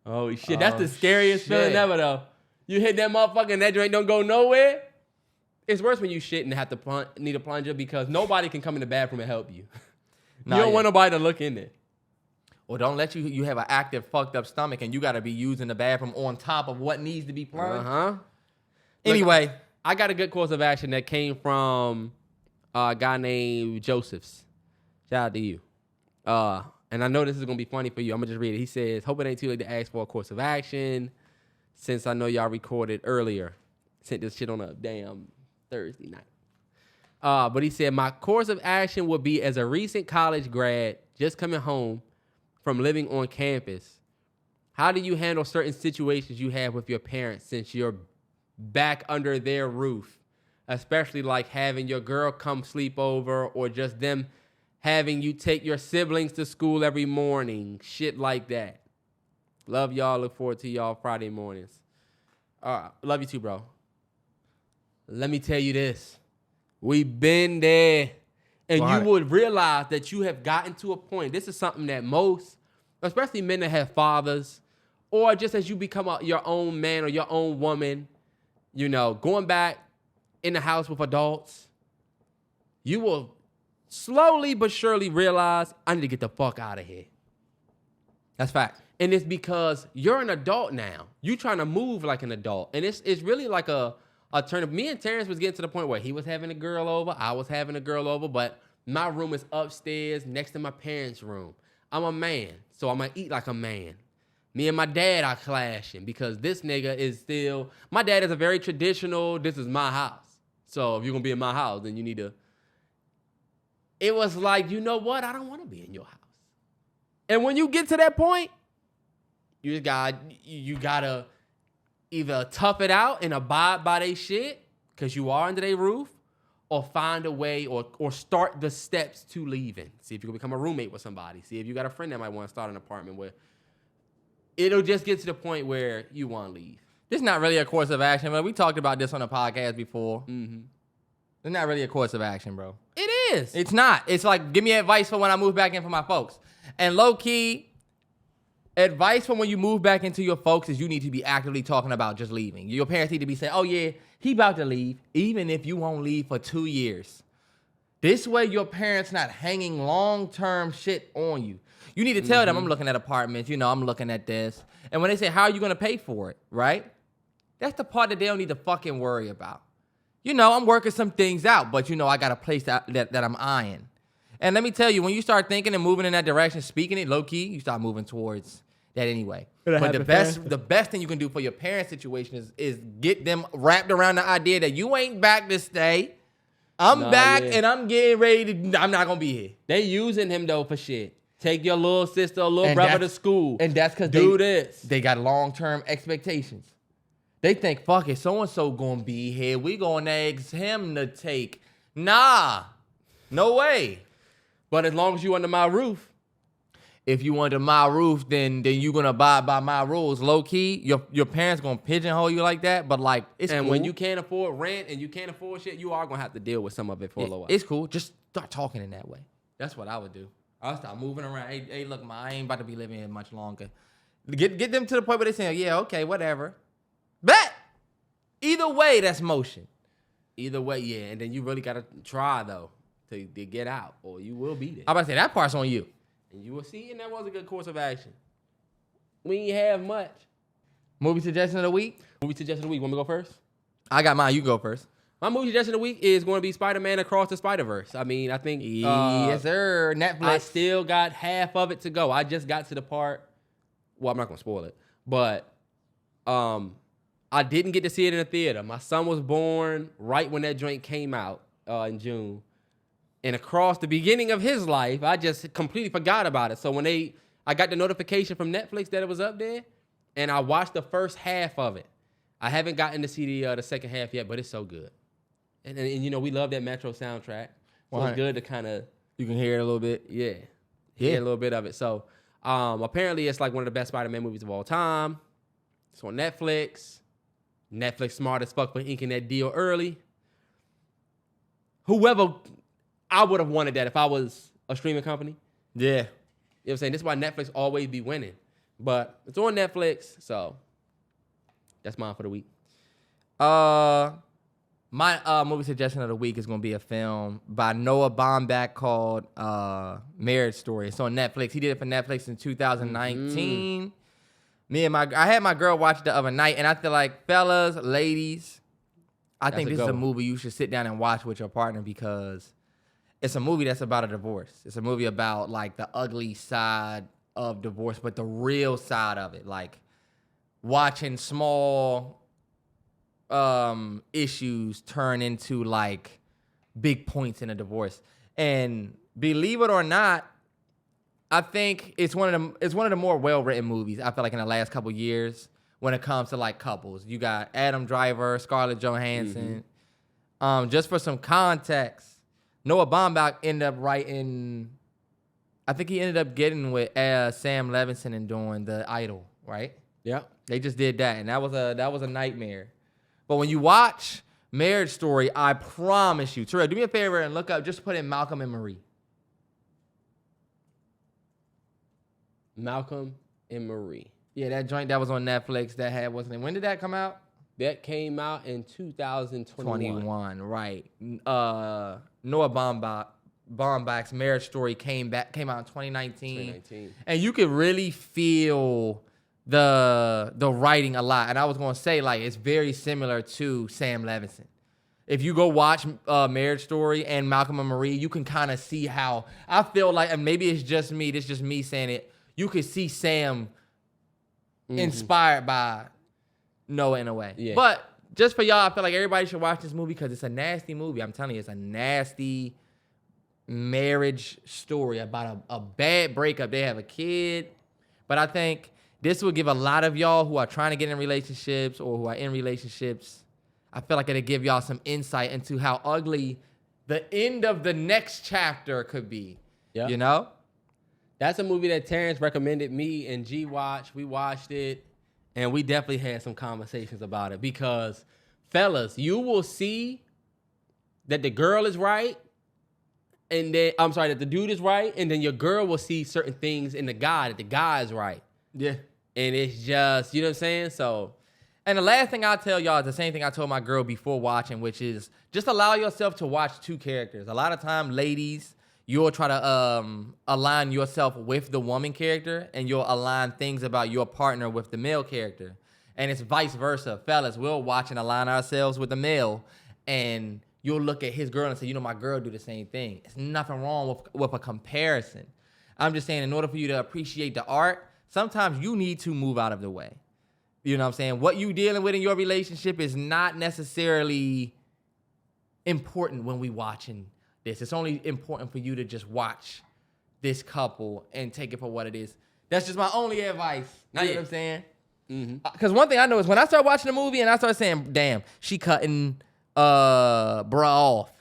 Oh shit, that's the scariest feeling ever though. You hit that motherfucker and that joint don't go nowhere. It's worse when you shit and have to need a plunger because nobody can come in the bathroom and help you. You don't want nobody to look in there. Or don't let you have an active fucked up stomach and you got to be using the bathroom on top of what needs to be plunged. Anyway, look, I got a good course of action that came from a guy named Joseph's. Shout out to you. And I know this is gonna be funny for you. I'm gonna just read it. He says, "Hope it ain't too late to ask for a course of action. Since I know y'all recorded earlier, sent this shit on a damn Thursday night. But he said, my course of action would be as a recent college grad just coming home from living on campus. How do you handle certain situations you have with your parents since you're back under their roof? Especially like having your girl come sleep over or just them having you take your siblings to school every morning. Shit like that. Love y'all. Look forward to y'all Friday mornings. Love you too, bro. Let me tell you this. We've been there. And you would realize that you have gotten to a point. This is something that most, especially men that have fathers, or just as you become your own man or your own woman, you know, going back in the house with adults, you will slowly but surely realize, I need to get the fuck out of here. That's fact. And it's because you're an adult now. You trying to move like an adult. And it's really like a turn of me and Terrance was getting to the point where he was having a girl over, I was having a girl over, but my room is upstairs next to my parents' room. I'm a man, so I'm gonna eat like a man. Me and my dad are clashing because this nigga is still, my dad is a very traditional, this is my house. So if you're gonna be in my house, then you need to. It was like, you know what? I don't wanna be in your house. And when you get to that point, you gotta either tough it out and abide by their shit, because you are under their roof, or find a way or start the steps to leaving. See if you can become a roommate with somebody. See if you got a friend that might want to start an apartment with. It'll just get to the point where you want to leave. This is not really a course of action, but we talked about this on a podcast before. Mm-hmm. It's not really a course of action, bro. It is. It's not. It's like, give me advice for when I move back in for my folks. And low-key, advice for when you move back into your folks is you need to be actively talking about just leaving. Your parents need to be saying, oh, yeah, he about to leave, even if you won't leave for 2 years. This way, your parents not hanging long-term shit on you. You need to tell them, I'm looking at apartments, you know, I'm looking at this. And when they say, how are you going to pay for it, right? That's the part that they don't need to fucking worry about. You know, I'm working some things out, but, you know, I got a place that I'm eyeing. And let me tell you, when you start thinking and moving in that direction, speaking it low-key, you start moving towards that anyway. But the best thing you can do for your parents' situation is get them wrapped around the idea that you ain't back to stay. I'm back and I'm getting ready to, I'm not going to be here. They using him, though, for shit. Take your little sister or little brother to school. And that's because they got long-term expectations. They think, fuck it, so-and-so going to be here. We going to ask him to take. Nah, no way. But as long as you under my roof. If you under my roof, then you going to abide by my rules. Low-key, your parents going to pigeonhole you like that, but like, it's and cool. When you can't afford rent and you can't afford shit, you are going to have to deal with some of it for a little while. It's cool. Just start talking in that way. That's what I would do. I'll start moving around. Hey, look, I ain't about to be living here much longer. Get them to the point where they say, yeah, okay, whatever. Bet. Either way, that's motion. Either way, yeah. And then you really got to try, though, to get out, or you will be there. I'm about to say, that part's on you. And you will see, and that was a good course of action. We ain't have much. Movie suggestion of the week? Movie suggestion of the week. Want me to go first? I got mine. You go first. My movie suggestion of the week is going to be Spider-Man Across the Spider-Verse. I mean, I think... yes, sir. Netflix. I still got half of it to go. I just got to the part... Well, I'm not going to spoil it. But I didn't get to see it in the theater. My son was born right when that joint came out in June. And across the beginning of his life, I just completely forgot about it. So when I got the notification from Netflix that it was up there, and I watched the first half of it. I haven't gotten to see the second half yet, but it's so good. And you know, we love that Metro soundtrack. So it's good to kind of... You can hear it a little bit. Yeah. Hear a little bit of it. So apparently it's like one of the best Spider-Man movies of all time. It's on Netflix. Netflix smart as fuck for inking that deal early. Whoever... I would have wanted that if I was a streaming company. Yeah. You know what I'm saying? This is why Netflix always be winning. But it's on Netflix, so that's mine for the week. My movie suggestion of the week is going to be a film by Noah Baumbach called Marriage Story. It's on Netflix. He did it for Netflix in 2019. I had my girl watch it the other night, and I feel like, fellas, ladies, I think this is a movie you should sit down and watch with your partner because it's a movie that's about a divorce. It's a movie about like the ugly side of divorce, but the real side of it, like watching small issues turn into like big points in a divorce. And believe it or not, I think it's one of the more well-written movies, I feel like, in the last couple years when it comes to like couples. You got Adam Driver, Scarlett Johansson. Just for some context, Noah Baumbach ended up writing, I think he ended up getting with Sam Levinson and doing The Idol, right? Yeah. They just did that, and that was a nightmare. But when you watch Marriage Story, I promise you, Terrell, do me a favor and look up, just put in Malcolm and Marie. Malcolm and Marie. Yeah, that joint that was on Netflix that had, wasn't it? When did that come out? That came out in 2021. Right. Noah Baumbach's Marriage Story came out in 2019. And you could really feel the writing a lot. And I was going to say, like, it's very similar to Sam Levinson. If you go watch Marriage Story and Malcolm and Marie, you can kind of see how, I feel like, and maybe it's just me, this is just me saying it, you could see Sam inspired by Noah in a way. Yeah. But just for y'all, I feel like everybody should watch this movie because it's a nasty movie. I'm telling you, it's a nasty marriage story about a bad breakup. They have a kid. But I think this will give a lot of y'all who are trying to get in relationships or who are in relationships, I feel like it'll give y'all some insight into how ugly the end of the next chapter could be. Yeah. You know? That's a movie that Terrance recommended me and G watch. We watched it, and we definitely had some conversations about it because, fellas, you will see that the girl is right, and then, that the dude is right, and then your girl will see certain things in the guy that the guy is right. Yeah. And it's just, you know what I'm saying? So, and the last thing I'll tell y'all is the same thing I told my girl before watching, which is just allow yourself to watch two characters. A lot of time, ladies, you'll try to align yourself with the woman character, and you'll align things about your partner with the male character. And it's vice versa. Fellas, we'll watch and align ourselves with the male, and you'll look at his girl and say, you know, my girl do the same thing. It's nothing wrong with a comparison. I'm just saying, in order for you to appreciate the art, sometimes you need to move out of the way. You know what I'm saying? What you dealing with in your relationship is not necessarily important when we watching this. It's only important for you to just watch this couple and take it for what it is. That's just my only advice. You know what I'm saying? Because one thing I know is when I start watching the movie and I start saying, damn, she cutting bra off,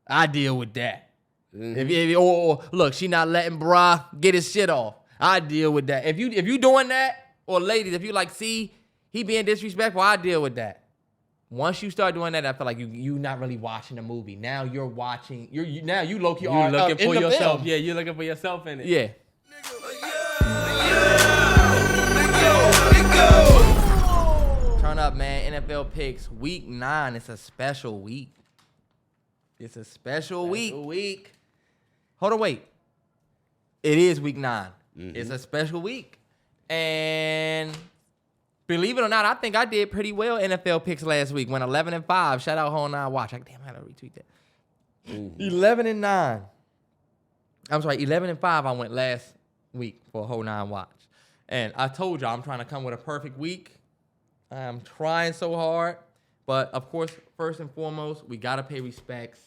I deal with that. Or look, she not letting bra get his shit off, I deal with that. If you doing that, or ladies, if you like, see, he being disrespectful, I deal with that. Once you start doing that, I feel like you not really watching the movie. Now you're watching. Now you low-key are looking for yourself. Film. Yeah, you're looking for yourself in it. Yeah. Turn up, man. NFL picks week 9. It's a special week. It's a special week. Hold on, wait. It is week 9. It's a special week, and believe it or not, I think I did pretty well NFL picks last week. Went 11-5. Shout out Whole 9 Watch. Damn, I gotta retweet that. 11-9. I'm sorry, 11-5. I went last week for Whole 9 Watch, and I told y'all I'm trying to come with a perfect week. I'm trying so hard, but of course, first and foremost, we gotta pay respects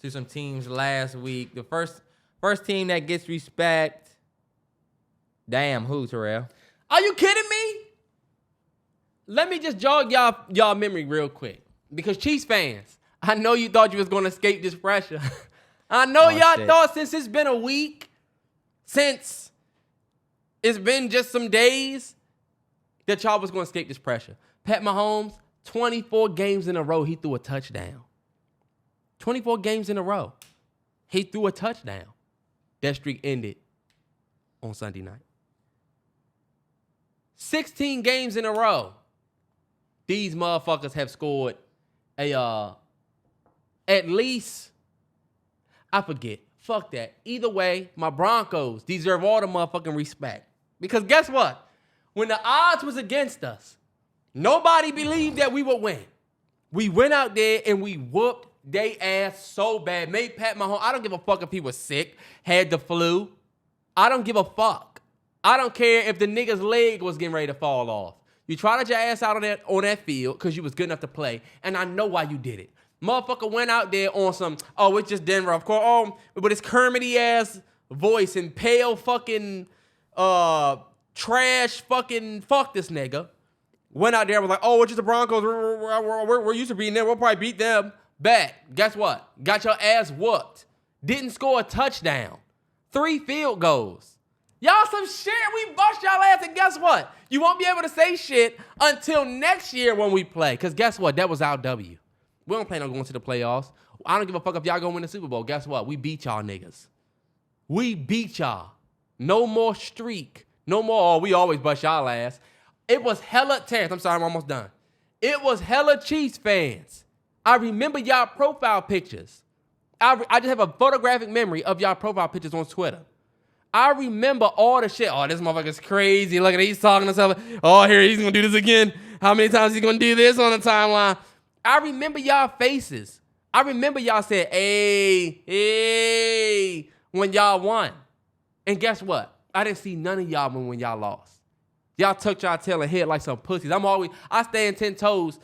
to some teams last week. The first team that gets respect. Damn, who, Terrell? Are you kidding me? Let me just jog y'all memory real quick. Because Chiefs fans, I know you thought you was going to escape this pressure. I know y'all thought since it's been a week, since it's been just some days, that y'all was going to escape this pressure. Pat Mahomes, 24 games in a row, he threw a touchdown. 24 games in a row, he threw a touchdown. That streak ended on Sunday night. 16 games in a row, these motherfuckers have scored at least, I forget. Fuck that. Either way, my Broncos deserve all the motherfucking respect. Because guess what? When the odds was against us, nobody believed that we would win. We went out there and we whooped they ass so bad. Made Pat Mahomes. I don't give a fuck if he was sick, had the flu. I don't give a fuck. I don't care if the nigga's leg was getting ready to fall off. You trotted your ass out on that field because you was good enough to play, and I know why you did it. Motherfucker went out there on some, oh, it's just Denver, of course, but his Kermity ass voice and pale fucking trash fucking fuck this nigga. Went out there, was like, oh, it's just the Broncos. We're used to beating them. We'll probably beat them back. Guess what? Got your ass whooped. Didn't score a touchdown. 3 field goals. Y'all some shit. We bust y'all ass, and guess what? You won't be able to say shit until next year when we play. Because guess what? That was our W. We don't plan on going to the playoffs. I don't give a fuck if y'all go win the Super Bowl. Guess what? We beat y'all niggas. We beat y'all. No more streak. No more, oh, we always bust y'all ass. It was hella Terrance. I'm sorry, I'm almost done. It was hella Chiefs fans. I remember y'all profile pictures. I just have a photographic memory of y'all profile pictures on Twitter. I remember all the shit. Oh, this motherfucker's crazy. Look at it. He's talking to himself. Oh, here, he's going to do this again. How many times he's going to do this on the timeline? I remember y'all faces. I remember y'all said, hey, when y'all won. And guess what? I didn't see none of y'all when y'all lost. Y'all tucked y'all tail and head like some pussies. I stand 10 toes.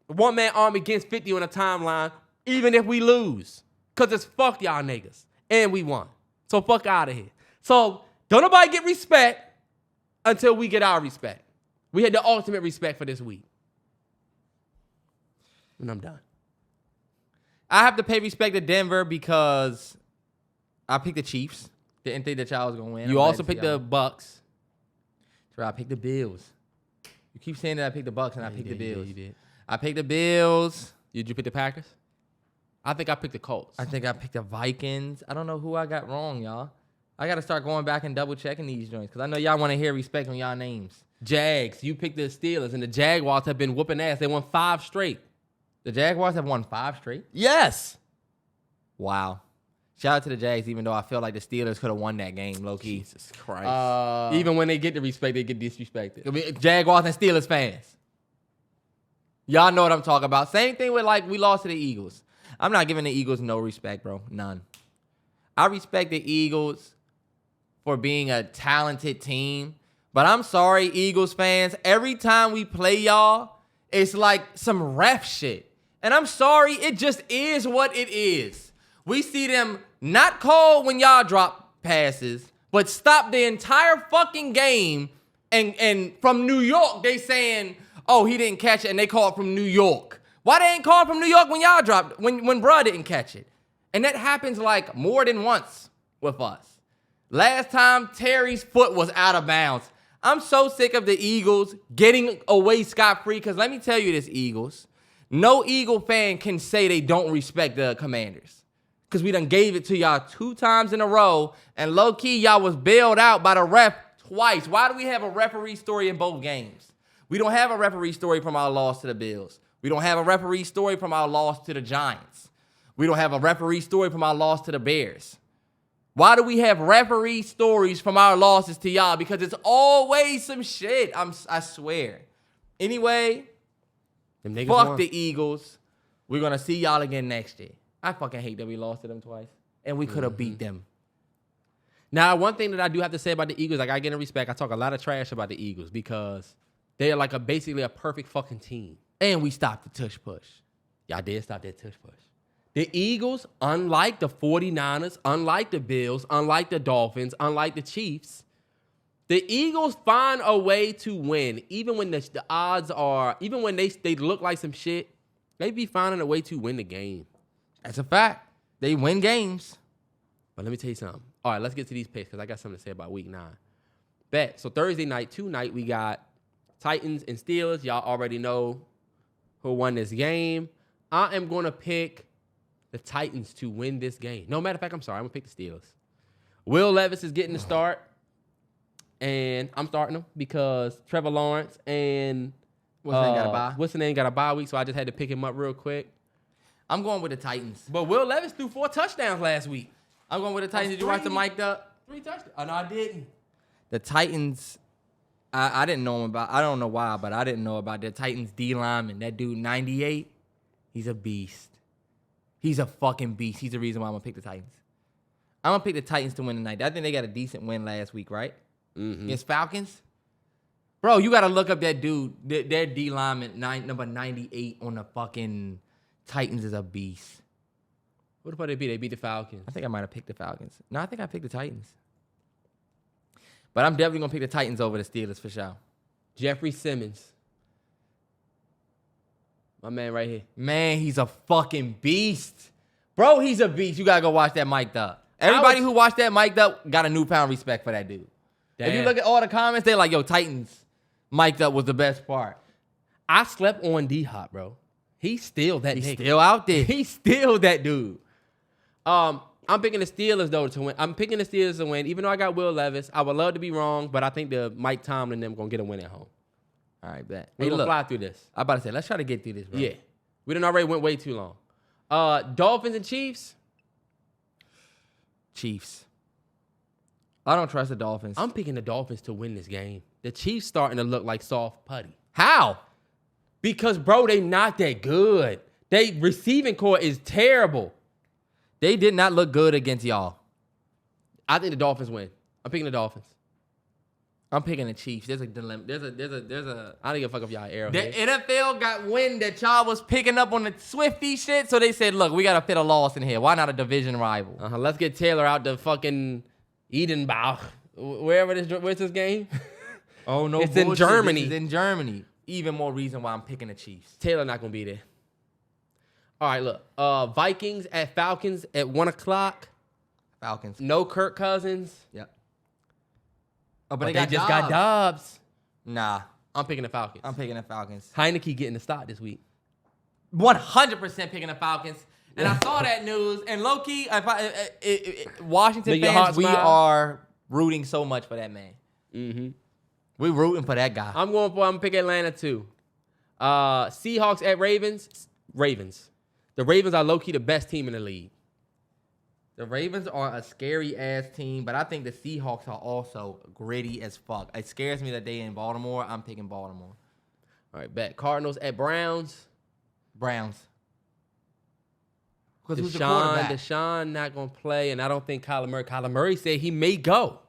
One man arm against 50 on the timeline, even if we lose. Because it's fuck y'all niggas. And we won. So fuck out of here. So don't nobody get respect until we get our respect. We had the ultimate respect for this week. And I'm done. I have to pay respect to Denver because I picked the Chiefs. Didn't think that y'all was going to win. You also picked the Bucks. I picked the Bills. You keep saying that I picked the Bucks and I picked the Bills. You did. I picked the Bills. Did you pick the Packers? I think I picked the Colts. I think I picked the Vikings. I don't know who I got wrong, y'all. I got to start going back and double checking these joints because I know y'all want to hear respect on y'all names. Jags. You picked the Steelers, and the Jaguars have been whooping ass. They won 5 straight. The Jaguars have won 5 straight? Yes. Wow. Shout out to the Jags, even though I feel like the Steelers could have won that game, low-key. Jesus Christ. Even when they get the respect, they get disrespected. I mean, Jaguars and Steelers fans. Y'all know what I'm talking about. Same thing with, we lost to the Eagles. I'm not giving the Eagles no respect, bro. None. I respect the Eagles for being a talented team. But I'm sorry, Eagles fans. Every time we play y'all, it's like some ref shit. And I'm sorry, it just is what it is. We see them not call when y'all drop passes, but stop the entire fucking game. And from New York, they saying, oh, he didn't catch it, and they call it from New York. Why they ain't call from New York when y'all dropped, when bruh didn't catch it? And that happens more than once with us. Last time, Terry's foot was out of bounds. I'm so sick of the Eagles getting away scot-free, because let me tell you this, Eagles. No Eagle fan can say they don't respect the Commanders. Because we done gave it to y'all 2 times in a row, and low-key, y'all was bailed out by the ref twice. Why do we have a referee story in both games? We don't have a referee story from our loss to the Bills. We don't have a referee story from our loss to the Giants. We don't have a referee story from our loss to the Bears. Why do we have referee stories from our losses to y'all? Because it's always some shit, I swear. Anyway, fuck the Eagles. We're going to see y'all again next year. I fucking hate that we lost to them twice. And we could have beat them. Now, one thing that I do have to say about the Eagles, I got to get in respect. I talk a lot of trash about the Eagles because they are basically a perfect fucking team. And we stopped the tush push. Y'all did stop that tush push. The Eagles, unlike the 49ers, unlike the Bills, unlike the Dolphins, unlike the Chiefs, the Eagles find a way to win. Even when the odds are, even when they look like some shit, they be finding a way to win the game. That's a fact. They win games. But let me tell you something. All right, let's get to these picks because I got something to say about week 9. Bet. So Thursday night, tonight, we got Titans and Steelers. Y'all already know who won this game. I am going to pick the Titans to win this game. No, matter of fact, I'm sorry. I'm going to pick the Steelers. Will Levis is getting the start. And I'm starting him because Trevor Lawrence and What's the name got a bye week, so I just had to pick him up real quick. I'm going with the Titans. But Will Levis threw 4 touchdowns last week. I'm going with the Titans. Did you watch the mic'd up? 3 touchdowns. Oh, no, I didn't. The Titans, I didn't know him about. I don't know why, but I didn't know about the Titans D lineman. That dude, 98, he's a beast. He's a fucking beast. He's the reason why I'm going to pick the Titans. I'm going to pick the Titans to win tonight. I think they got a decent win last week, right? Mm-hmm. Against Falcons. Bro, you got to look up that dude. Their D lineman, number 98 on the fucking Titans is a beast. What about they beat? They beat the Falcons. I think I might have picked the Falcons. No, I think I picked the Titans. But I'm definitely going to pick the Titans over the Steelers for sure. Jeffrey Simmons. My man right here. Man, he's a fucking beast. Bro, he's a beast. You got to go watch that mic'd up. Everybody who watched that mic'd up got a newfound respect for that dude. Damn. If you look at all the comments, they're like, yo, Titans mic'd up was the best part. I slept on D-Hop, bro. He's still that nigga. He's still out there. He's still that dude. I'm picking the Steelers, though, to win. I'm picking the Steelers to win, even though I got Will Levis. I would love to be wrong, but I think the Mike Tomlin and them going to get a win at home. All right, bet. We're going to fly through this. I'm about to say, let's try to get through this, bro. Yeah. We done already went way too long. Dolphins and Chiefs? Chiefs. I don't trust the Dolphins. I'm picking the Dolphins to win this game. The Chiefs starting to look like soft putty. How? Because, bro, they not that good. They receiving core is terrible. They did not look good against y'all. I think the Dolphins win. I'm picking the Dolphins. I'm picking the Chiefs. There's a dilemma. There's a. I don't give a fuck if y'all The Arrowhead. NFL got wind that y'all was picking up on the Swifty shit, so they said, look, we got to fit a loss in here. Why not a division rival? Let's get Taylor out to fucking Edenbach. Where's this game? Oh, no It's bullshit. in Germany. This is in Germany. Even more reason why I'm picking the Chiefs. Taylor not going to be there. All right, look. Vikings at Falcons at 1 o'clock. Falcons. No Kirk Cousins. Yep. Oh, But they just got Dobbs. Nah. I'm picking the Falcons. I'm picking the Falcons. Heineke getting the start this week. 100% picking the Falcons. And I saw that news. And low-key, Washington Make your heart fans, we smile. are rooting so much for that man. Mm-hmm. We rooting for that guy. I'm going to pick Atlanta too. Seahawks at Ravens. Ravens. The Ravens are low-key the best team in the league. The Ravens are a scary-ass team, but I think the Seahawks are also gritty as fuck. It scares me that they in Baltimore. I'm picking Baltimore. All right, bet. Cardinals at Browns. Browns. Because who's the quarterback? Deshaun not going to play, and I don't think Kyler Murray. Kyler Murray said he may go.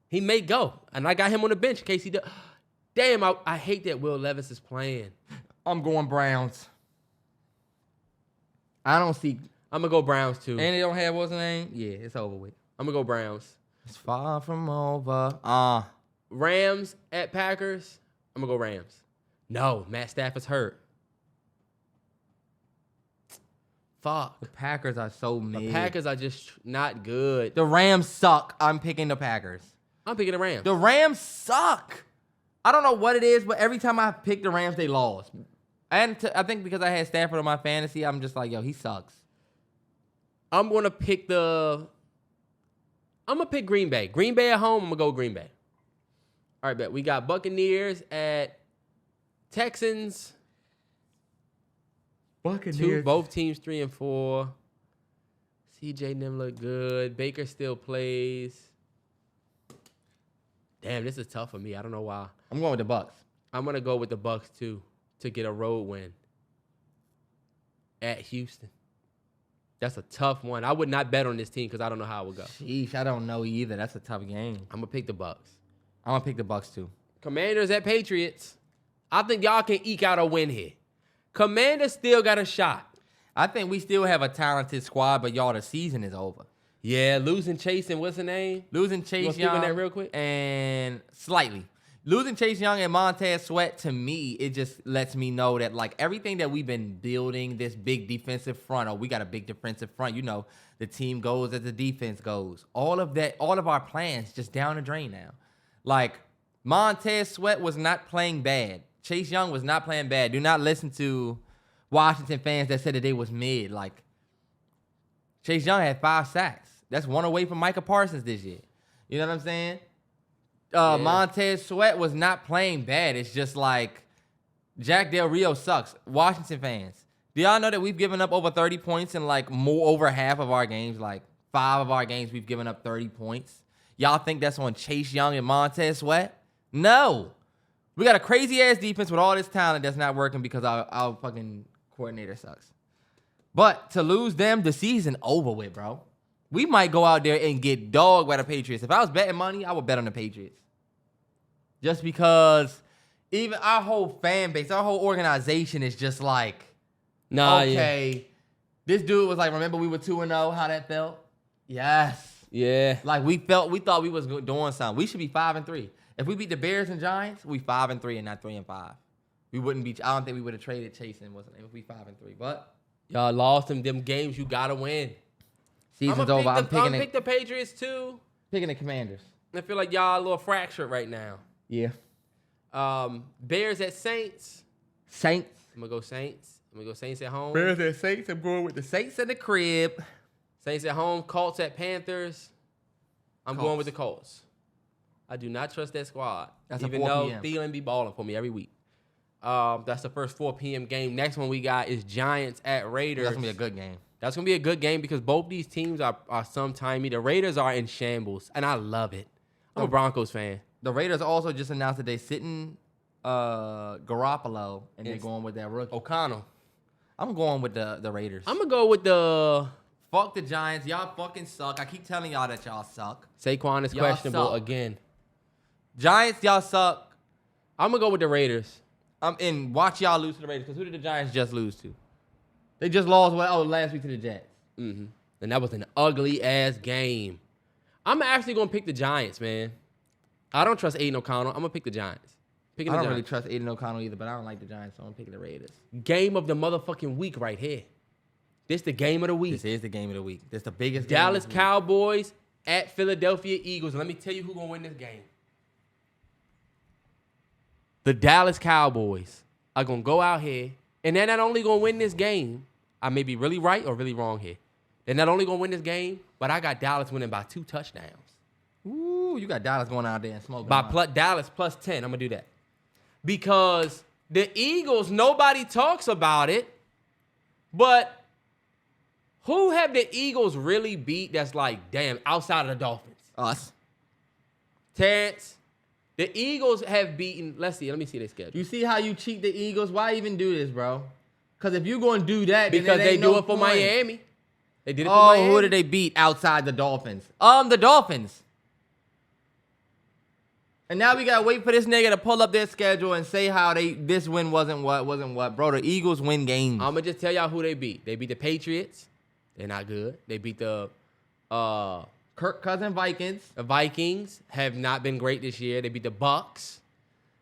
He may go. And I got him on the bench in case he does. Damn, I hate that Will Levis is playing. I'm going Browns. I don't see... I'm going to go Browns too. And they don't have what's the name? Yeah, it's over with. I'm going to go Browns. It's far from over. Rams at Packers. I'm going to go Rams. No, Matt Stafford's hurt. Fuck. The Packers are so mid. The Packers are just not good. The Rams suck. I'm picking the Packers. I'm picking the Rams. The Rams suck. I don't know what it is, but every time I pick the Rams, they lost. And I think because I had Stafford on my fantasy, I'm just like, yo, he sucks. I'm going to pick Green Bay. Green Bay at home, I'm going to go Green Bay. All right, bet. We got Buccaneers at Texans. Both teams 3-4. CJ and them look good. Baker still plays. Damn, this is tough for me. I don't know why. I'm going with the Bucks. I'm going to go with the Bucks, too, to get a road win at Houston. That's a tough one. I would not bet on this team because I don't know how it would go. Sheesh, I don't know either. That's a tough game. I'm going to pick the Bucks. I'm going to pick the Bucks, too. Commanders at Patriots. I think y'all can eke out a win here. Commanders still got a shot. I think we still have a talented squad, but y'all, the season is over. Yeah, losing Chase and what's the name? Losing Chase Young. On that real quick? And slightly. Losing Chase Young and Montez Sweat, to me, it just lets me know that, like, everything that we've been building, this big defensive front, we got a big defensive front. You know, the team goes as the defense goes. All of that, all of our plans just down the drain now. Like, Montez Sweat was not playing bad. Chase Young was not playing bad. Do not listen to Washington fans that said that they was mid. Like, Chase Young had 5 sacks. That's one away from Micah Parsons this year. You know what I'm saying? Yeah. Montez Sweat was not playing bad. It's just like Jack Del Rio sucks. Washington fans, do y'all know that we've given up over 30 points in like over half of our games? Like 5 of our games, we've given up 30 points. Y'all think that's on Chase Young and Montez Sweat? No. We got a crazy ass defense with all this talent that's not working because our fucking coordinator sucks. But to lose them, the season over with, bro. We might go out there and get dogged by the Patriots. If I was betting money, I would bet on the Patriots. Just because even our whole fan base, our whole organization is just like, this dude was like, remember we were 2-0, how that felt? Yes. Yeah. Like we thought we was doing something. We should be 5-3. If we beat the Bears and Giants, we 5-3 and not 3-5. We wouldn't be. I don't think we would have traded Chase and wasn't if we 5-3. But y'all lost them games. You gotta win. Season's over. I'm pick the Patriots too. Picking the Commanders. I feel like y'all a little fractured right now. Yeah. Bears at Saints. Saints. I'm gonna go Saints. I'm gonna go Saints at home. Bears at Saints. I'm going with the Saints in the crib. Saints at home. Colts at Panthers. I'm going with the Colts. I do not trust that squad. That's even though Thielen be balling for me every week. That's the first 4 p.m. game. Next one we got is Giants at Raiders. That's gonna be a good game. That's gonna be a good game because both these teams are sometimey. The Raiders are in shambles, and I love it. I'm a Broncos fan. The Raiders also just announced that they're sitting Garoppolo and they're going with that rookie O'Connell. I'm going with the Raiders. I'm gonna go with the. Fuck the Giants. Y'all fucking suck. I keep telling y'all that y'all suck. Saquon is questionable again. Giants, y'all suck. I'm gonna go with the Raiders. And watch y'all lose to the Raiders because who did the Giants just lose to? They just lost last week to the Jets. Mm-hmm. And that was an ugly ass game. I'm actually gonna pick the Giants, man. I don't trust Aiden O'Connell. I'm gonna pick the Giants. I don't really trust Aiden O'Connell either, but I don't like the Giants, so I'm picking the Raiders. Game of the motherfucking week right here. This the game of the week. This is the game of the week. This the biggest Dallas game Cowboys at Philadelphia Eagles. Let me tell you who's gonna win this game. The Dallas Cowboys are gonna go out here, and they're not only gonna win this game. I may be really right or really wrong here. They're not only gonna win this game, but I got Dallas winning by 2 touchdowns. Ooh, you got Dallas going out there and smoking. Dallas plus 10. I'm gonna do that because the Eagles. Nobody talks about it, but. Who have the Eagles really beat that's like, damn, outside of the Dolphins? Us. Terrance, the Eagles have beaten, let me see their schedule. You see how you cheat the Eagles? Why even do this, bro? Because if you're going to do that, because then they do it for Miami. They did it for Miami. Who did they beat outside the Dolphins? The Dolphins. And now we got to wait for this nigga to pull up their schedule and say how this win wasn't what. Bro, the Eagles win games. I'm going to just tell y'all who they beat. They beat the Patriots. They're not good. They beat the Kirk Cousins Vikings. The Vikings have not been great this year. They beat the Bucks.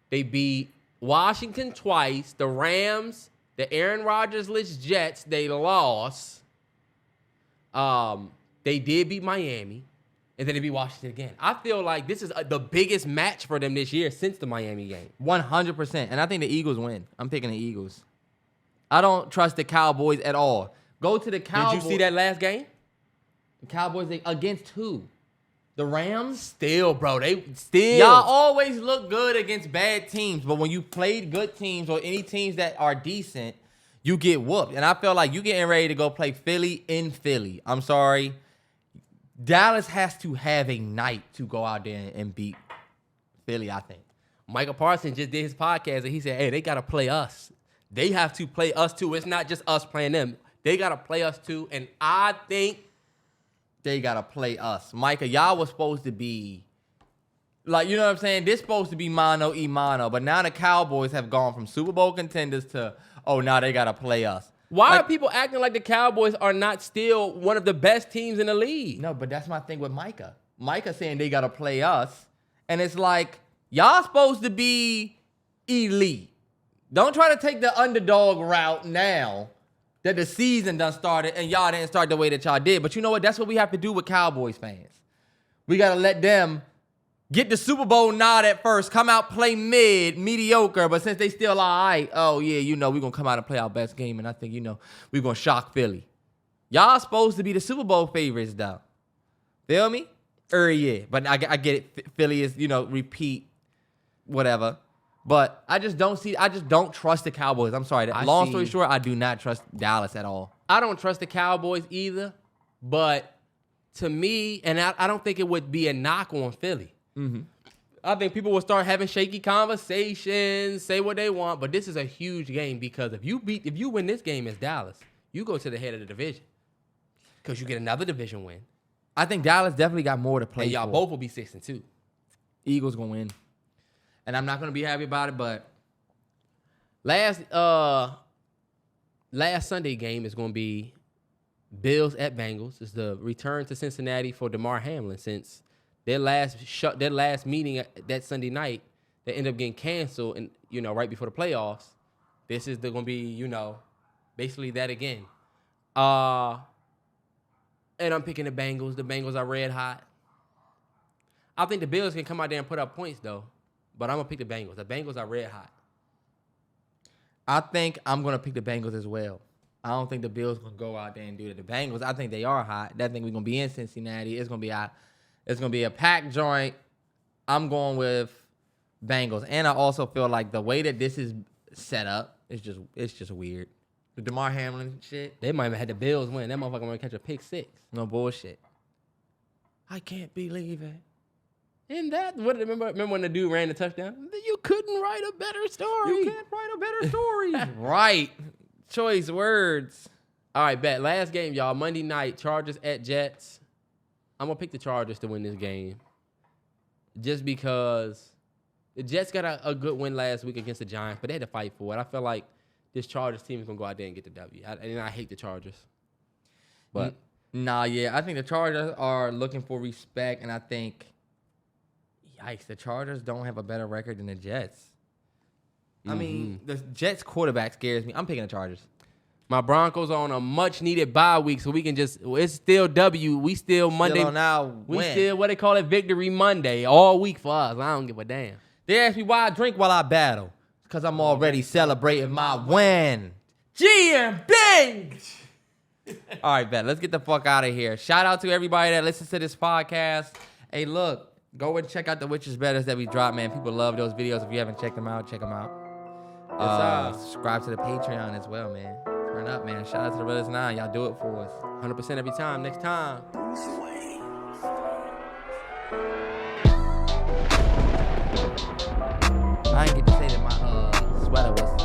They beat Washington twice. The Rams, the Aaron Rodgers-less Jets, they lost. They did beat Miami. And then they beat Washington again. I feel like this is the biggest match for them this year since the Miami game. 100%. And I think the Eagles win. I'm picking the Eagles. I don't trust the Cowboys at all. Go to the Cowboys. Did you see that last game? The Cowboys against who? The Rams? Still, bro. Y'all always look good against bad teams, but when you played good teams or any teams that are decent, you get whooped. And I feel like you getting ready to go play Philly in Philly. I'm sorry. Dallas has to have a night to go out there and beat Philly, I think. Michael Parsons just did his podcast, and he said, hey, they got to play us. They have to play us, too. It's not just us playing them. They got to play us, too. And I think they got to play us. Micah, y'all was supposed to be, like, you know what I'm saying? This supposed to be mano y mano. But now the Cowboys have gone from Super Bowl contenders to, now they got to play us. Why are people acting like the Cowboys are not still one of the best teams in the league? No, but that's my thing with Micah. Micah saying they got to play us. And it's like, y'all supposed to be elite. Don't try to take the underdog route now that the season done started and y'all didn't start the way that y'all did. But you know what? That's what we have to do with Cowboys fans. We got to let them get the Super Bowl nod at first, come out, play mediocre, but since they still all right, we're going to come out and play our best game, and I think, we're going to shock Philly. Y'all supposed to be the Super Bowl favorites, though. Feel me? Yeah. But I get it. Philly is, repeat, whatever. But I just don't trust the Cowboys. I'm sorry. Long story short, I do not trust Dallas at all. I don't trust the Cowboys either, but to me, and I don't think it would be a knock on Philly. Mm-hmm. I think people will start having shaky conversations, say what they want, but this is a huge game because if you win this game as Dallas, you go to the head of the division because you get another division win. I think Dallas definitely got more to play And y'all for. both will be 6-2. Eagles gonna win, and I'm not gonna be happy about it. But Last Sunday game is going to be Bills at Bengals. It's the return to Cincinnati for Damar Hamlin since their last meeting that Sunday night that ended up getting canceled and right before the playoffs. This is going to be basically that again. And I'm picking the Bengals. The Bengals are red hot. I think the Bills can come out there and put up points though, but I'm gonna pick the Bengals. The Bengals are red hot. I think I'm gonna pick the Bengals as well. I don't think the Bills gonna go out there and do it. The Bengals, I think they are hot. I think we're gonna be in Cincinnati. It's gonna be a packed joint. I'm going with Bengals, and I also feel like the way that this is set up is just weird. The Damar Hamlin shit. They might have had the Bills win. That motherfucker might catch a pick 6. No bullshit. I can't believe it. And that, remember when the dude ran the touchdown? You couldn't write a better story. You can't write a better story. Right. Choice words. All right, bet. Last game, y'all. Monday night, Chargers at Jets. I'm going to pick the Chargers to win this game. Just because the Jets got a good win last week against the Giants, but they had to fight for it. I feel like this Chargers team is going to go out there and get the W. And I hate the Chargers. But I think the Chargers are looking for respect, and I think, yikes, the Chargers don't have a better record than the Jets. I mean, the Jets quarterback scares me. I'm picking the Chargers. My Broncos are on a much-needed bye week, so we can it's still W. We still Monday. Still now we win. still, what they call it, Victory Monday, all week for us. I don't give a damn. They ask me why I drink while I battle. Because I'm already celebrating my win. GM All right, bet. Let's get the fuck out of here. Shout out to everybody that listens to this podcast. Hey, look, go and check out the Which Is Betters that we drop, man. People love those videos. If you haven't checked them out, check them out. Subscribe to the Patreon as well, man. Turn up, man. Shout out to the Brothers 9. Y'all do it for us. 100% every time. Next time. I didn't get to say that my sweater was